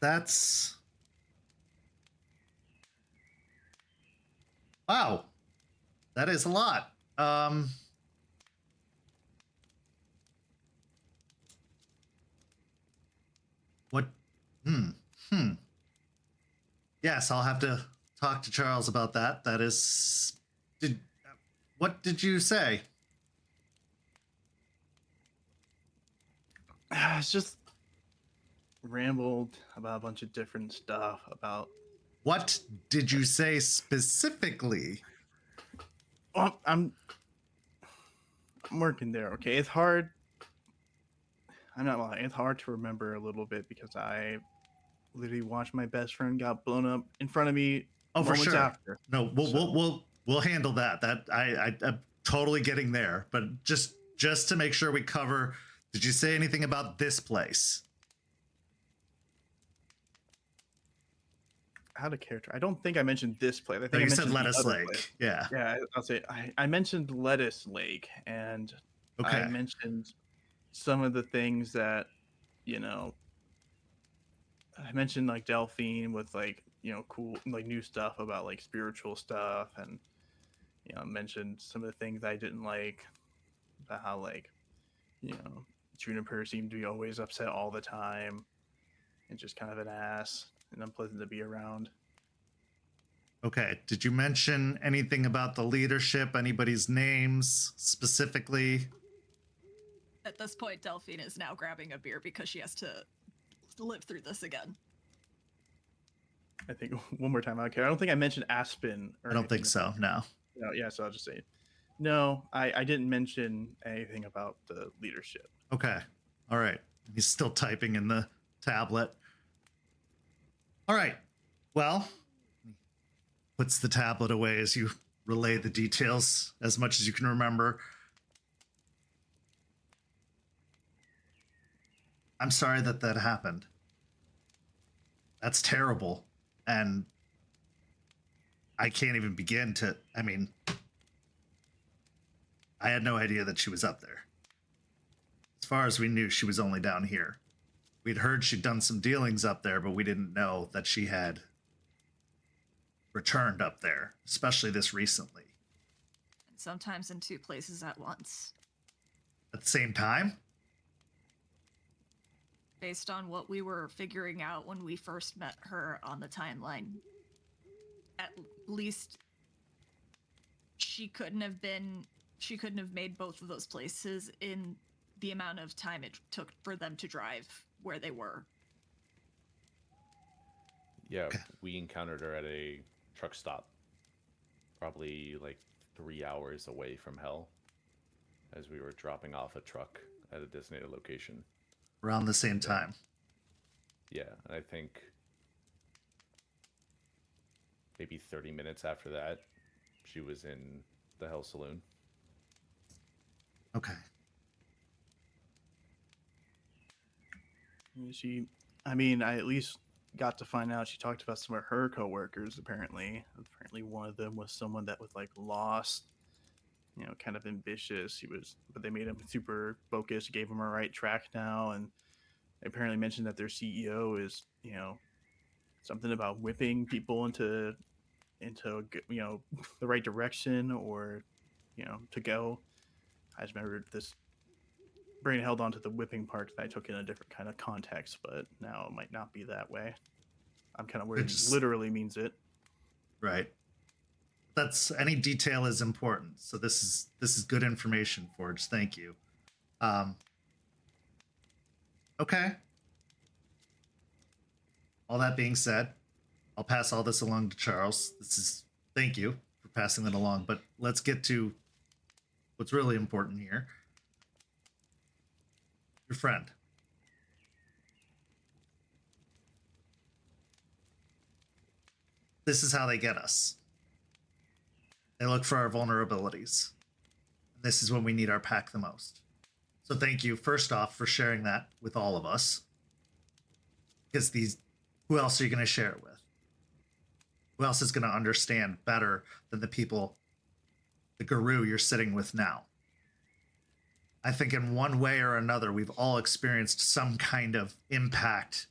That's... Wow. That is a lot. What? Yes, I'll have to talk to Charles about that. That is... What did you say? It's just rambled about a bunch of different stuff about... What did you say specifically? Well, I'm working there, okay? It's hard. I'm not lying. It's hard to remember a little bit because I literally watched my best friend got blown up in front of me. Oh, for sure. After. No, we'll handle that. I'm totally getting there. But just to make sure we cover, did you say anything about this place? How to character? I don't think I mentioned this place. I think you said Lettuce Lake. Place. Yeah. Yeah, I'll say I mentioned Lettuce Lake, and okay. I mentioned some of the things that, I mentioned like Delphine with like, cool, like new stuff about like spiritual stuff, and, I mentioned some of the things I didn't like about how like, Juniper seemed to be always upset all the time and just kind of an ass and unpleasant to be around. Okay. Did you mention anything about the leadership? Anybody's names specifically? At this point, Delphine is now grabbing a beer because she has to live through this again. I think one more time. Okay. I don't think I mentioned Aspen. I don't think so. No. No. Yeah. So I'll just say, no, I didn't mention anything about the leadership. Okay. All right. He's still typing in the tablet. All right. Well, puts the tablet away as you relay the details as much as you can remember. I'm sorry that happened. That's terrible. And I can't even begin to... I mean, I had no idea that she was up there. As far as we knew, she was only down here. We'd heard she'd done some dealings up there, but we didn't know that she had returned up there, especially this recently. And sometimes in two places at once. At the same time? Based on what we were figuring out when we first met her on the timeline. At least she couldn't have made both of those places in the amount of time it took for them to drive where they were. Yeah, we encountered her at a truck stop, probably like 3 hours away from Hell, as we were dropping off a truck at a designated location. Around the same time. Yeah, and I think maybe 30 minutes after that, she was in the Hell Saloon. Okay. I at least got to find out she talked about some of her coworkers. Apparently one of them was someone that was like lost, kind of ambitious. But they made him super focused, gave him a right track now, and they apparently mentioned that their CEO is, something about whipping people into the right direction, or to go. I just remember this brain held on to the whipping part that I took in a different kind of context, but now it might not be that way. I'm kind of worried it literally means it. Right. That's any detail is important. So this is good information, Forge. Thank you. Okay. All that being said, I'll pass all this along to Charles. Thank you for passing that along, but let's get to what's really important here. Your friend. This is how they get us. They look for our vulnerabilities. This is when we need our pack the most. So thank you, first off, for sharing that with all of us. Because who else are you going to share it with? Who else is going to understand better than the guru you're sitting with now? I think in one way or another, we've all experienced some kind of impact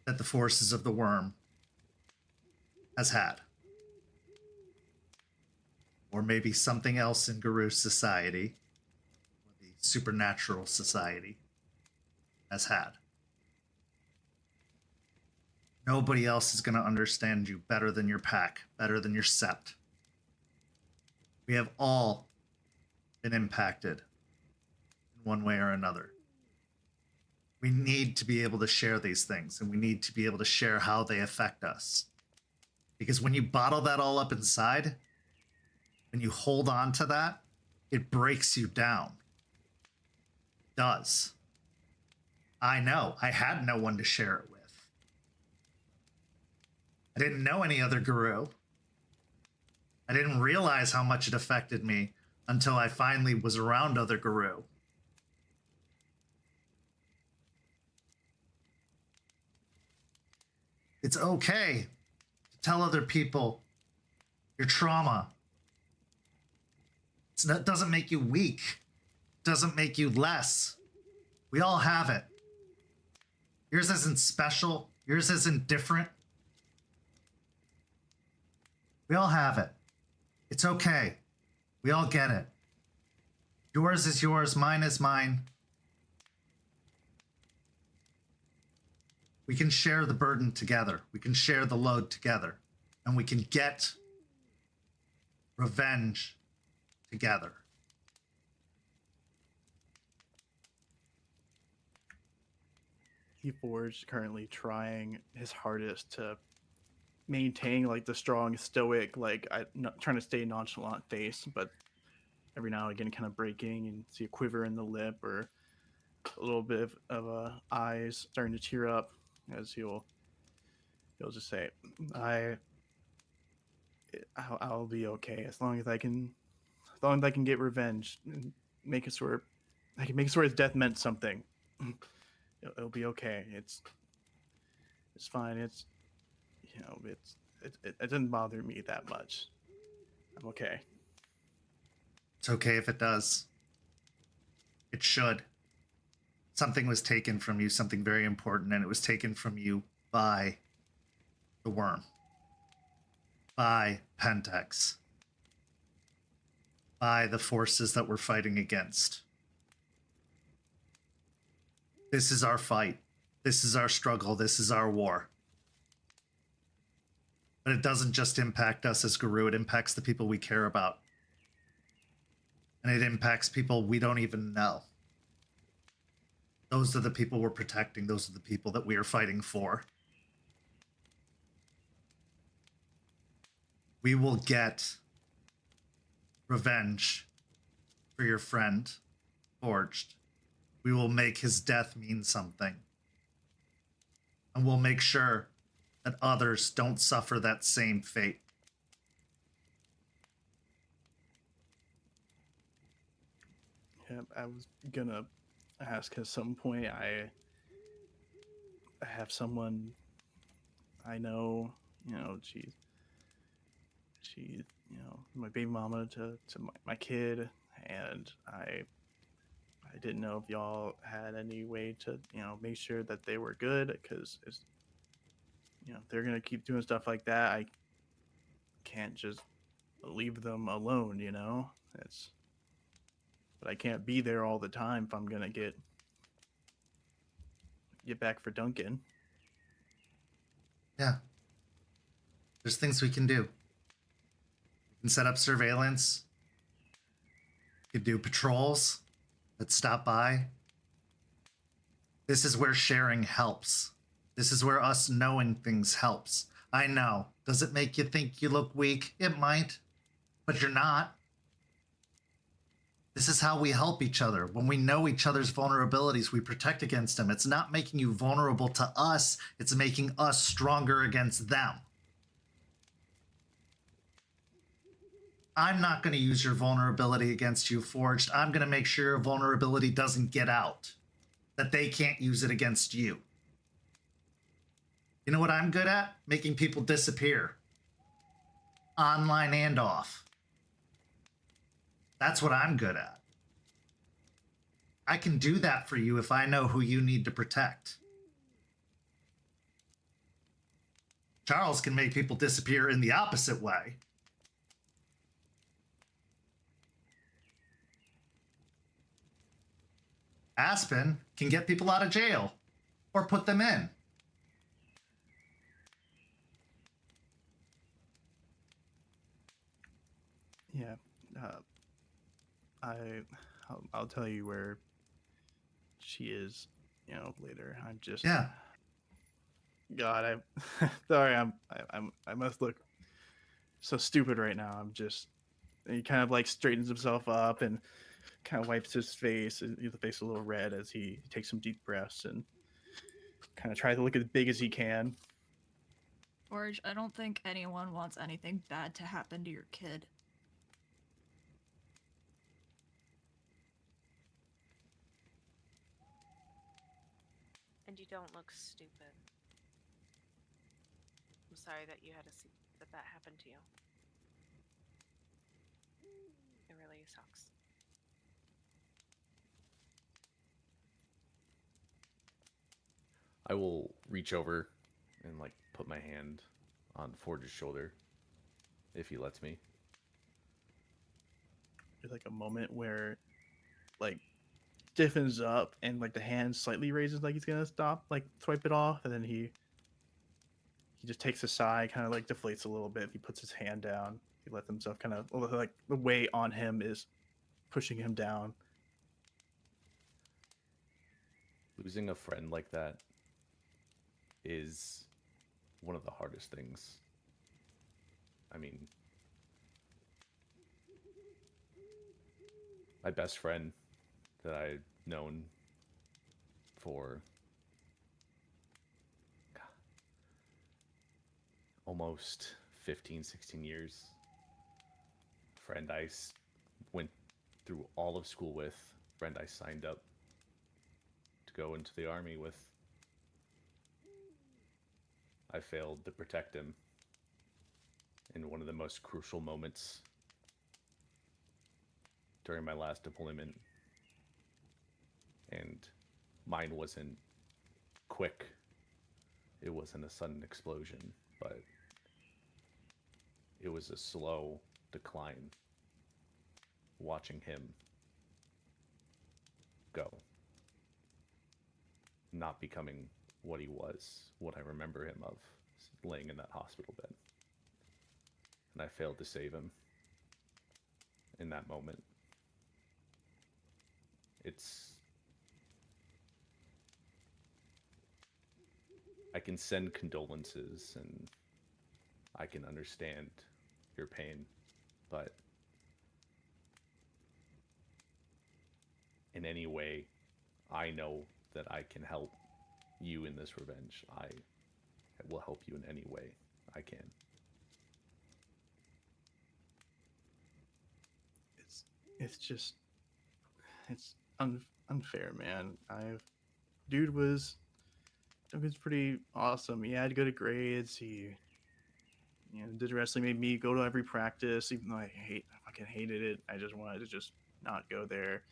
that the forces of the worm has had. Or maybe something else in Guru society, or the supernatural society, has had. Nobody else is going to understand you better than your pack, better than your Sept. We have all been impacted in one way or another. We need to be able to share these things, and we need to be able to share how they affect us. Because when you bottle that all up inside, when you hold on to that, it breaks you down. It does. I know. I had no one to share it with. I didn't know any other guru. I didn't realize how much it affected me until I finally was around other guru. It's okay to tell other people your trauma. It doesn't make you weak. It doesn't make you less. We all have it. Yours isn't special. Yours isn't different. We all have it. It's okay. We all get it. Yours is yours. Mine is mine. We can share the burden together. We can share the load together. And we can get revenge together. Forge currently trying his hardest to maintain like the strong stoic, trying to stay nonchalant face, but every now and again kind of breaking and see a quiver in the lip or a little bit of eyes starting to tear up as he'll just say, I'll be okay as long as I can get revenge and make it sort his death meant something. It'll be okay. It's fine. It doesn't bother me that much. I'm okay. It's okay if it does. It should. Something was taken from you, something very important, and it was taken from you by the worm, by Pentex, by the forces that we're fighting against. This is our fight. This is our struggle. This is our war. But it doesn't just impact us as Guru. It impacts the people we care about. And it impacts people we don't even know. Those are the people we're protecting. Those are the people that we are fighting for. We will get revenge for your friend, Forged. We will make his death mean something. And we'll make sure that others don't suffer that same fate. Yeah, I was gonna ask at some point. I have someone I know, she's my baby mama to my kid, and I didn't know if y'all had any way to make sure that they were good, because it's they're gonna keep doing stuff like that. I can't just leave them alone, but I can't be there all the time if I'm gonna get back for Duncan. Yeah. There's things we can do. We can set up surveillance. We can do patrols that stop by. This is where sharing helps. This is where us knowing things helps. I know. Does it make you think you look weak? It might, but you're not. This is how we help each other. When we know each other's vulnerabilities, we protect against them. It's not making you vulnerable to us, it's making us stronger against them. I'm not going to use your vulnerability against you, Forged. I'm going to make sure your vulnerability doesn't get out, that they can't use it against you. You know what I'm good at? Making people disappear. Online and off. That's what I'm good at. I can do that for you if I know who you need to protect. Charles can make people disappear in the opposite way. Aspen can get people out of jail or put them in. Yeah, I'll tell you where she is, later. I'm just God, I'm sorry. I must look so stupid right now. And he kind of like straightens himself up and kind of wipes his face, and the face a little red as he takes some deep breaths and kind of tries to look as big as he can. Forge, I don't think anyone wants anything bad to happen to your kid. And you don't look stupid. I'm sorry that you had to see that happened to you. It really sucks. I will reach over and like put my hand on Forge's shoulder if he lets me. There's like a moment where like stiffens up and like the hand slightly raises like he's gonna stop, like swipe it off, and then he just takes a sigh, kind of like deflates a little bit. He puts his hand down. He lets himself kind of like the weight on him is pushing him down. Losing a friend like that is one of the hardest things. I mean, my best friend that I've known for almost 15, 16 years. Friend I went through all of school with. Friend I signed up to go into the army with. I failed to protect him in one of the most crucial moments during my last deployment. And mine wasn't quick. It wasn't a sudden explosion, but it was a slow decline watching him go. Not becoming what he was, what I remember him of, laying in that hospital bed. And I failed to save him in that moment. I can send condolences and I can understand your pain, but in any way, I know that I can help you in this revenge. I will help you in any way I can. It's unfair, man. Dude was pretty awesome. He had good grades. He did wrestling, made me go to every practice, even though I fucking hated it. I just wanted to just not go there.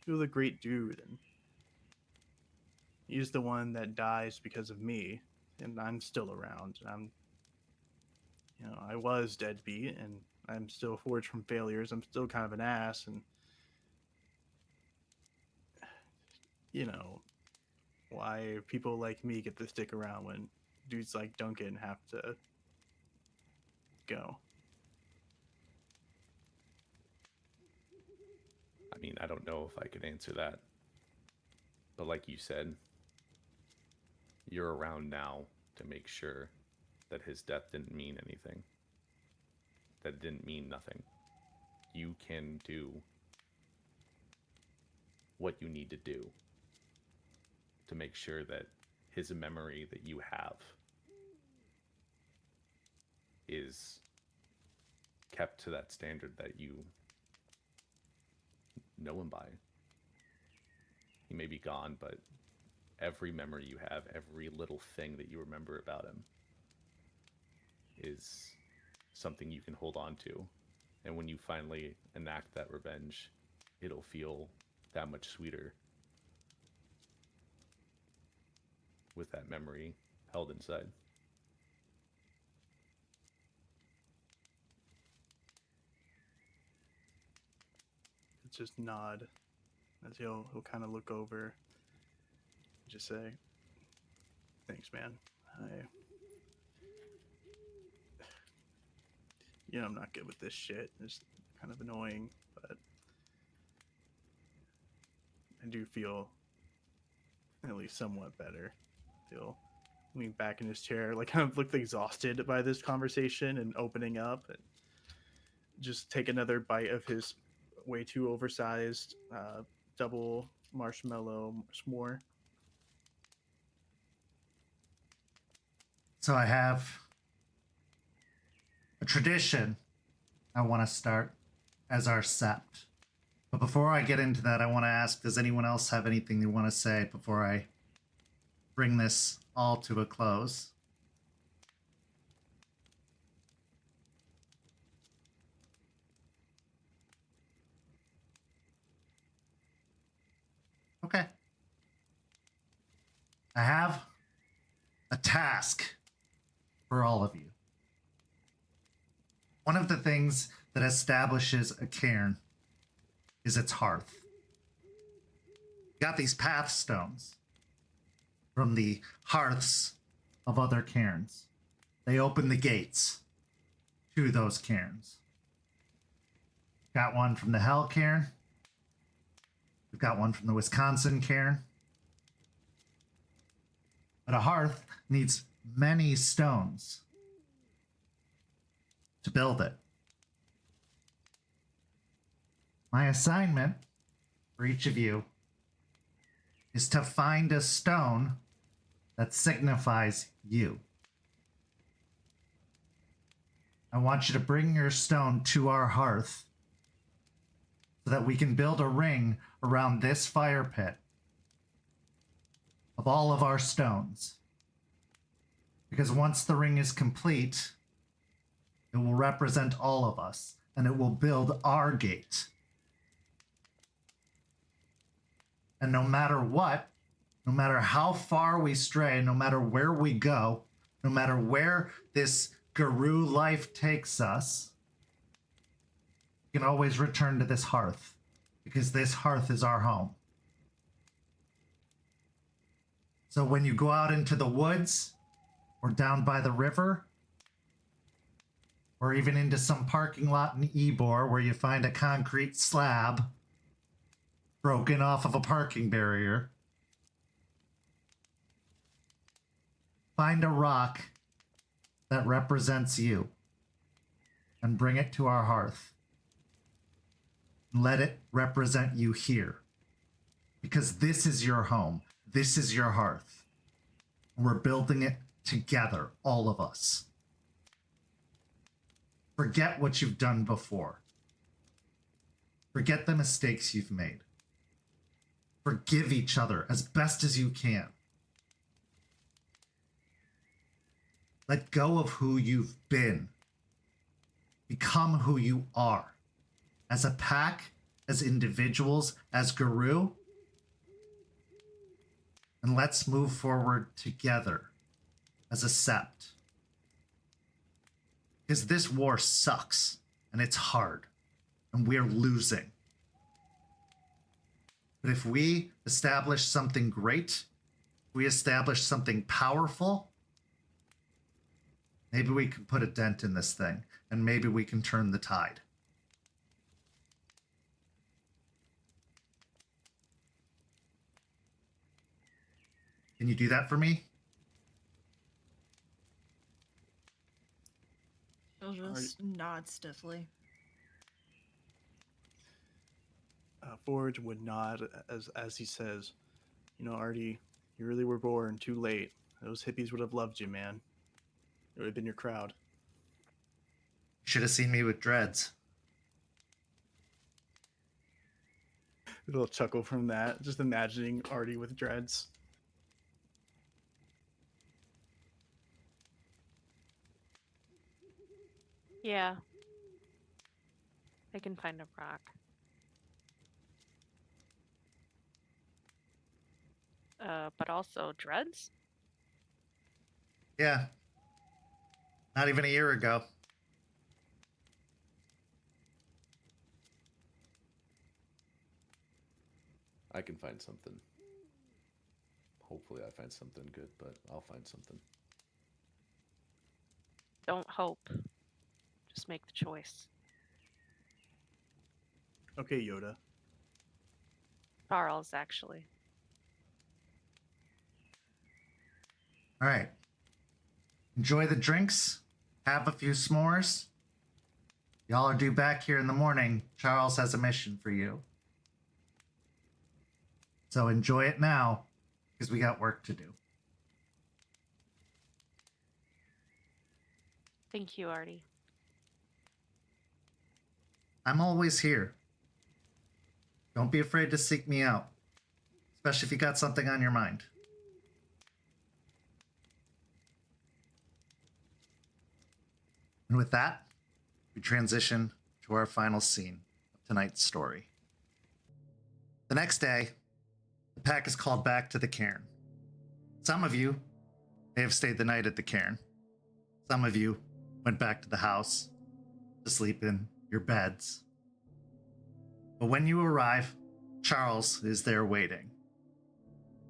He was a great dude, and he's the one that dies because of me, and I'm still around. And I was deadbeat, and I'm still forged from failures. I'm still kind of an ass, and why people like me get to stick around when dudes like Duncan have to go. I mean, I don't know if I could answer that. But like you said, you're around now to make sure that his death didn't mean anything. That it didn't mean nothing. You can do what you need to do to make sure that his memory that you have is kept to that standard that you know him by. He may be gone, but every memory you have, every little thing that you remember about him is something you can hold on to. And when you finally enact that revenge, it'll feel that much sweeter with that memory held inside. Just nod as he'll kind of look over and just say, thanks, man. I'm not good with this shit. It's kind of annoying, but I do feel at least somewhat better. He'll lean back in his chair, like kind of looked exhausted by this conversation and opening up, and just take another bite of his way too oversized double marshmallow s'more. So I have a tradition I want to start as our Sept. But before I get into that, I want to ask, does anyone else have anything they want to say before I bring this all to a close? Okay. I have a task for all of you. One of the things that establishes a cairn is its hearth. Got these path stones from the hearths of other cairns. They open the gates to those cairns. Got one from the Hell cairn. We've got one from the Wisconsin cairn. But a hearth needs many stones to build it. My assignment for each of you is to find a stone that signifies you. I want you to bring your stone to our hearth so that we can build a ring around this fire pit of all of our stones. Because once the ring is complete, it will represent all of us, and it will build our gate. And no matter what, no matter how far we stray, no matter where we go, no matter where this guru life takes us, we can always return to this hearth, because this hearth is our home. So when you go out into the woods, or down by the river, or even into some parking lot in Ybor where you find a concrete slab broken off of a parking barrier, find a rock that represents you and bring it to our hearth. Let it represent you here, because this is your home. This is your hearth. We're building it together, all of us. Forget what you've done before. Forget the mistakes you've made. Forgive each other as best as you can. Let go of who you've been. Become who you are. As a pack, as individuals, as Guru. And let's move forward together as a Sept. Because this war sucks, and it's hard, and we're losing. But if we establish something great, if we establish something powerful, maybe we can put a dent in this thing, and maybe we can turn the tide. Can you do that for me? She'll just nod stiffly. Forge would nod as he says, "You know, Artie, you really were born too late. Those hippies would have loved you, man. It would have been your crowd." Should have seen me with dreads. A little chuckle from that, just imagining Artie with dreads. Yeah. I can find a rock. But also dreads? Yeah. Not even a year ago. I can find something. Hopefully I find something good, but I'll find something. Don't hope. Just make the choice. Okay, Yoda. Charles, actually. All right. Enjoy the drinks. Have a few s'mores. Y'all are due back here in the morning. Charles has a mission for you. So enjoy it now, because we got work to do. Thank you, Artie. I'm always here. Don't be afraid to seek me out, especially if you got something on your mind. And with that, we transition to our final scene of tonight's story. The next day, the pack is called back to the cairn. Some of you may have stayed the night at the cairn. Some of you went back to the house to sleep in your beds. But when you arrive, Charles is there waiting.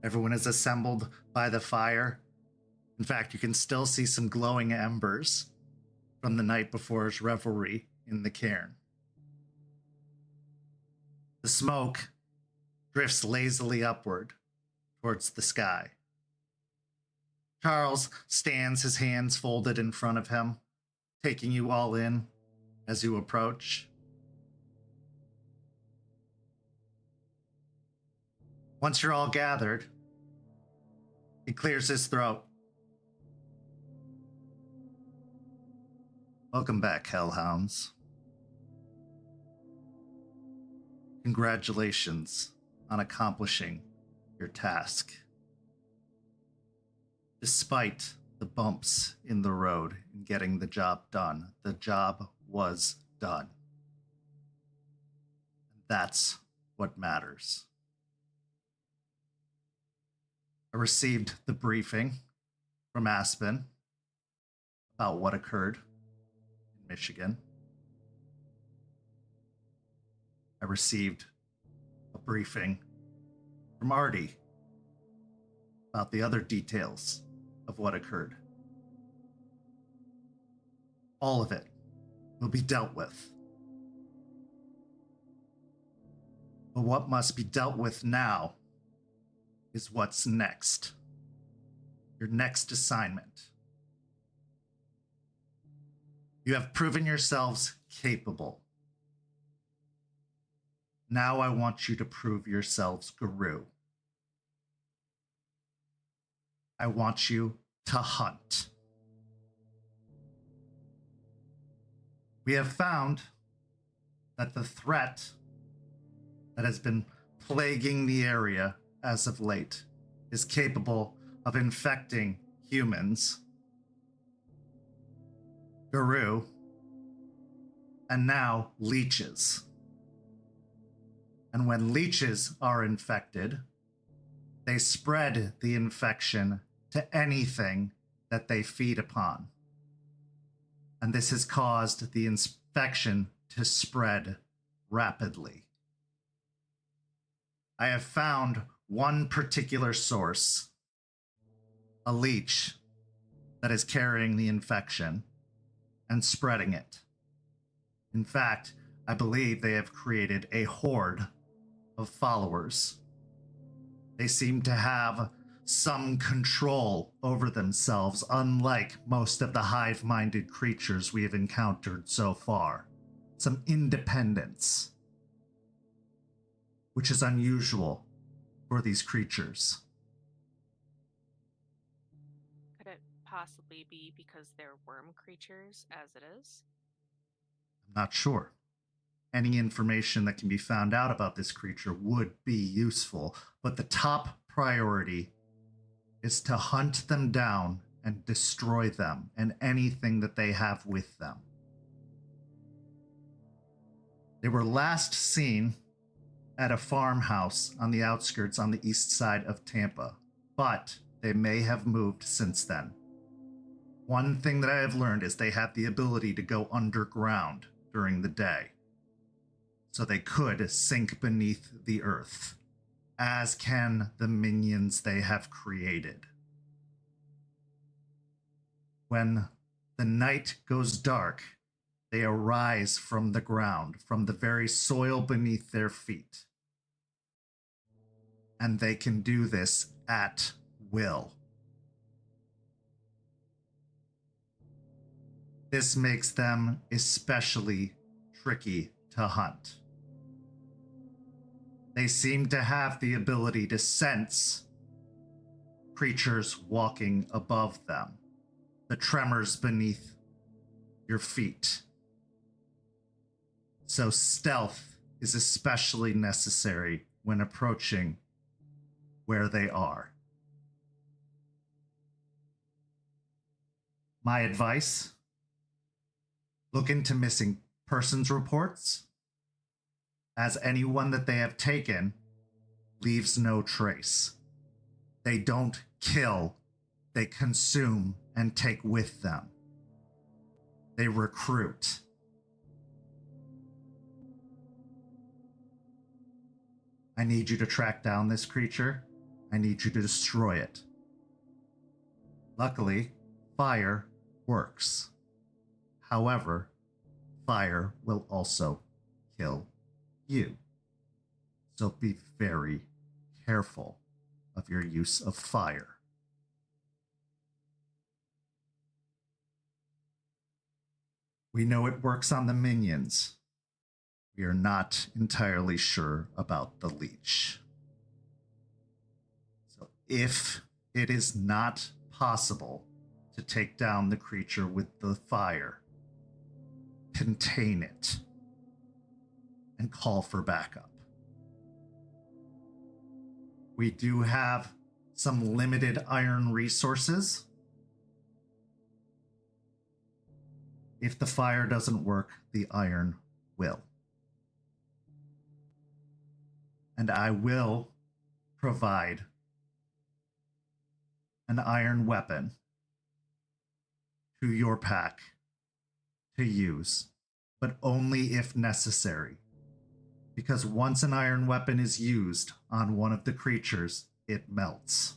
Everyone is assembled by the fire. In fact, you can still see some glowing embers from the night before's revelry in the cairn. The smoke drifts lazily upward towards the sky. Charles stands, his hands folded in front of him, taking you all in as you approach. Once you're all gathered, he clears his throat. Welcome back, Hell Hounds. Congratulations on accomplishing your task. Despite the bumps in the road in getting the job done, the job was done. That's what matters. I received the briefing from Aspen about what occurred in Michigan. I received a briefing from Artie about the other details of what occurred. All of it will be dealt with. But what must be dealt with now is what's next. Your next assignment. You have proven yourselves capable. Now I want you to prove yourselves Guru. I want you to hunt. We have found that the threat that has been plaguing the area as of late is capable of infecting humans, Guru, and now leeches. And when leeches are infected, they spread the infection to anything that they feed upon. And this has caused the infection to spread rapidly. I have found one particular source, a leech that is carrying the infection and spreading it. In fact, I believe they have created a horde of followers. They seem to have some control over themselves, unlike most of the hive-minded creatures we have encountered so far. Some independence, which is unusual for these creatures. Could it possibly be because they're worm creatures as it is? I'm not sure. Any information that can be found out about this creature would be useful, but the top priority is to hunt them down and destroy them and anything that they have with them. They were last seen at a farmhouse on the outskirts on the east side of Tampa, but they may have moved since then. One thing that I have learned is they have the ability to go underground during the day, so they could sink beneath the earth, as can the minions they have created. When the night goes dark, they arise from the ground, from the very soil beneath their feet. And they can do this at will. This makes them especially tricky to hunt. They seem to have the ability to sense creatures walking above them, the tremors beneath your feet. So stealth is especially necessary when approaching where they are. My advice: look into missing persons reports, as anyone that they have taken leaves no trace. They don't kill, they consume and take with them. They recruit. I need you to track down this creature. I need you to destroy it. Luckily, fire works. However, fire will also kill you. So be very careful of your use of fire. We know it works on the minions. We are not entirely sure about the leech. So if it is not possible to take down the creature with the fire, contain it and call for backup. We do have some limited iron resources. If the fire doesn't work, the iron will. And I will provide an iron weapon to your pack to use, but only if necessary. Because once an iron weapon is used on one of the creatures, it melts,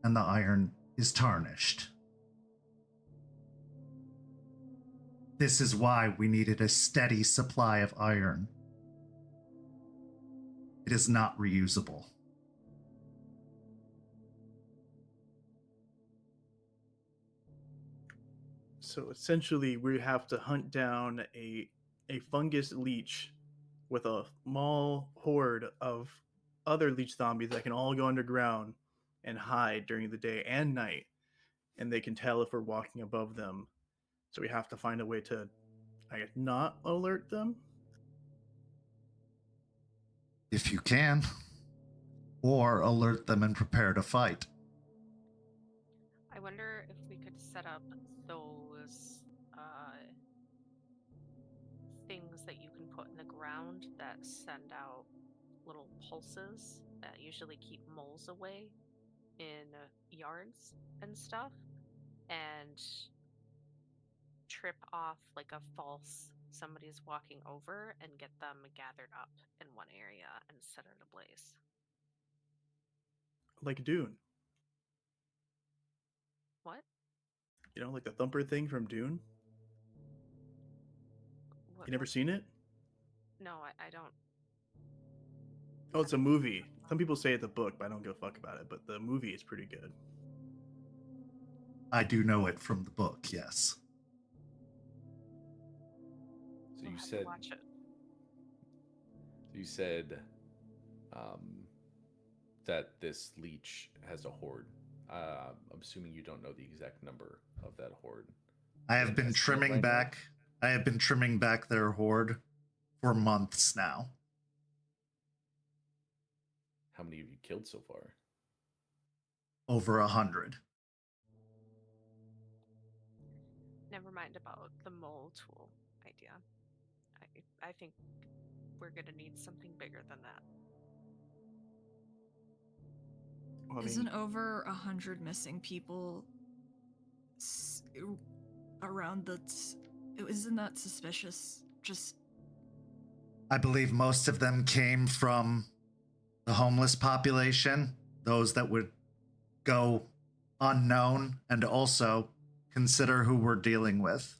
and the iron is tarnished. This is why we needed a steady supply of iron. It is not reusable. So essentially, we have to hunt down a fungus leech with a small horde of other leech zombies that can all go underground and hide during the day and night, and they can tell if we're walking above them. So we have to find a way to, I guess, not alert them. If you can, or alert them and prepare to fight. I wonder if we could set up those things that you can put in the ground that send out little pulses that usually keep moles away in yards and stuff, and trip off like a false somebody's walking over and get them gathered up in one area and set it ablaze. Like Dune. What? You know, like the thumper thing from Dune? What You never seen it? No, I don't. Oh, it's a movie. some people say it's a book, but I don't give a fuck about it. But the movie is pretty good. I do know it from the book, yes. So We'll you have to said watch it. That this leech has a horde. I'm assuming you don't know the exact number of that horde. I have been Estimate trimming right now? back. I have been trimming back their horde for months now. How many have you killed so far? Over 100. Never mind about the mole tool idea. I think we're gonna need something bigger than that. Well, I mean, Isn't over 100 missing people around the? Isn't that suspicious? Just I believe most of them came from the homeless population, those that would go unknown, and also consider who we're dealing with.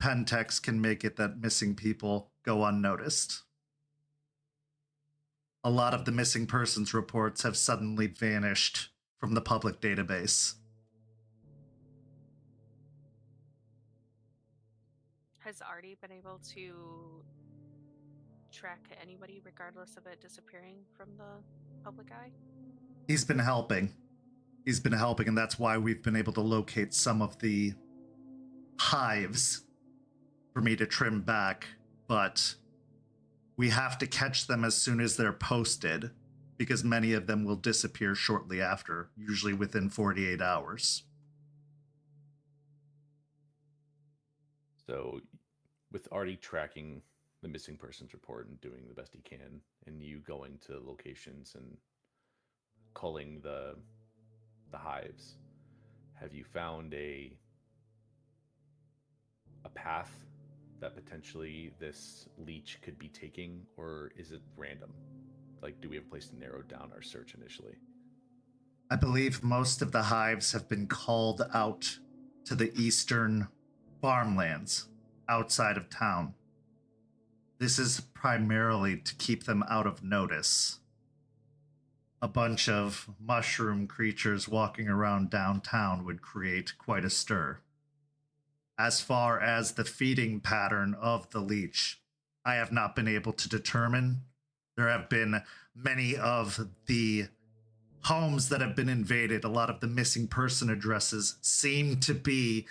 Pentex can make it that missing people go unnoticed. A lot of the missing persons reports have suddenly vanished from the public database. Has Artie been able to track anybody regardless of it disappearing from the public eye? He's been helping. And that's why we've been able to locate some of the hives for me to trim back, but we have to catch them as soon as they're posted, because many of them will disappear shortly after, usually within 48 hours. So, with Artie tracking the missing persons report and doing the best he can, and you going to locations and culling the hives, have you found a path that potentially this leech could be taking, or is it random? Like, do we have a place to narrow down our search initially? I believe most of the hives have been called out to the eastern farmlands outside of town. This is primarily to keep them out of notice. A bunch of mushroom creatures walking around downtown would create quite a stir. As far as the feeding pattern of the leech, I have not been able to determine. There have been many of the homes that have been invaded. A lot of the missing person addresses seem to be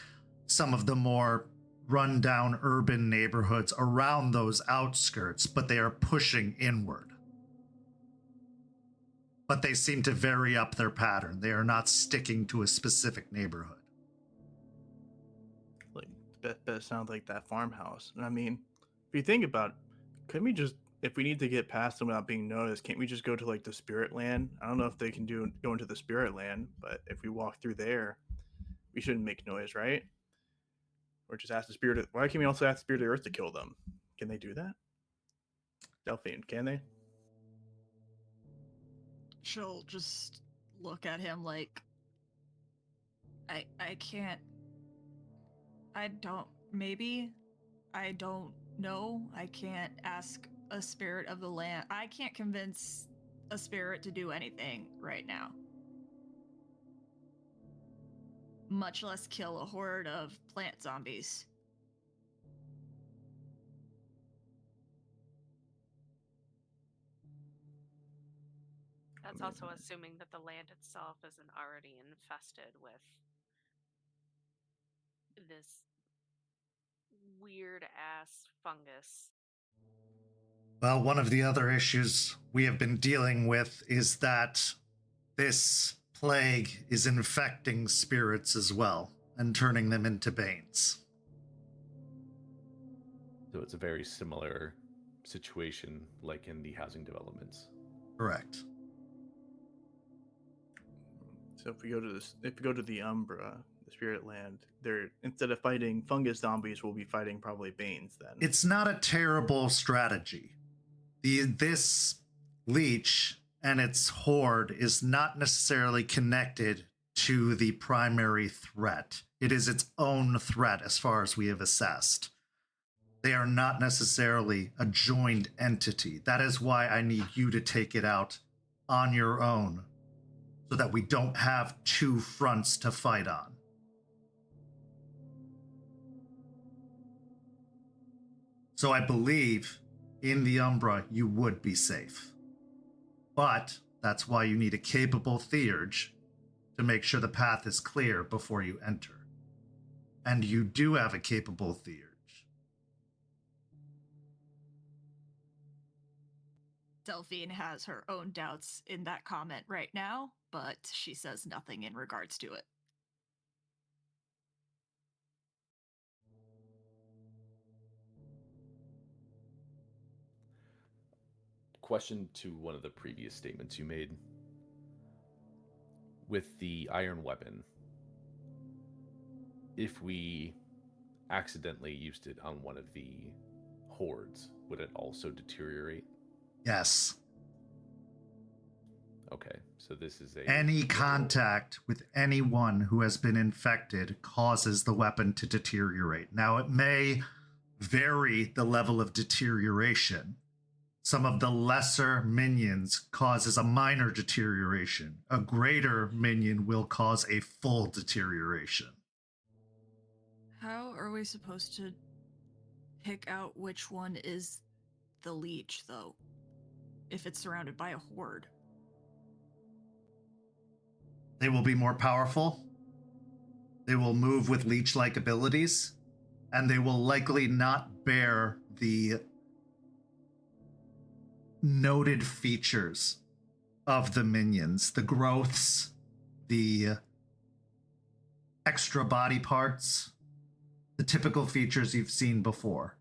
some of the more rundown urban neighborhoods around those outskirts, but they are pushing inward. But they seem to vary up their pattern. They are not sticking to a specific neighborhood. like that sounds like that farmhouse. And I mean, if you think about it, couldn't we just, if we need to get past them without being noticed, can't we just go to like the spirit land? I don't know if they can go into the spirit land, but if we walk through there, we shouldn't make noise, right? Or just ask the spirit of, why can't we also ask the spirit of the earth to kill them? Can they do that? Delphine, can they? she'll just look at him like, I can't. I don't. Maybe. I don't know. I can't ask a spirit of the land. I can't convince a spirit to do anything right now. Much less kill a horde of plant zombies. That's also assuming that the land itself isn't already infested with this weird ass fungus. Well, one of the other issues we have been dealing with is that this plague is infecting spirits as well and turning them into banes. So it's a very similar situation like in the housing developments. Correct. So if we go to the Umbra, the spirit land, they're, instead of fighting fungus zombies, we'll be fighting probably banes then. It's not a terrible strategy. This leech and its horde is not necessarily connected to the primary threat. It is its own threat as far as we have assessed. They are not necessarily a joined entity. That is why I need you to take it out on your own so that we don't have two fronts to fight on. So I believe in the Umbra you would be safe. But that's why you need a capable theurge to make sure the path is clear before you enter. And you do have a capable theurge. Delphine has her own doubts in that comment right now, but she says nothing in regards to it. Question to one of the previous statements you made. With the iron weapon, if we accidentally used it on one of the hordes, would it also deteriorate? Yes. Okay, so this is a... Any contact with anyone who has been infected causes the weapon to deteriorate. Now, it may vary the level of deterioration. Some of the lesser minions causes a minor deterioration. A greater minion will cause a full deterioration. How are we supposed to pick out which one is the leech, though, if it's surrounded by a horde? They will be more powerful. They will move with leech-like abilities, and they will likely not bear the noted features of the minions, the growths, the extra body parts, the typical features you've seen before.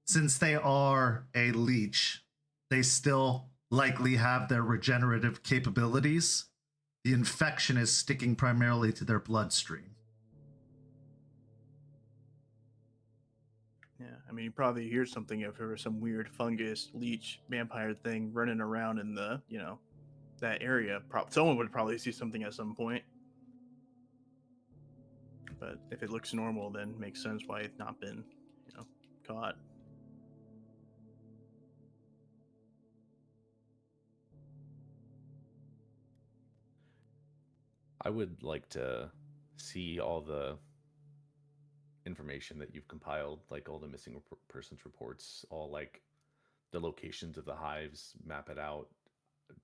Since they are a leech, they still likely have their regenerative capabilities. The infection is sticking primarily to their bloodstream. Yeah, I mean, you probably hear something if there was some weird fungus, leech, vampire thing running around in the, that area. Someone would probably see something at some point. But if it looks normal, then it makes sense why it's not been, caught. I would like to see all the information that you've compiled, like all the missing persons reports, all like the locations of the hives, map it out,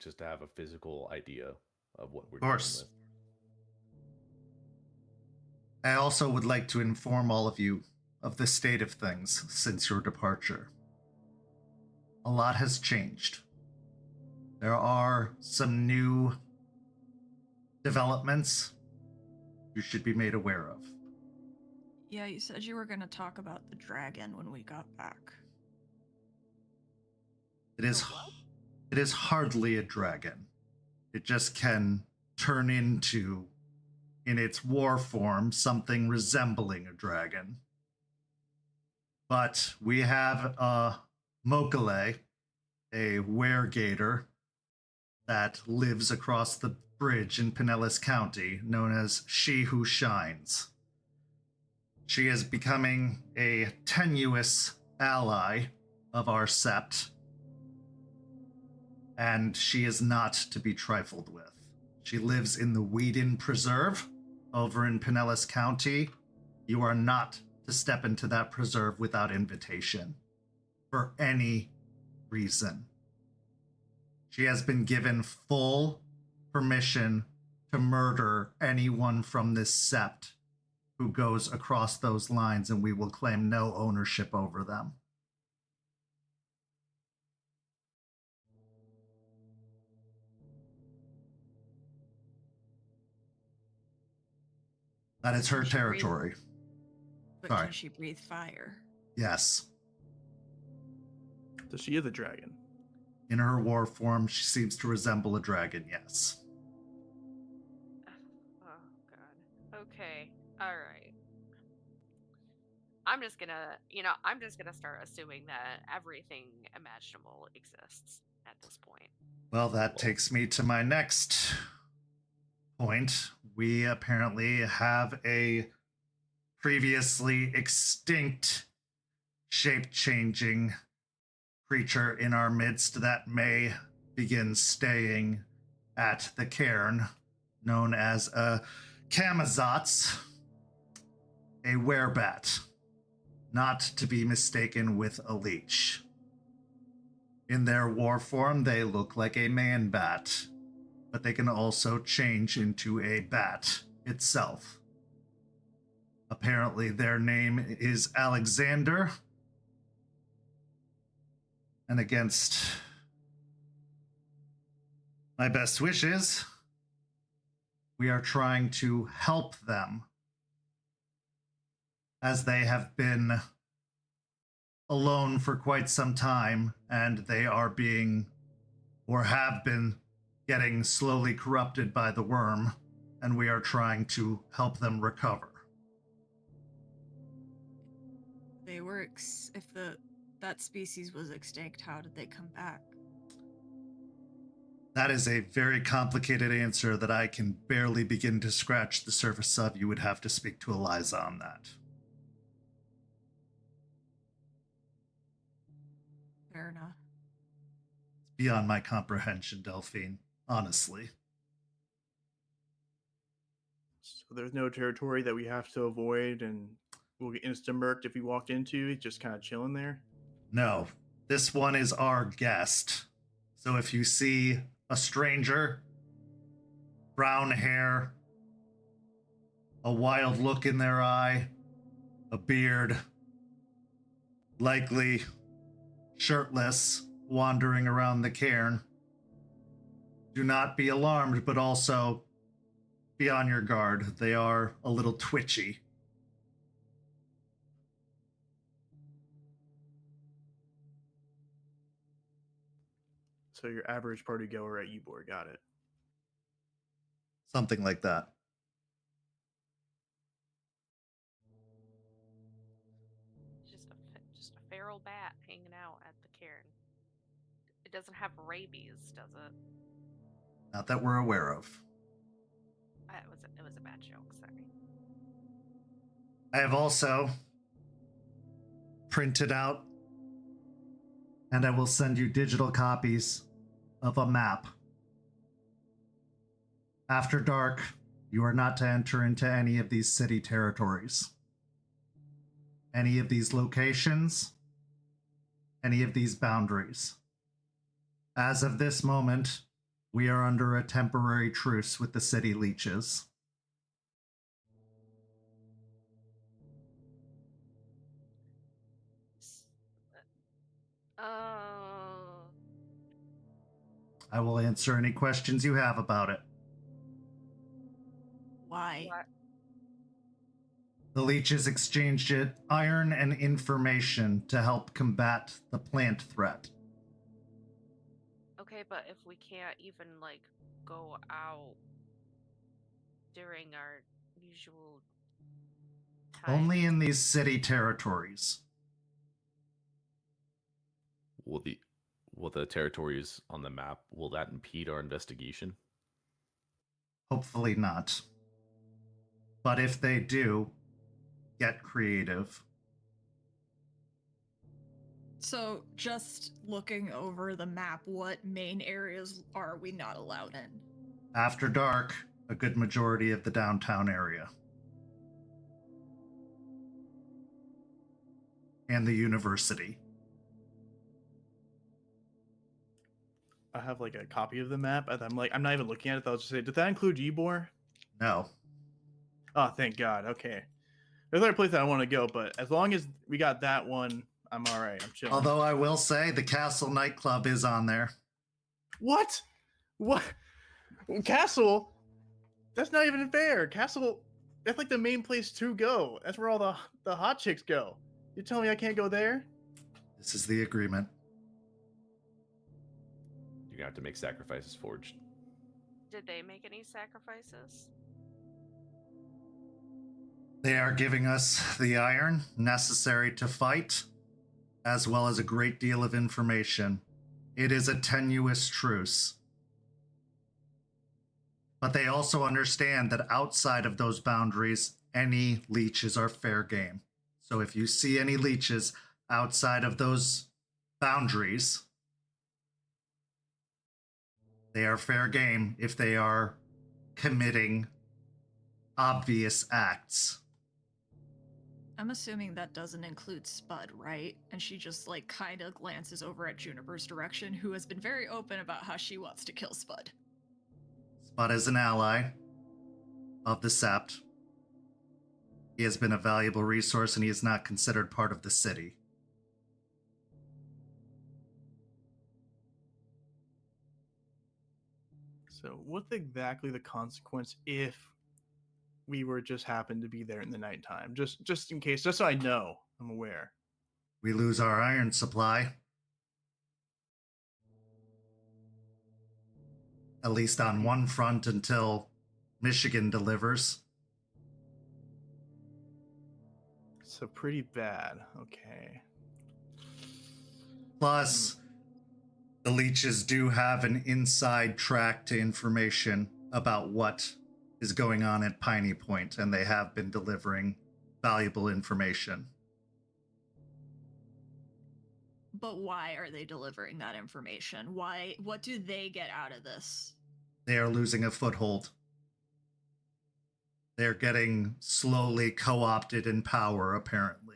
just to have a physical idea of what we're dealing with. I also would like to inform all of you of the state of things since your departure. A lot has changed. There are some new developments you should be made aware of. Yeah, you said you were going to talk about the dragon when we got back. It is hardly a dragon. It just can turn into, in its war form, something resembling a dragon. But we have a Mokale, a weregator, that lives across the bridge in Pinellas County, known as She Who Shines. She is becoming a tenuous ally of our Sept, and she is not to be trifled with. She lives in the Whedon Preserve over in Pinellas County. You are not to step into that preserve without invitation for any reason. She has been given full permission to murder anyone from this Sept who goes across those lines, and we will claim no ownership over them. That is her territory. But Sorry. Can she breathe fire? Yes. Does she have the dragon? In her war form, she seems to resemble a dragon, yes. Oh, God. Okay. All right. I'm just gonna start assuming that everything imaginable exists at this point. Well, that takes me to my next point. We apparently have a previously extinct shape-changing creature in our midst that may begins staying at the cairn known as a Kamazotz, a werebat, not to be mistaken with a leech. In their war form, they look like a man bat, but they can also change into a bat itself. Apparently, their name is Alexander, and against my best wishes, we are trying to help them as they have been alone for quite some time, and they are being, or have been, getting slowly corrupted by the worm, and we are trying to help them recover. They were that species was extinct, how did they come back? That is a very complicated answer that I can barely begin to scratch the surface of. You would have to speak to Eliza on that. Fair enough. It's beyond my comprehension, Delphine, honestly. So there's no territory that we have to avoid and we'll get insta-murked if we walked into it, just kind of chilling there? No, this one is our guest. So if you see a stranger, brown hair, a wild look in their eye, a beard, likely shirtless, wandering around the cairn, do not be alarmed, but also be on your guard. They are a little twitchy. So your average party goer at Ybor, got it. Something like that. Just a feral bat hanging out at the cairn. It doesn't have rabies, does it? Not that we're aware of. It was a bad joke, sorry. I have also printed out, and I will send you digital copies of a map. After dark, you are not to enter into any of these city territories. Any of these locations, any of these boundaries. As of this moment, we are under a temporary truce with the city leeches. I will answer any questions you have about it. Why? What? The leeches exchanged it iron and information to help combat the plant threat. Okay, but if we can't even, like, go out during our usual time. Only in these city territories. Will the territories on the map, will that impede our investigation? Hopefully not. But if they do, get creative. So, just looking over the map, what main areas are we not allowed in? After dark, a good majority of the downtown area. And the university. I have like a copy of the map, and I'm not even looking at it. I'll just say, did that include Ybor? No. Oh, thank God. Okay. There's another place that I want to go, but as long as we got that one, I'm all right. I'm chilling. Although I will say the Castle nightclub is on there. What? Castle? That's not even fair. Castle, that's like the main place to go. That's where all the hot chicks go. You telling me I can't go there? This is the agreement. You're gonna have to make sacrifices, Forged. Did they make any sacrifices? They are giving us the iron necessary to fight, as well as a great deal of information. It is a tenuous truce. But they also understand that outside of those boundaries, any leeches are fair game. So if you see any leeches outside of those boundaries, They are fair game if they are committing obvious acts. I'm assuming that doesn't include Spud, right? And she just like kind of glances over at Juniper's direction, who has been very open about how she wants to kill Spud. Spud is an ally of the Sept. He has been a valuable resource and he is not considered part of the city. So what's exactly the consequence if we were just happened to be there in the nighttime? Just in case, just so I know, I'm aware. We lose our iron supply. At least on one front until Michigan delivers. So pretty bad. Okay. Plus, the leeches do have an inside track to information about what is going on at Piney Point, and they have been delivering valuable information. But why are they delivering that information? Why? What do they get out of this? They are losing a foothold. They're getting slowly co-opted in power, apparently.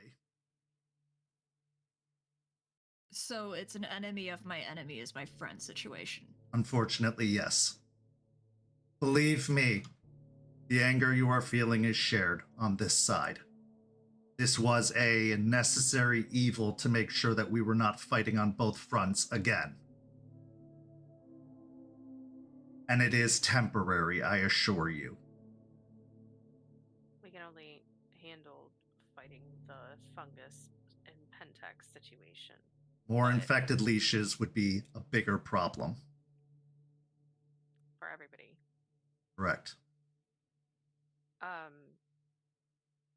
So it's an enemy of my enemy is my friend situation. Unfortunately, yes. Believe me, the anger you are feeling is shared on this side. This was a necessary evil to make sure that we were not fighting on both fronts again. And it is temporary, I assure you. We can only handle fighting the fungus and Pentex situation. More But infected leashes would be a bigger problem. for everybody. Correct.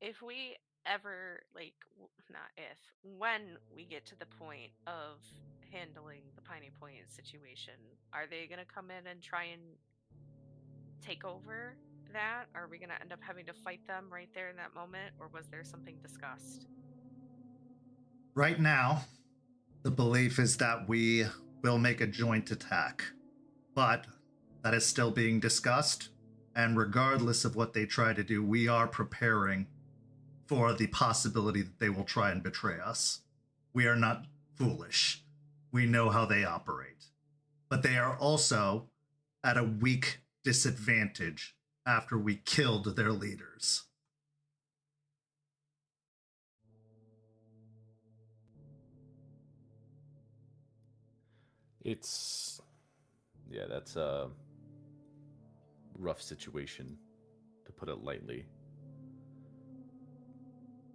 If we ever, when we get to the point of handling the Piney Point situation, are they going to come in and try and take over that? Are we going to end up having to fight them right there in that moment, or was there something discussed? Right now, the belief is that we will make a joint attack, but that is still being discussed, and regardless of what they try to do, we are preparing for the possibility that they will try and betray us. We are not foolish. We know how they operate. But they are also at a weak disadvantage after we killed their leaders. That's a rough situation, to put it lightly.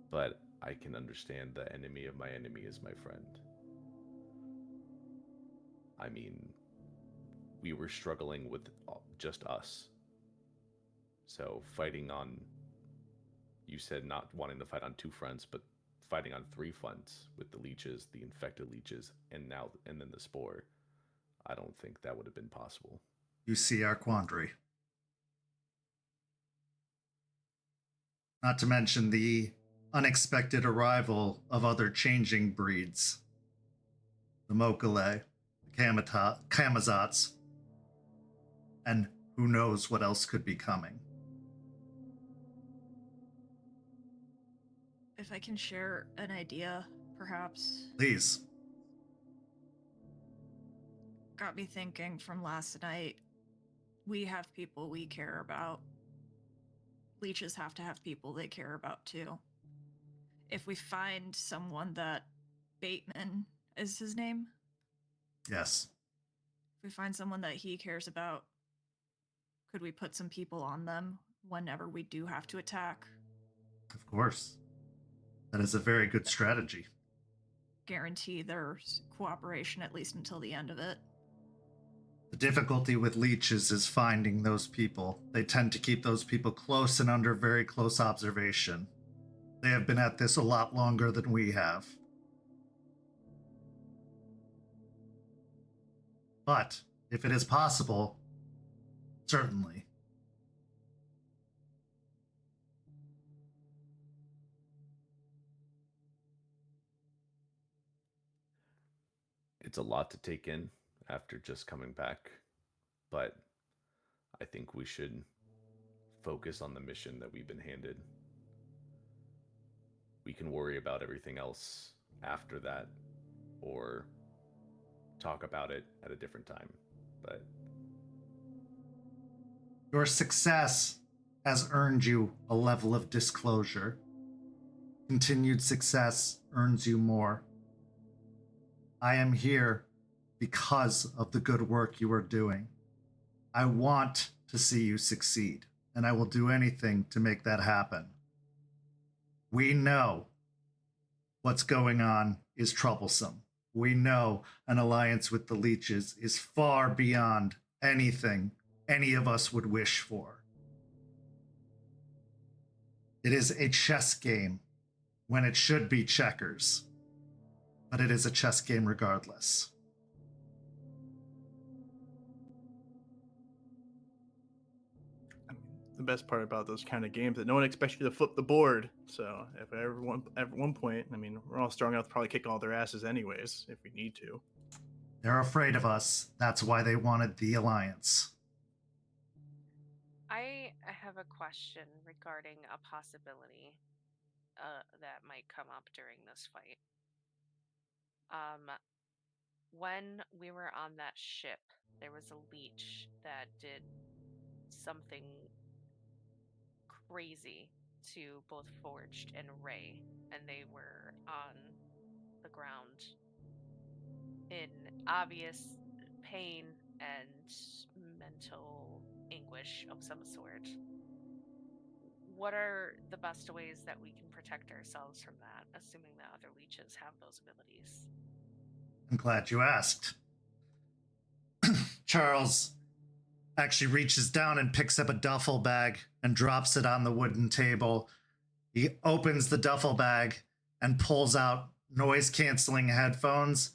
But I can understand the enemy of my enemy is my friend. I mean, we were struggling with just us. So fighting on, you said not wanting to fight on two fronts, but fighting on three fronts with the leeches, the infected leeches, and then the spore. I don't think that would have been possible. You see our quandary. Not to mention the unexpected arrival of other changing breeds. The Mokale, the Kamazats, and who knows what else could be coming. If I can share an idea, perhaps. Please. Got me thinking from last night. We have people we care about. Leeches have to have people they care about too. If we find someone that Bateman is his name? Yes. If we find someone that he cares about, could we put some people on them whenever we do have to attack? Of course. That is a very good strategy. Guarantee their cooperation at least until the end of it. The difficulty with leeches is finding those people. They tend to keep those people close and under very close observation. They have been at this a lot longer than we have. But if it is possible, certainly. It's a lot to take in after just coming back but I think we should focus on the mission that we've been handed. We can worry about everything else after that, or talk about it at a different time. But your success has earned you a level of disclosure. Continued success earns you more. I am here because of the good work you are doing. I want to see you succeed, and I will do anything to make that happen. We know what's going on is troublesome. We know an alliance with the leeches is far beyond anything any of us would wish for. It is a chess game when it should be checkers, but it is a chess game regardless. The best part about those kind of games that no one expects you to flip the board. So if at one point, I mean, we're all strong enough to probably kick all their asses anyways if we need to. They're afraid of us. That's why they wanted the alliance. I have a question regarding a possibility that might come up during this fight. When we were on that ship, there was a leech that did something crazy to both Forged and Ray, and they were on the ground in obvious pain and mental anguish of some sort. What are the best ways that we can protect ourselves from that, assuming that other leeches have those abilities? I'm glad you asked. Charles actually reaches down and picks up a duffel bag and drops it on the wooden table. He opens the duffel bag and pulls out noise-canceling headphones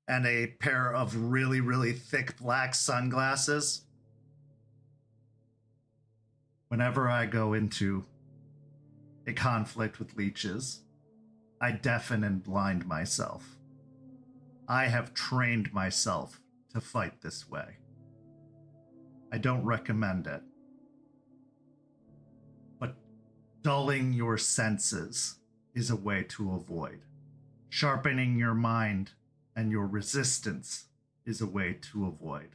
and a pair of really, really thick black sunglasses. Whenever I go into a conflict with leeches, I deafen and blind myself. I have trained myself to fight this way. I don't recommend it. But dulling your senses is a way to avoid. Sharpening your mind and your resistance is a way to avoid.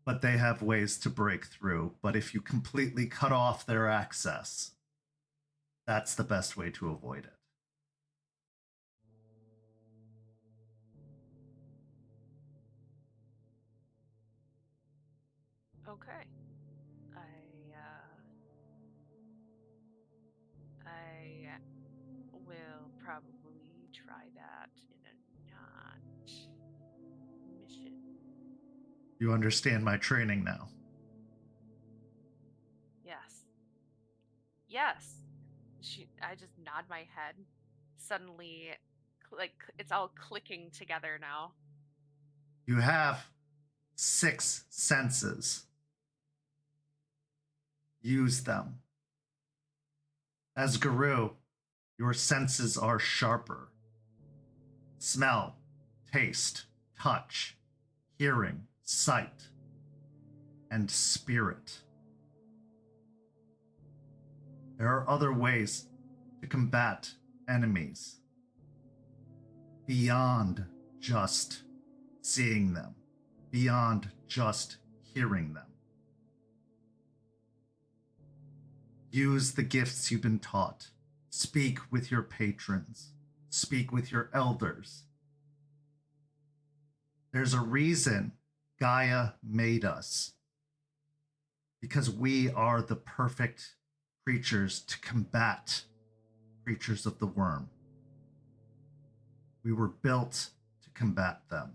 But they have ways to break through. But if you completely cut off their access, that's the best way to avoid it. Okay. I will probably try that in a not mission. You understand my training now. Yes. Yes. I just nod my head. Suddenly, like, it's all clicking together now. You have 6 senses. Use them. As Guru, your senses are sharper. Smell, taste, touch, hearing, sight, and spirit. There are other ways to combat enemies beyond just seeing them, beyond just hearing them. Use the gifts you've been taught. Speak with your patrons. Speak with your elders. There's a reason Gaia made us. Because we are the perfect creatures to combat creatures of the worm. We were built to combat them.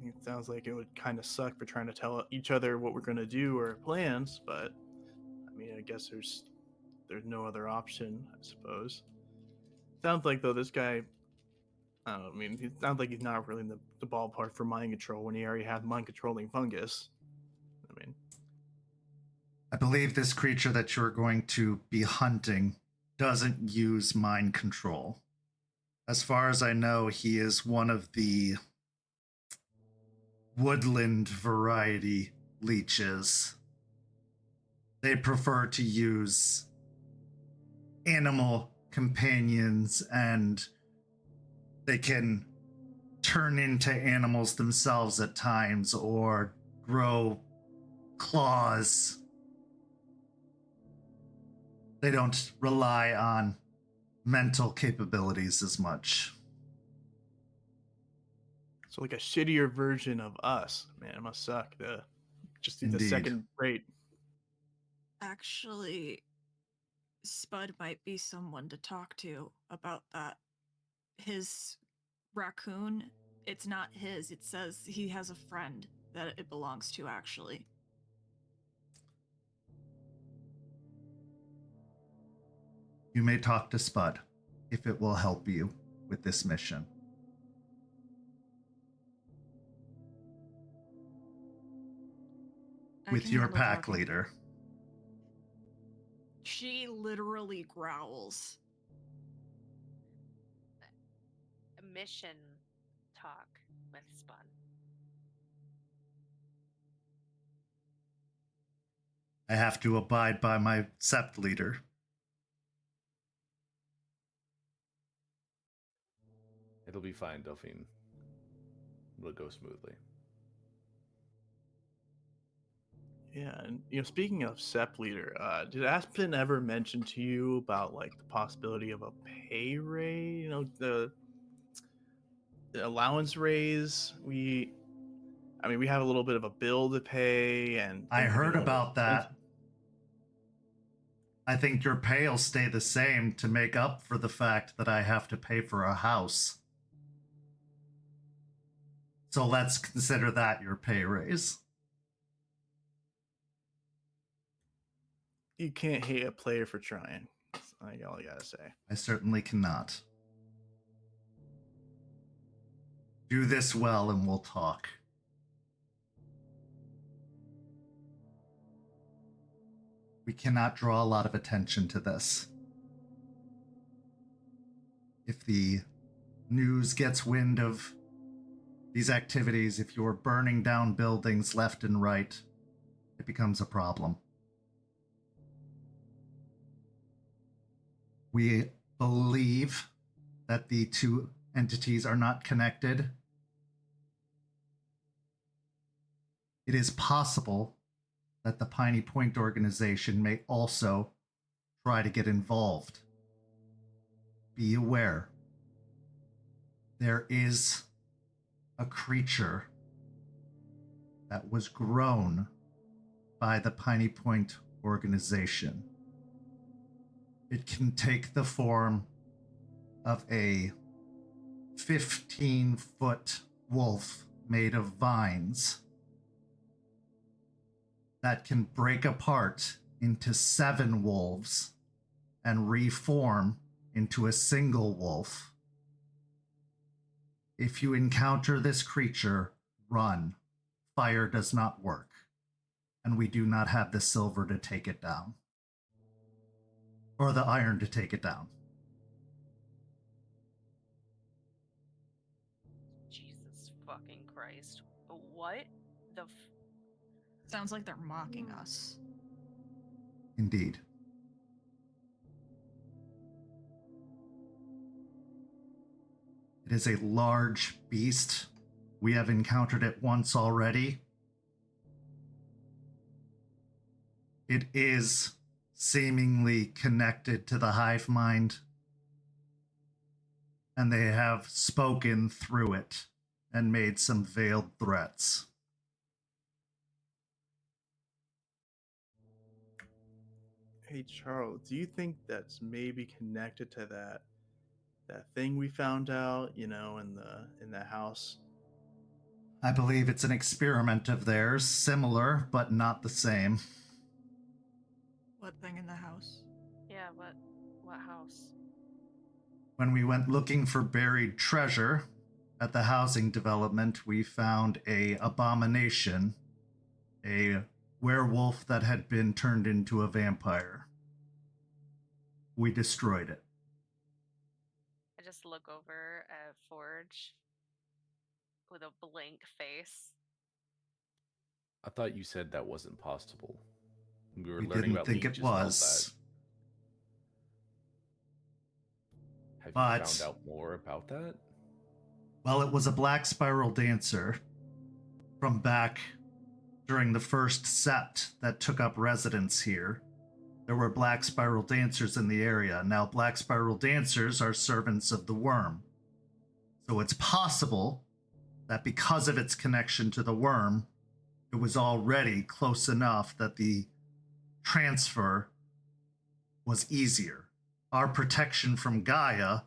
It sounds like it would kind of suck for trying to tell each other what we're going to do or plans, but I mean, I guess there's no other option, I suppose. Sounds like, though, this guy, I don't know, I mean, it sounds like he's not really in the ballpark for mind control when he already has mind-controlling fungus. I mean, I believe this creature that you're going to be hunting doesn't use mind control. As far as I know, he is one of the woodland variety leeches. They prefer to use animal companions, and they can turn into animals themselves at times or grow claws. They don't rely on mental capabilities as much. So like a shittier version of us. Man, it must suck. Just do the Indeed. second rate. Actually, Spud might be someone to talk to about that. His raccoon, it's not his. It says he has a friend that it belongs to, actually. You may talk to Spud if it will help you with this mission. I With can your handle pack talking. leader. She literally growls. A mission talk with Spun. I have to abide by my Sept leader. It'll be fine, Delphine. It'll go smoothly. Yeah, and speaking of Sept leader, did Aspen ever mention to you about like the possibility of a pay raise? The allowance raise. We have a little bit of a bill to pay, and I things are heard getting a little about that. I think your pay will stay the same to make up for the fact that I have to pay for a house. So let's consider that your pay raise. You can't hate a player for trying. That's all I gotta say. I certainly cannot. Do this well and we'll talk. We cannot draw a lot of attention to this. If the news gets wind of these activities, if you're burning down buildings left and right, it becomes a problem. We believe that the two entities are not connected. It is possible that the Piney Point organization may also try to get involved. Be aware. There is a creature that was grown by the Piney Point organization. It can take the form of a 15-foot wolf made of vines that can break apart into 7 wolves and reform into a single wolf. If you encounter this creature, run. Fire does not work, and we do not have the silver to take it down. Or the iron to take it down. Jesus fucking Christ. What the Sounds like they're mocking us. Indeed. It is a large beast. We have encountered it once already. It is seemingly connected to the hive mind, and they have spoken through it and made some veiled threats. Hey Charles, do you think that's maybe connected to that thing we found out, in the house? I believe it's an experiment of theirs, similar but not the same. What thing in the house? Yeah, what house? When we went looking for buried treasure at the housing development, we found a abomination, a werewolf that had been turned into a vampire. we destroyed it. I just look over at Forge with a blank face. I thought you said that wasn't possible. We were We learning didn't about think it leeches and all was. that. Have But- you found out more about that? Well, it was a black spiral dancer from back during the first Sept that took up residence here. There were black spiral dancers in the area. Now, black spiral dancers are servants of the worm. So it's possible that because of its connection to the worm, it was already close enough that the transfer was easier. Our protection from Gaia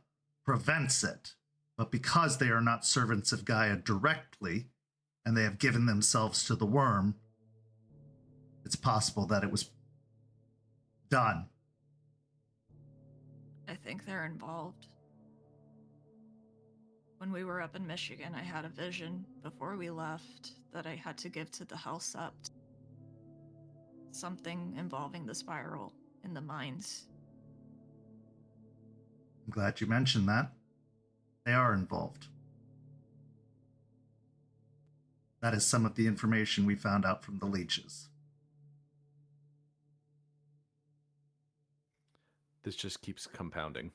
prevents it. But because they are not servants of Gaia directly, and they have given themselves to the worm, it's possible that it was done. I think they're involved. When we were up in Michigan, I had a vision before we left that I had to give to the Hell Sept. Something involving the spiral in the mines. I'm glad you mentioned that. They are involved. That is some of the information we found out from the leeches. This just keeps compounding.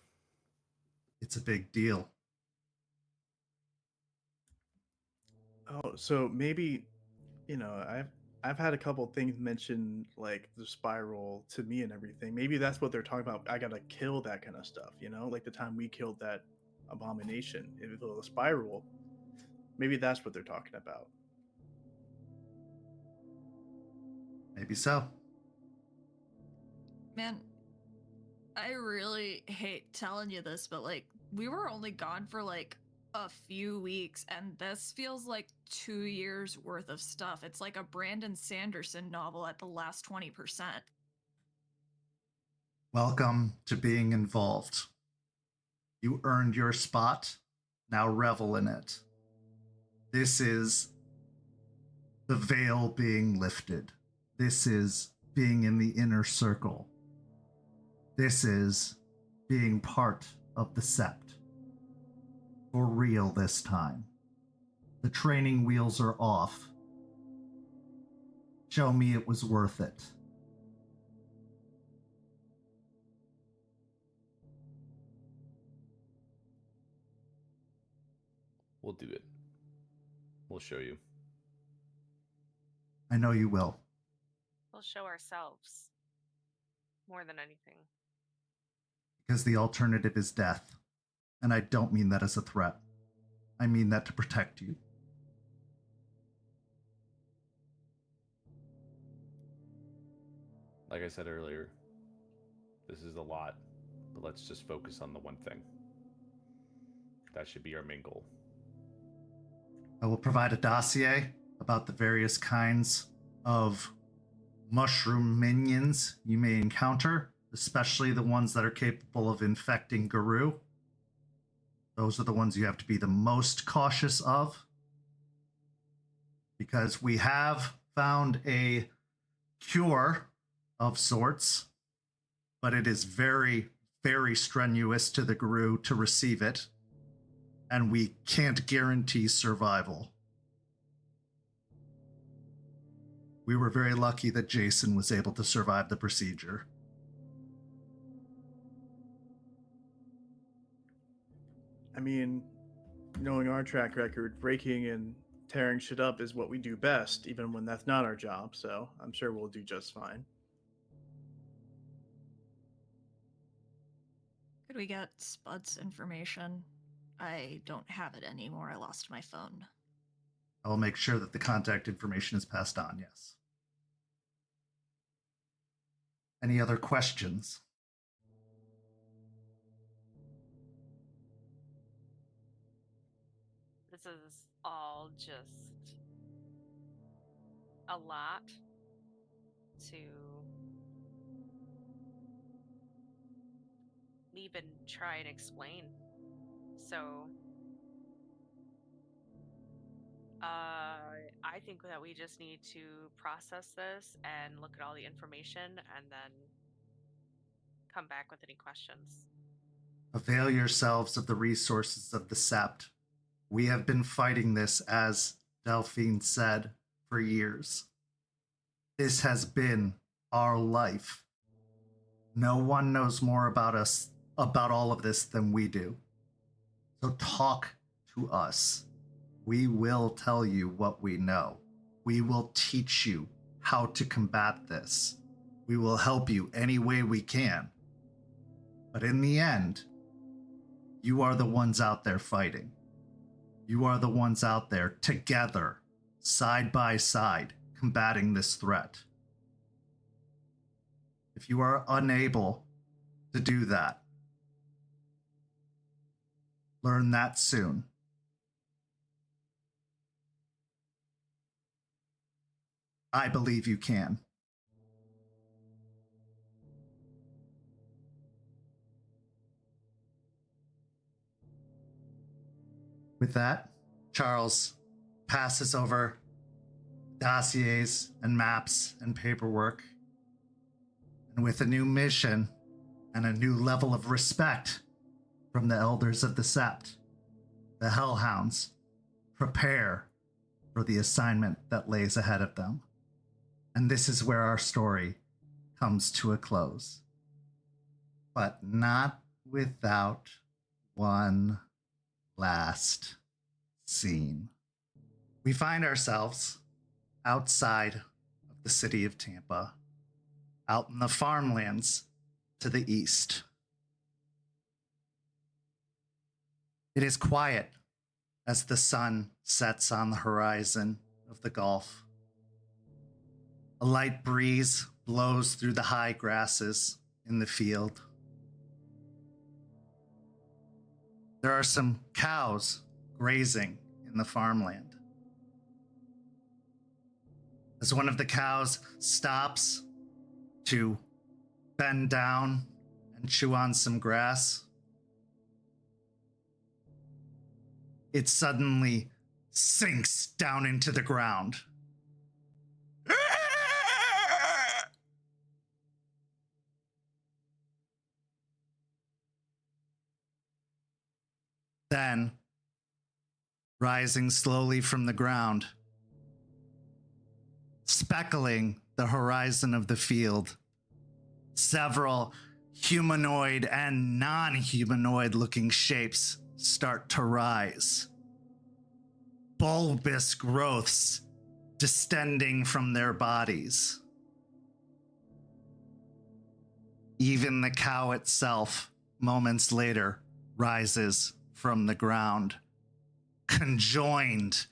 It's a big deal. Oh, so maybe, I've had a couple things mentioned like the spiral to me and everything. Maybe that's what they're talking about. I gotta kill that kind of stuff, like the time we killed that abomination. If it was a spiral, maybe that's what they're talking about. Maybe so. Man, I really hate telling you this, but we were only gone for a few weeks, and this feels like 2 years worth of stuff. It's like a Brandon Sanderson novel at the last 20%. Welcome to being involved. You earned your spot. Now revel in it. This is the veil being lifted. This is being in the inner circle. This is being part of the Sept. For real this time. The training wheels are off. Show me it was worth it. We'll do it. We'll show you. I know you will. We'll show ourselves. More than anything. Because the alternative is death. And I don't mean that as a threat. I mean that to protect you. Like I said earlier, this is a lot, but let's just focus on the one thing. That should be our main goal. I will provide a dossier about the various kinds of mushroom minions you may encounter, especially the ones that are capable of infecting Guru. Those are the ones you have to be the most cautious of, because we have found a cure of sorts, but it is very, very strenuous to the Guru to receive it, and we can't guarantee survival. We were very lucky that Jason was able to survive the procedure. I mean, knowing our track record, breaking and tearing shit up is what we do best, even when that's not our job, so I'm sure we'll do just fine. Could we get Spud's information? I don't have it anymore. I lost my phone. I will make sure that the contact information is passed on, yes. Any other questions? This is all just a lot to even try and explain. So, I think that we just need to process this and look at all the information and then come back with any questions. Avail yourselves of the resources of the Sept. We have been fighting this, as Delphine said, for years. This has been our life. No one knows more about us, about all of this than we do. So talk to us. We will tell you what we know. We will teach you how to combat this. We will help you any way we can. But in the end, you are the ones out there fighting. You are the ones out there together, side by side, combating this threat. If you are unable to do that, learn that soon. I believe you can. With that, Charles passes over dossiers and maps and paperwork. And with a new mission and a new level of respect from the elders of the Sept, the Hell Hounds prepare for the assignment that lays ahead of them. And this is where our story comes to a close. But not without one last scene. We find ourselves outside of the city of Tampa, out in the farmlands to the east. It is quiet as the sun sets on the horizon of the Gulf. A light breeze blows through the high grasses in the field. There are some cows grazing in the farmland. As one of the cows stops to bend down and chew on some grass, it suddenly sinks down into the ground. Then, rising slowly from the ground, speckling the horizon of the field, several humanoid and non-humanoid looking shapes start to rise. Bulbous growths distending from their bodies. Even the cow itself, moments later, rises from the ground, conjoined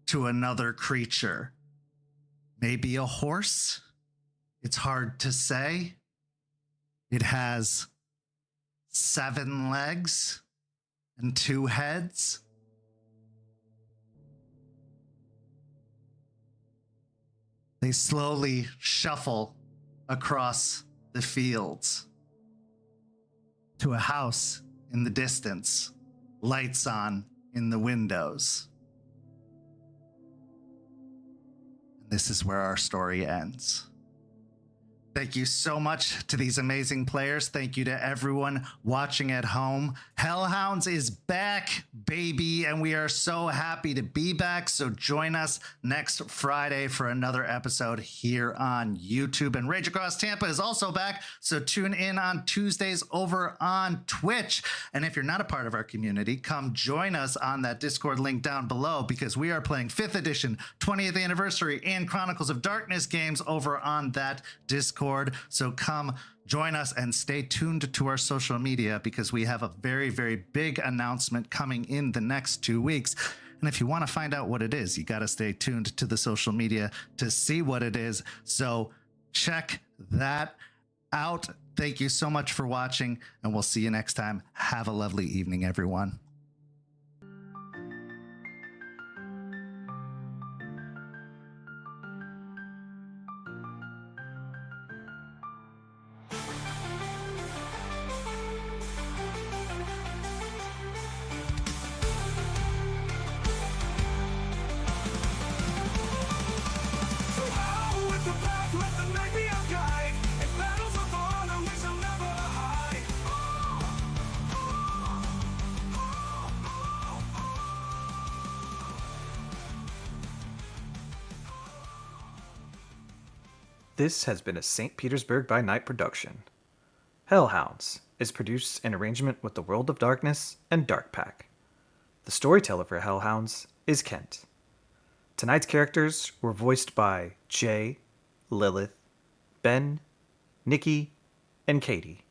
to another creature. Maybe a horse? It's hard to say. It has 7 legs and 2 heads. They slowly shuffle across the fields to a house in the distance, lights on in the windows. And this is where our story ends. Thank you so much to these amazing players. Thank you to everyone watching at home. Hell Hounds is back, baby, and we are so happy to be back. So join us next Friday for another episode here on YouTube. And Rage Across Tampa is also back, so tune in on Tuesdays over on Twitch. And if you're not a part of our community, come join us on that Discord link down below, because we are playing 5th edition, 20th anniversary, and Chronicles of Darkness games over on that Discord. So come join us and stay tuned to our social media, because we have a very, very big announcement coming in the next 2 weeks. And if you want to find out what it is, you got to stay tuned to the social media to see what it is. So check that out. Thank you so much for watching, and we'll see you next time. Have a lovely evening, everyone. With the path, let the night be our guide. In battles of honor, we shall never hide. This has been a St. Petersburg by Night production. Hell Hounds is produced in arrangement with the World of Darkness and Dark Pack. The storyteller for Hell Hounds is Kent. Tonight's characters were voiced by Jay, Lilith, Ben, Nikki, and Katie.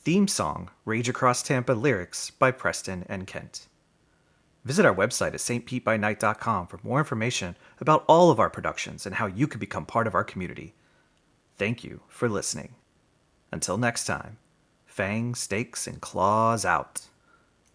Theme song Rage Across Tampa lyrics by Preston and Kent. Visit our website at stpbynight.com for more information about all of our productions and how you can become part of our community. Thank you for listening. Until next time, fangs, stakes, and claws out.